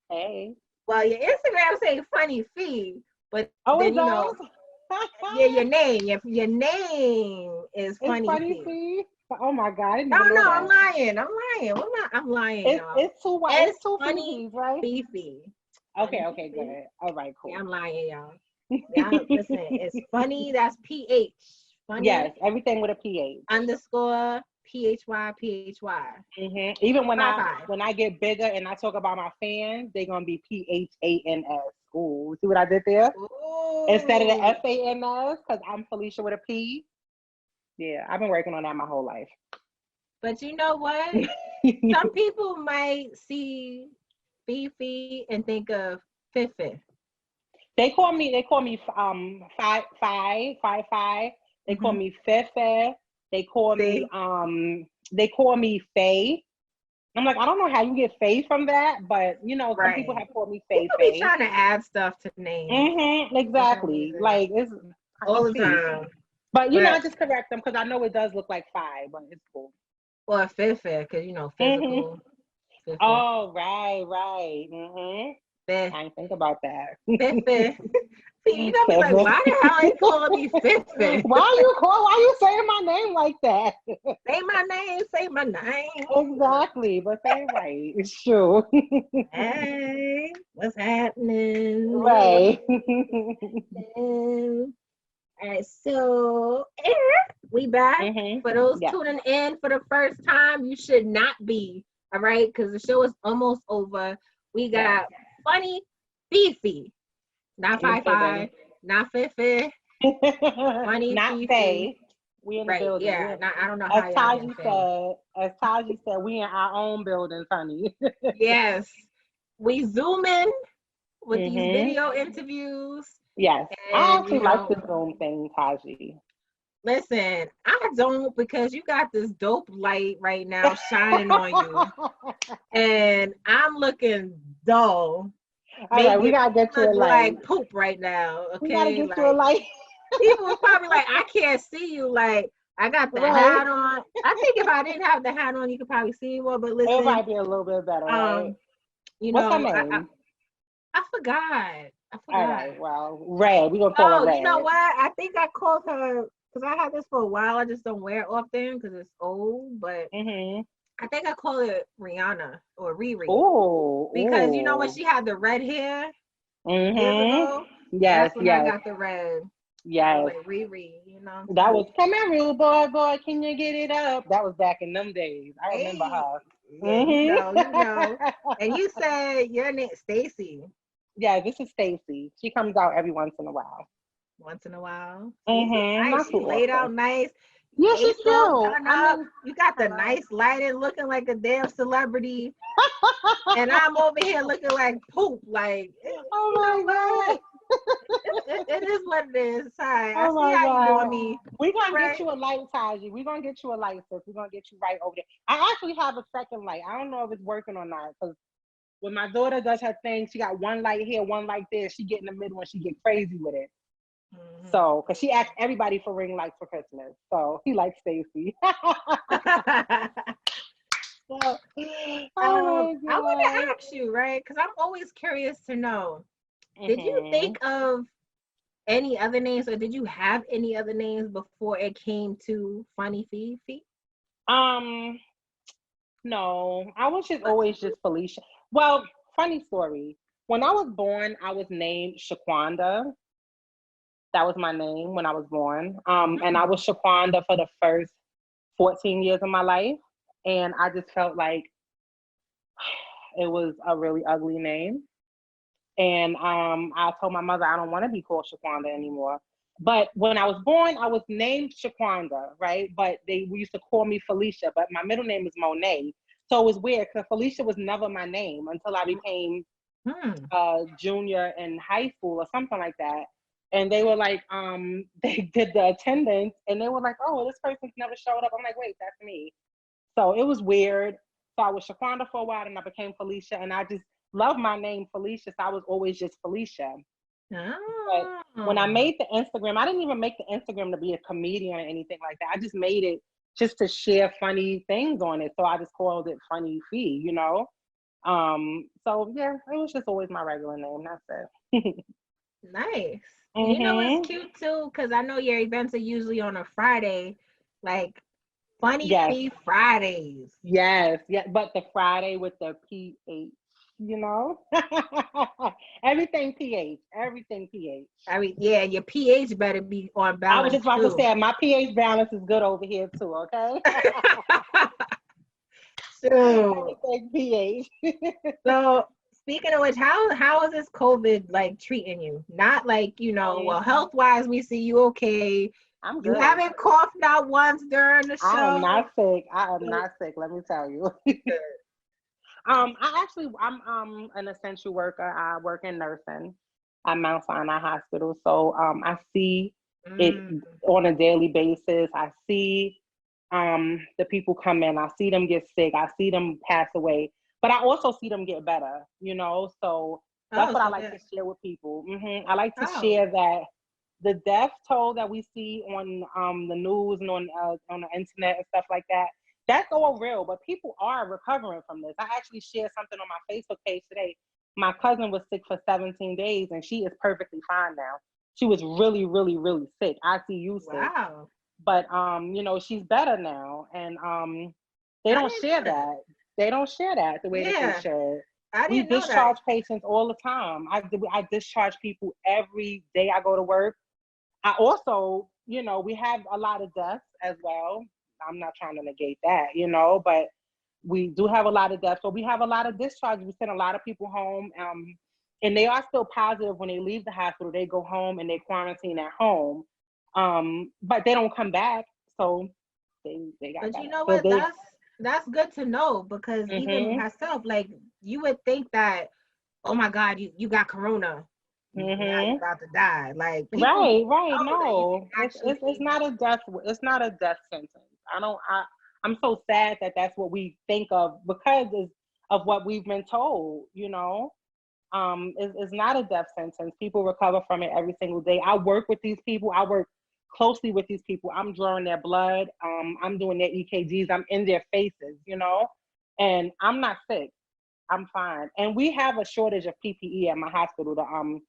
K: Hey.
B: Well, your Instagram say Phunny Fee, but
K: Oh,
B: then
K: it
B: you know,
K: does?
B: yeah, your name is Phunny
K: Fee.
B: Fee.
K: Oh my God! I didn't
B: No,
K: even know
B: I'm
K: that.
B: lying. I'm lying, y'all.
K: It's two
B: Phunny
K: Fifis, right?
B: Fifi.
K: Okay, good. All right, cool.
B: Yeah, I'm lying, y'all. Yeah, listen, it's Phunny. That's PH. Phunny.
K: Yes, everything with a PH.
B: _PHY.
K: Mm-hmm. Even when I get bigger and I talk about my fans, they're gonna be PHANS. Ooh, see what I did there?
B: Ooh.
K: Instead of the FANS, because I'm Felicia with a P. Yeah, I've been working on that my whole life.
B: But you know what? Some people might see Fifi and think of Fifi.
K: They call me Fi. They call me Fefe. They call me Faye. I'm like, I don't know how you get Faye from that, but you know, some people have called me Faye.
B: People be trying to add stuff to names.
K: Mm-hmm, exactly. Like it's
B: all the time.
K: But you know, I just correct them because I know it does look like Fi, but it's cool.
B: Or Fifi, because you know, physical.
K: Mm-hmm. Oh, right. Mm-hmm. I didn't think about that.
B: Fifi. You gonna be like, why the hell are you calling me Fifi?
K: Why you saying my name like that?
B: Say my name.
K: Exactly, but say right. It's true.
B: Hey, what's happening?
K: Right.
B: All right, so we back. For those tuning in for the first time, you should not be, all right, because the show is almost over. We got Phunny Fifi. Not Fi, not Fifi. Phunny
K: not
B: Fifi.
K: Faye. We in the building.
B: Yeah, I don't know
K: how
B: y'all
K: as Taji said, we in our own building, honey.
B: Yes. We zoom in with these video interviews.
K: Yes.
B: And,
K: I actually like the Zoom thing, Taji.
B: Listen, I don't, because you got this dope light right now shining on you. And I'm looking dull.
K: All right, we gotta get to a light.
B: Like poop right now. Okay.
K: We gotta get to a light.
B: People were probably like, I can't see you. Like, I got the hat on. I think if I didn't have the hat on, you could probably see more. But listen,
K: it might be a little bit better, right?
B: You
K: What's
B: know,
K: her name?
B: I forgot.
K: All right, well, Red. We gonna call her Red.
B: You know what? I think I called her because I had this for a while. I just don't wear it often because it's old. But I think I call it Rihanna or Riri.
K: Oh,
B: because you know when she had the red hair. Years ago,
K: yes,
B: that's when I got the red.
K: Yes.
B: Like Riri, you know.
K: That was come here, real boy, can you get it up? That was back in them days. I remember her.
B: Yeah, you know. And you said your name Stacy.
K: Yeah, this is Stacy. She comes out every once in a while.
B: Once in a while.
K: Nice.
B: She laid out nice.
K: Yeah, she's cute.
B: You got the nice lighting, looking like a damn celebrity. And I'm over here looking like poop. Like,
K: oh my God.
B: It is what it is. Sorry. I
K: Oh
B: see
K: my
B: how you
K: God.
B: doing me.
K: We're going to
B: Right.
K: get you a light, Taji. We're going to get you a light, sis. We're going to get you right over there. I actually have a second light. I don't know if it's working or not, because when my daughter does her thing, she got one light here, one light there. She get in the middle and she get crazy with it.
B: Mm-hmm.
K: So, because she asked everybody for ring lights for Christmas. So, he likes Stacy. So,
B: I want to ask you, right? Because I'm always curious to know. Did you think of any other names, or did you have any other names before it came to Funny Fifi?
K: No, I was just always just Felicia. Well, funny story. When I was born, I was named Shaquanda. That was my name when I was born. And I was Shaquanda for the first 14 years of my life. And I just felt like it was a really ugly name. And I told my mother I don't want to be called Shaquanda anymore. But when I was born, I was named Shaquanda, right? But we used to call me Felicia, but my middle name is Monet. So it was weird because Felicia was never my name until I became junior in high school or something like that. And they were like, they did the attendance and they were like, oh, this person's never showed up. I'm like, wait, that's me. So it was weird. So I was Shaquanda for a while and I became Felicia, and I just love my name Felicia. So I was always just Felicia. But when I made the Instagram, I didn't even make the Instagram to be a comedian or anything like that. I just made it just to share funny things on it. So I just called it Funny Fee, you know? So yeah, it was just always my regular name. That's it.
B: Nice. You know it's cute too, because I know your events are usually on a Friday, like Funny Fee Fridays.
K: Yes, yeah, but the Friday with the PH, you know? Everything PH.
B: I mean, yeah, your pH better be on balance.
K: I was just about to say, my pH balance is good over here too, okay?
B: So,
K: pH.
B: So, speaking of which, how is this COVID like treating you? Not like, well, health wise, we see you okay.
K: I'm good.
B: You haven't coughed not once during the show.
K: I am not sick. Not sick. Let me tell you. I'm an essential worker. I work in nursing at Mount Sinai Hospital. So I see it on a daily basis. I see the people come in. I see them get sick. I see them pass away. But I also see them get better, you know? So that's what I like to share with people. I like to share that the death toll that we see on the news and on the internet and stuff like that, that's all real, but people are recovering from this. I actually shared something on my Facebook page today. My cousin was sick for 17 days and she is perfectly fine now. She was really, really, really sick. ICU sick.
B: Wow.
K: But she's better now. And they don't share that. They don't share that the way that they should. We discharge patients all the time. I discharge people every day I go to work. I also, we have a lot of deaths as well. I'm not trying to negate that, but we do have a lot of deaths. So we have a lot of discharges. We send a lot of people home, and they are still positive when they leave the hospital. They go home and they quarantine at home, but they don't come back. So they got.
B: But you know what? That's good to know, because even myself, like, you would think that, oh my God, you got corona. Now you're about to die. Like,
K: right. No, it's not a death. It's not a death sentence. I'm so sad that that's what we think of because of what we've been told. It's not a death sentence. People recover from it every single day. I work with these people. I work closely with these people. I'm drawing their blood. I'm doing their EKGs. I'm in their faces. And I'm not sick. I'm fine. And we have a shortage of PPE at my hospital. The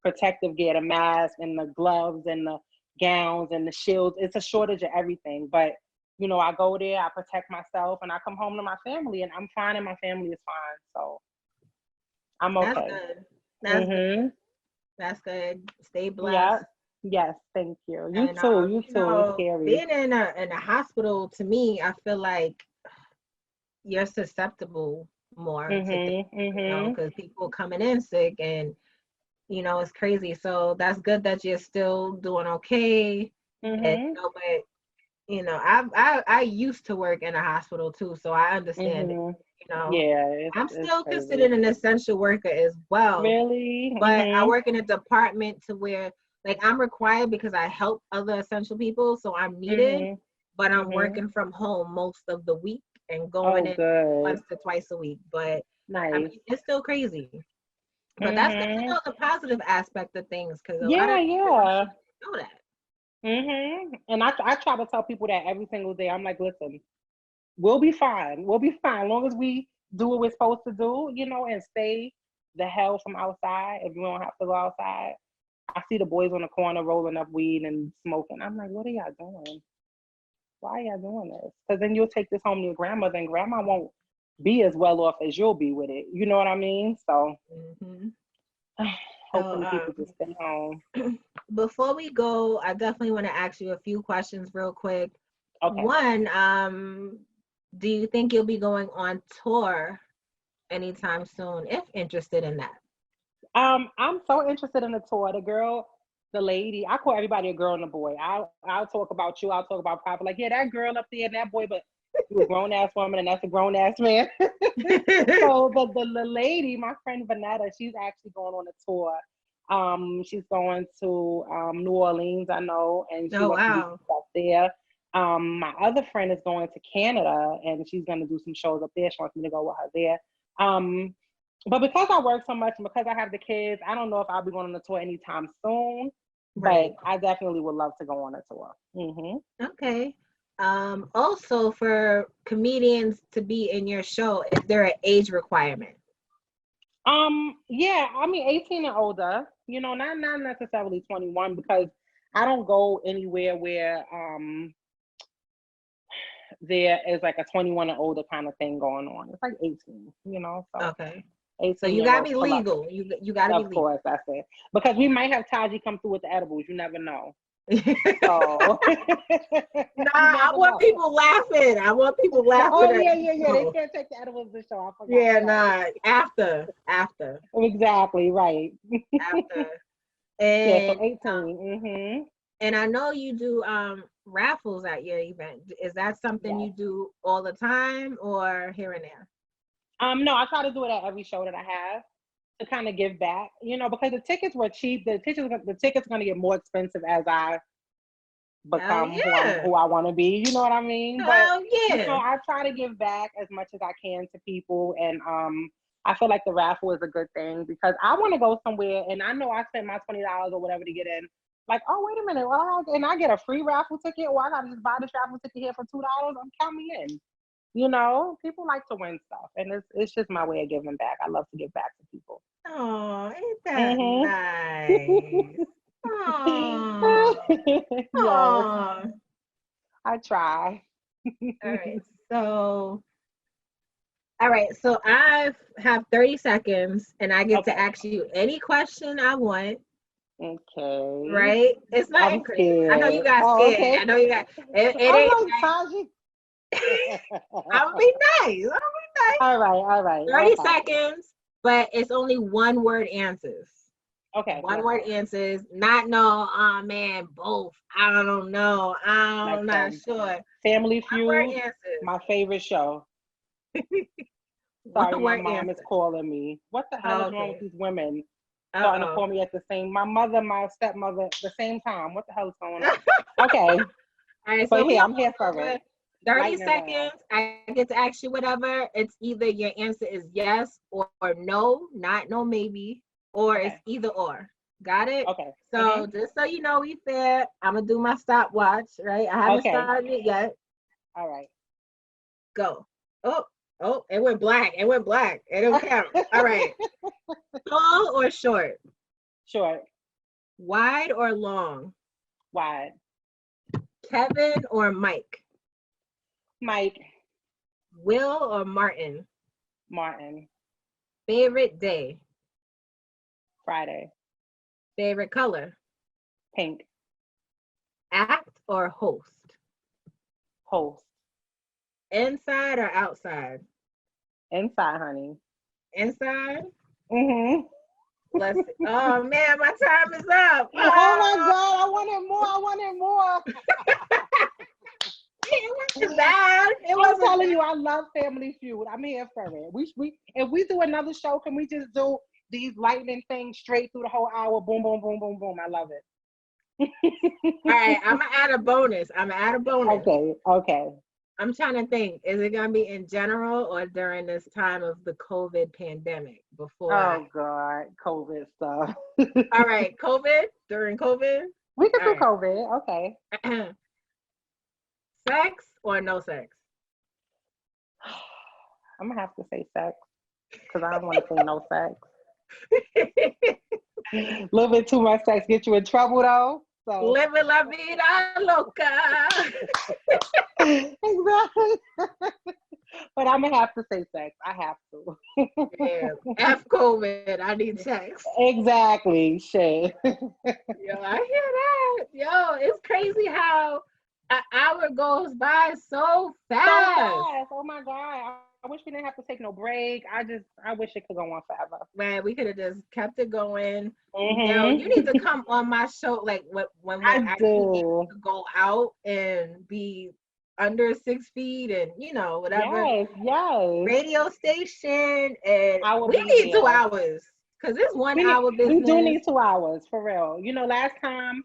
K: protective gear, the mask and the gloves and the gowns and the shields. It's a shortage of everything. But, I go there, I protect myself, and I come home to my family, and I'm fine, and my family is fine. So I'm okay.
B: That's good. That's good. That's good. Stay blessed.
K: Yes, thank you. You too. It's scary.
B: Being in a hospital, to me, I feel like you're susceptible more to things, because people coming in sick, and it's crazy. So that's good that you're still doing okay. And, but I used to work in a hospital too, so I understand You know,
K: Yeah,
B: I'm
K: it's
B: still
K: crazy.
B: considered an essential worker as well.
K: Really?
B: But I work in a department to where, like, I'm required because I help other essential people, so I'm needed. But I'm working from home most of the week and going in once to twice a week. But
K: nice.
B: I mean, it's still crazy. But that's good to know the positive aspect of things, because a lot of people don't know that.
K: And I try to tell people that every single day. I'm like, listen, we'll be fine. We'll be fine. As long as we do what we're supposed to do, you know, and stay the hell from outside. If you don't have to go outside. I see the boys on the corner rolling up weed and smoking. I'm like, what are y'all doing? Why are y'all doing this? Because then you'll take this home to your grandmother, and grandma won't be as well off as you'll be with it. You know what I mean? So hopefully people just stay home.
B: Before we go, I definitely want to ask you a few questions real quick.
K: Okay.
B: One, do you think you'll be going on tour anytime soon, if interested in that?
K: I'm so interested in the tour. The lady, I call everybody a girl and a boy. I'll talk about you. I'll talk about Papa. Like, yeah, that girl up there and that boy, but you're a grown ass woman and that's a grown ass man. So the lady, my friend Vanetta, she's actually going on a tour. She's going to New Orleans, I know, and she wants to do some stuff there. My other friend is going to Canada and she's going to do some shows up there. She wants me to go with her there. But because I work so much and because I have the kids, I don't know if I'll be going on a tour anytime soon. Right. But I definitely would love to go on a tour.
B: Okay. Also, for comedians to be in your show, is there an age requirement?
K: Yeah, I mean 18 and older. You know, not necessarily 21, because I don't go anywhere where there is like a 21 and older kind of thing going on. It's like 18, you know. So
B: okay. So you gotta be legal. You gotta be legal. Of
K: course, that's it. Because we might have Taji come through with the edibles. You never know. So
B: I want people laughing.
K: Oh yeah. They can't take the edibles to show. I forgot.
B: Yeah, after.
K: Exactly, right.
B: After.
K: And yeah, so 18.
B: And I know you do raffles at your event. Is that something you do all the time or here and there?
K: No, I try to do it at every show that I have to kind of give back, you know, because the tickets were cheap. The tickets are going to get more expensive as I become who I want to be. You know what I mean? But you know, I try to give back as much as I can to people, and I feel like the raffle is a good thing because I want to go somewhere, and I know I spent my $20 or whatever to get in. Like, oh, wait a minute, and I get a free raffle ticket, or I gotta just buy this raffle ticket here for $2. Count me in. You know, people like to win stuff, and it's just my way of giving back. I love to give back to people.
B: Oh, ain't that nice? Oh,
K: yes. I try.
B: All right. So I have 30 seconds, and I get to ask you any question I want.
K: Okay.
B: Right? It's not crazy. I know you got scared. Okay. I know you got. It ain't.
K: Taji.
B: I'm gonna be nice.
K: All right.
B: 30 seconds, but it's only one word answers.
K: Okay.
B: One word answers. Not no. Oh man, both. I don't know. I'm not sure.
K: Family Feud. My favorite show. Sorry, my mom is calling me. What the hell is wrong with these women? Starting to call me at the same. My mother, my stepmother, at the same time. What the hell is going on? Okay.
B: All right.
K: So yeah, I'm here for it.
B: 30 seconds. I get to ask you whatever. It's either your answer is yes or no, not no maybe, or it's either or. Got it?
K: Okay.
B: So just so you know, we fair. I'm gonna do my stopwatch. Right? I haven't started it yet.
K: All right.
B: Go. Oh, it went black. It don't count. All right. Tall or short?
K: Short.
B: Wide or long?
K: Wide.
B: Kevin or Mike?
K: Mike.
B: Will or Martin?
K: Martin.
B: Favorite day?
K: Friday.
B: Favorite color?
K: Pink.
B: Act or host?
K: Host.
B: Inside or outside?
K: Inside, honey.
B: Inside?
K: Mm-hmm.
B: Let's see. Oh man, my time is up.
K: Oh my God, I wanted more.
B: wasn't bad. It
K: I'm
B: was
K: telling you, I love Family Feud. I'm here for it. We if we do another show, can we just do these lightning things straight through the whole hour? Boom, boom, boom, boom, boom. I love it.
B: All right, I'm gonna add a bonus.
K: Okay.
B: I'm trying to think. Is it gonna be in general or during this time of the COVID pandemic?
K: Oh God, COVID stuff.
B: All right, COVID, during COVID.
K: We can do
B: All
K: COVID. Okay.
B: right. Sex or no sex?
K: I'm gonna have to say sex because I don't want to say no sex. A little bit too much sex get you in trouble though. So
B: Living la vida loca.
K: exactly. But I'm gonna have to say sex. I have to.
B: Yeah. F COVID. I need sex.
K: Exactly. Shit.
B: Yo, I hear that. Yo, it's crazy how an hour goes by so fast.
K: Oh my God. I wish we didn't have to take no break. I wish it could go on forever.
B: Man, we could have just kept it going.
K: Mm-hmm.
B: Yo, you need to come on my show like when we're actually able to go out and be under 6 feet and whatever.
K: Yes.
B: Radio station, and we
K: be
B: need
K: there.
B: 2 hours because it's 1 hour business.
K: We do need 2 hours for real. Last time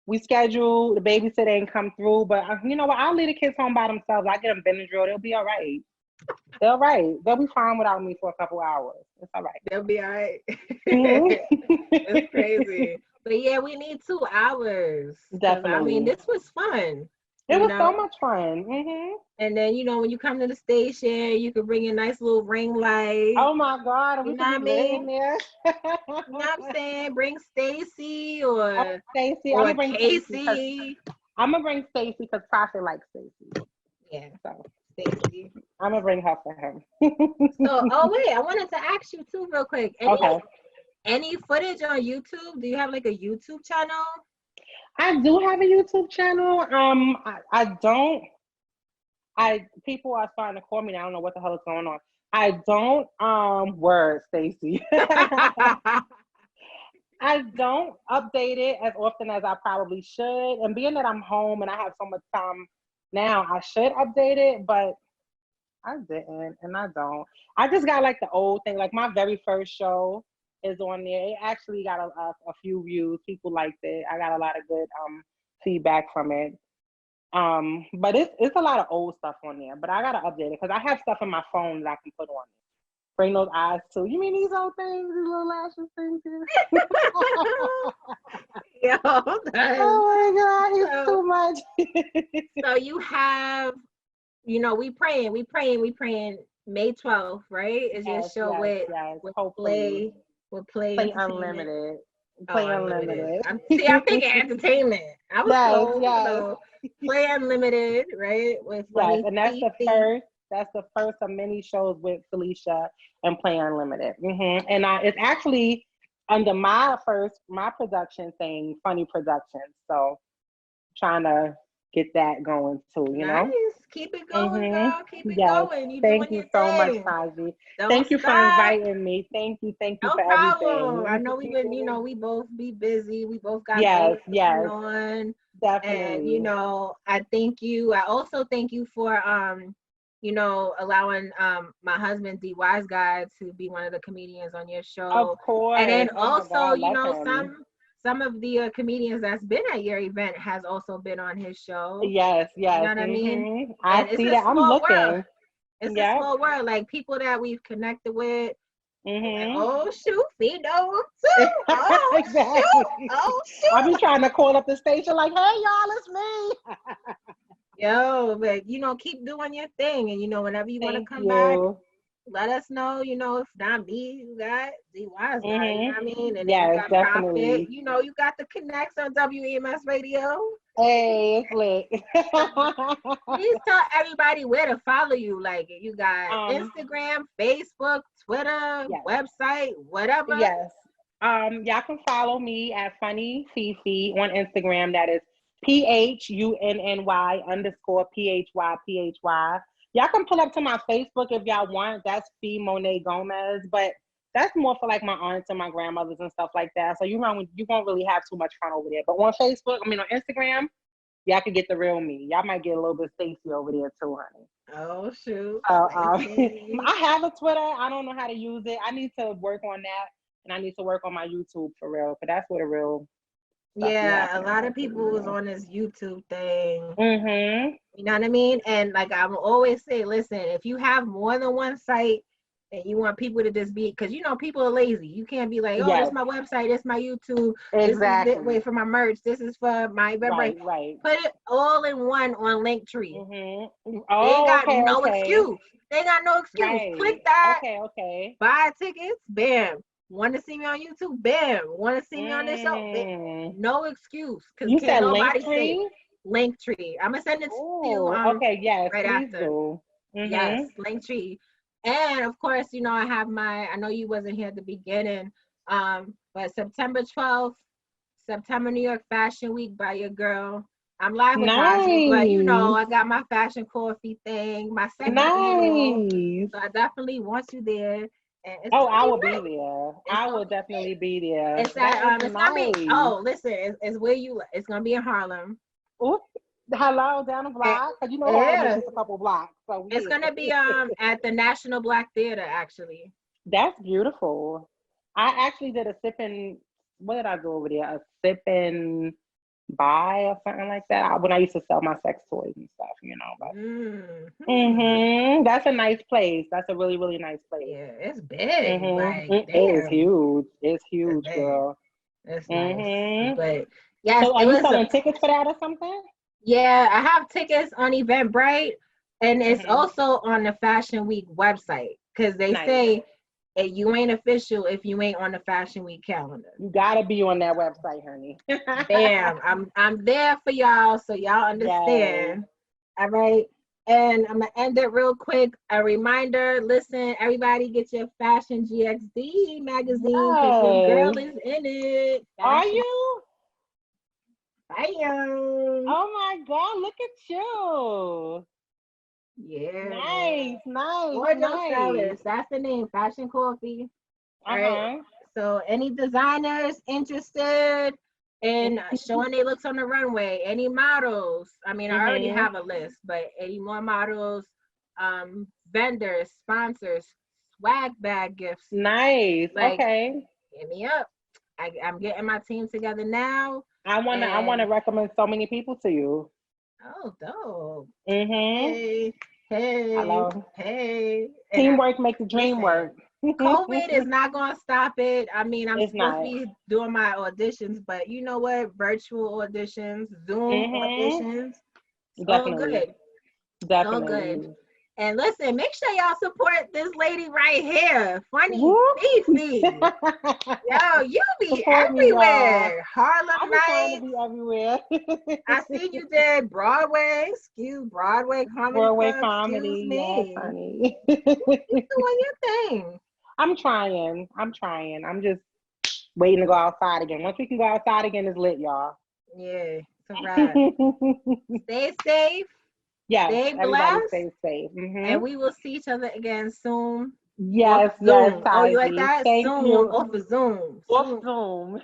K: we scheduled, the babysitter ain't come through, but you know what? I'll leave the kids home by themselves. I get them Benadryl. They'll be all right. They'll be fine without me for a couple hours. It's all right.
B: They'll be all right.
K: Mm-hmm.
B: It's crazy. But yeah, we need 2 hours.
K: Definitely.
B: I mean, this was fun.
K: It was so much fun. Mm-hmm.
B: And then, when you come to the station, you could bring a nice little ring light.
K: Oh my God.
B: You know what I mean?
K: There.
B: You know what I'm saying? Bring Stacy or
K: Stacy.
B: Or
K: I'm gonna bring
B: Casey.
K: I'm gonna bring Stacy because Prophet likes Stacy.
B: Yeah.
K: So
B: Stacy.
K: I'm gonna bring her for him.
B: So, wait, I wanted to ask you too, real quick. Any footage on YouTube? Do you have like a YouTube channel?
K: I do have a YouTube channel. I don't. People are starting to call me now. I don't know what the hell is going on. I don't. Word, Stacy. I don't update it as often as I probably should. And being that I'm home and I have so much time now, I should update it, but I didn't, and I don't. I just got like the old thing. Like my very first show is on there. It actually got a few views. People liked it. I got a lot of good feedback from it. But it's a lot of old stuff on there. But I gotta update it because I have stuff in my phone that I can put on it. Bring those eyes too. You mean these old things, these little lashes things here?
B: Yo,
K: oh my God, it's too much.
B: So you have, we praying. May 12th, right? Is your show with Play
K: Unlimited.
B: Play Unlimited. I'm thinking entertainment. I was Play Unlimited, right? With Phunny,
K: and that's the first of many shows with Felicia and Play Unlimited. Mm-hmm. And it's actually under my production thing, Phunny Productions. So trying to get that going too, you know?
B: Keep it going, girl. Keep it going.
K: Thank you so much, Taji. Thank you for inviting me. Thank you for everything.
B: I know we both be busy. We both got
K: things
B: going on.
K: Definitely.
B: And I thank you. I also thank you for allowing my husband D Wise Guy to be one of the comedians on your show.
K: Of course.
B: And then also, some of the comedians that's been at your event has also been on his show.
K: Yes.
B: You know what I mean?
K: I see that. I'm looking.
B: World. It's a small world. Like people that we've connected with.
K: Mm-hmm.
B: Like, oh shoot, we know too. Oh,
K: exactly.
B: Shoot.
K: I'll be trying to call up the station like, hey y'all, it's me.
B: Yo, but keep doing your thing, and whenever you want to come back, let us know. If not me, you got D Wise Guy. You know what I mean? And then you got
K: definitely.
B: Prophet. You got the connects on WEMS Radio.
K: Hey, it's lit.
B: Please tell everybody where to follow you. Like you got Instagram, Facebook, Twitter, website, whatever.
K: Yes. Y'all can follow me at Phunny Fifi on Instagram. That is PHUNNY_PHY. Y'all can pull up to my Facebook if y'all want. That's Fee Monet Gomez, but that's more for like my aunts and my grandmothers and stuff like that. So you won't really have too much fun over there. But on Instagram, y'all can get the real me. Y'all might get a little bit Stacey over there too, honey.
B: Oh shoot.
K: I have a Twitter. I don't know how to use it. I need to work on that, and I need to work on my YouTube for real. But that's where the real.
B: Yeah, a lot of people was on this YouTube thing.
K: Mm-hmm.
B: You know what I mean? And like I will always say, listen, if you have more than one site and you want people to just be, because you know people are lazy. You can't be like, oh, this is my website, this is my YouTube,
K: exactly.
B: This is wait for my merch, this is for my
K: right.
B: Put it all in one on Linktree.
K: Mm-hmm.
B: They ain't got no excuse. They ain't got no excuse.
K: Right.
B: Click that.
K: Okay.
B: Buy tickets. Bam. Want to see me on YouTube? Bam. Want to see me on this show? Bam. No excuse. Because
K: You said
B: nobody
K: Linktree?
B: Linktree. I'm gonna send it to you.
K: Okay. Yes.
B: Right
K: please
B: after.
K: Do. Mm-hmm.
B: Yes. Linktree. And of course, you know I have I know you wasn't here at the beginning. But September 12th, September New York Fashion Week by your girl. I'm live with Taji, but you know I got my fashion coffee thing, my second annual. So I definitely want you there. And
K: I will be there. I will definitely be there.
B: It's at it's gonna be. Oh, listen, it's where you. It's gonna be in Harlem.
K: Ooh, hello, down the block. Cause you know Harlem is just a couple blocks. So
B: it's gonna be at the National Black Theater actually.
K: That's beautiful. I actually did a sipping. What did I do over there? A sipping buy or something like that. When I used to sell my sex toys and stuff, you know. But that's a nice place. That's a really, really nice place.
B: Yeah, it's big. Like,
K: it is huge. It's huge, girl.
B: It's nice. But yes,
K: so are you selling tickets for that or something?
B: Yeah, I have tickets on Eventbrite, and it's also on the Fashion Week website because they say you ain't official if you ain't on the Fashion Week calendar.
K: You gotta be on that website, honey.
B: Bam, I'm there for y'all, so y'all understand. Yes. All right, and I'm gonna end it real quick. A reminder: listen, everybody, get your Fashion GXD magazine because your girl is in it.
K: Are you?
B: Bam!
K: Oh my God! Look at you.
B: Yeah.
K: Nice.
B: Nice. That's the name, Fashion Coffee. Right? So any designers interested in showing their looks on the runway, any models, I mean, I already have a list, but any more models, vendors, sponsors, swag bag gifts.
K: Nice. Okay.
B: Hit me up. I'm getting my team together now.
K: I wanna recommend so many people to you.
B: Oh, dope.
K: Hey.
B: Hello. Hey.
K: Teamwork makes the dream work.
B: COVID is not going to stop it. I mean, I'm supposed to be doing my auditions, but you know what? Virtual auditions, Zoom auditions.
K: Definitely.
B: So good. And listen, make sure y'all support this lady right here, Phunny Fifi. Yo, you be support everywhere. Me, Harlem Nights.
K: To be everywhere.
B: I see you did Broadway comedy.
K: Yes, honey.
B: You doing your thing.
K: I'm trying. I'm just waiting to go outside again. Once we can go outside again, it's lit, y'all.
B: Yeah, it's a wrap. Stay safe.
K: Yes,
B: stay
K: blessed. Stay safe.
B: And we will see each other again soon.
K: Yes,
B: Zoom. Oh, you like that?
K: Thank
B: Zoom.
K: You.
B: Off of Zoom.
K: Zoom.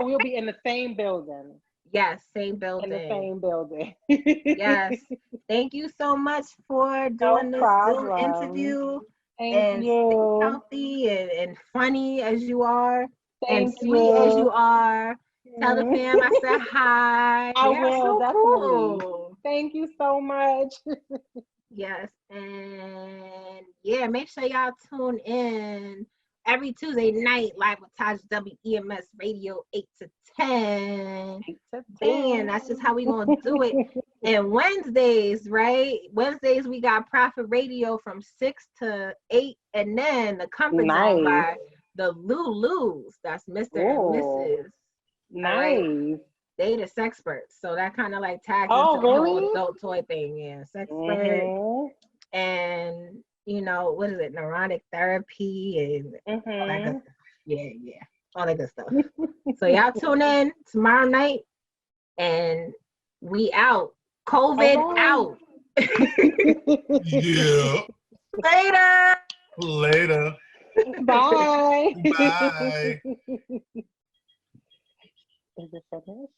K: We'll be in the same building.
B: Yes, same building.
K: In the same building.
B: Yes. Thank you so much for doing this Zoom interview.
K: Thank you.
B: Stay healthy and funny as you are.
K: Thank
B: and sweet as you are. Tell the fam I said hi.
K: I will,
B: so
K: definitely.
B: Cool.
K: Thank you so much.
B: Yes, and yeah, make sure y'all tune in every Tuesday night live with Taji WEMS Radio 8 to 10. 8 to 10. That's just how we gonna do it. And Wednesdays, right? Wednesdays we got Profit Radio from 6 to 8, and then the Comfort Zone by the Lulus. That's Mr. and Mrs.
K: Nice.
B: Right? They the sexperts, so that kind of like tags into the whole adult toy thing. Yeah, sexpert, and you know what is it? Neuronic therapy and all that good stuff. Yeah, all that good stuff. So y'all tune in tomorrow night, and we out. COVID out.
E: Yeah.
B: Later.
K: Bye.
E: Bye.
K: Is it finished?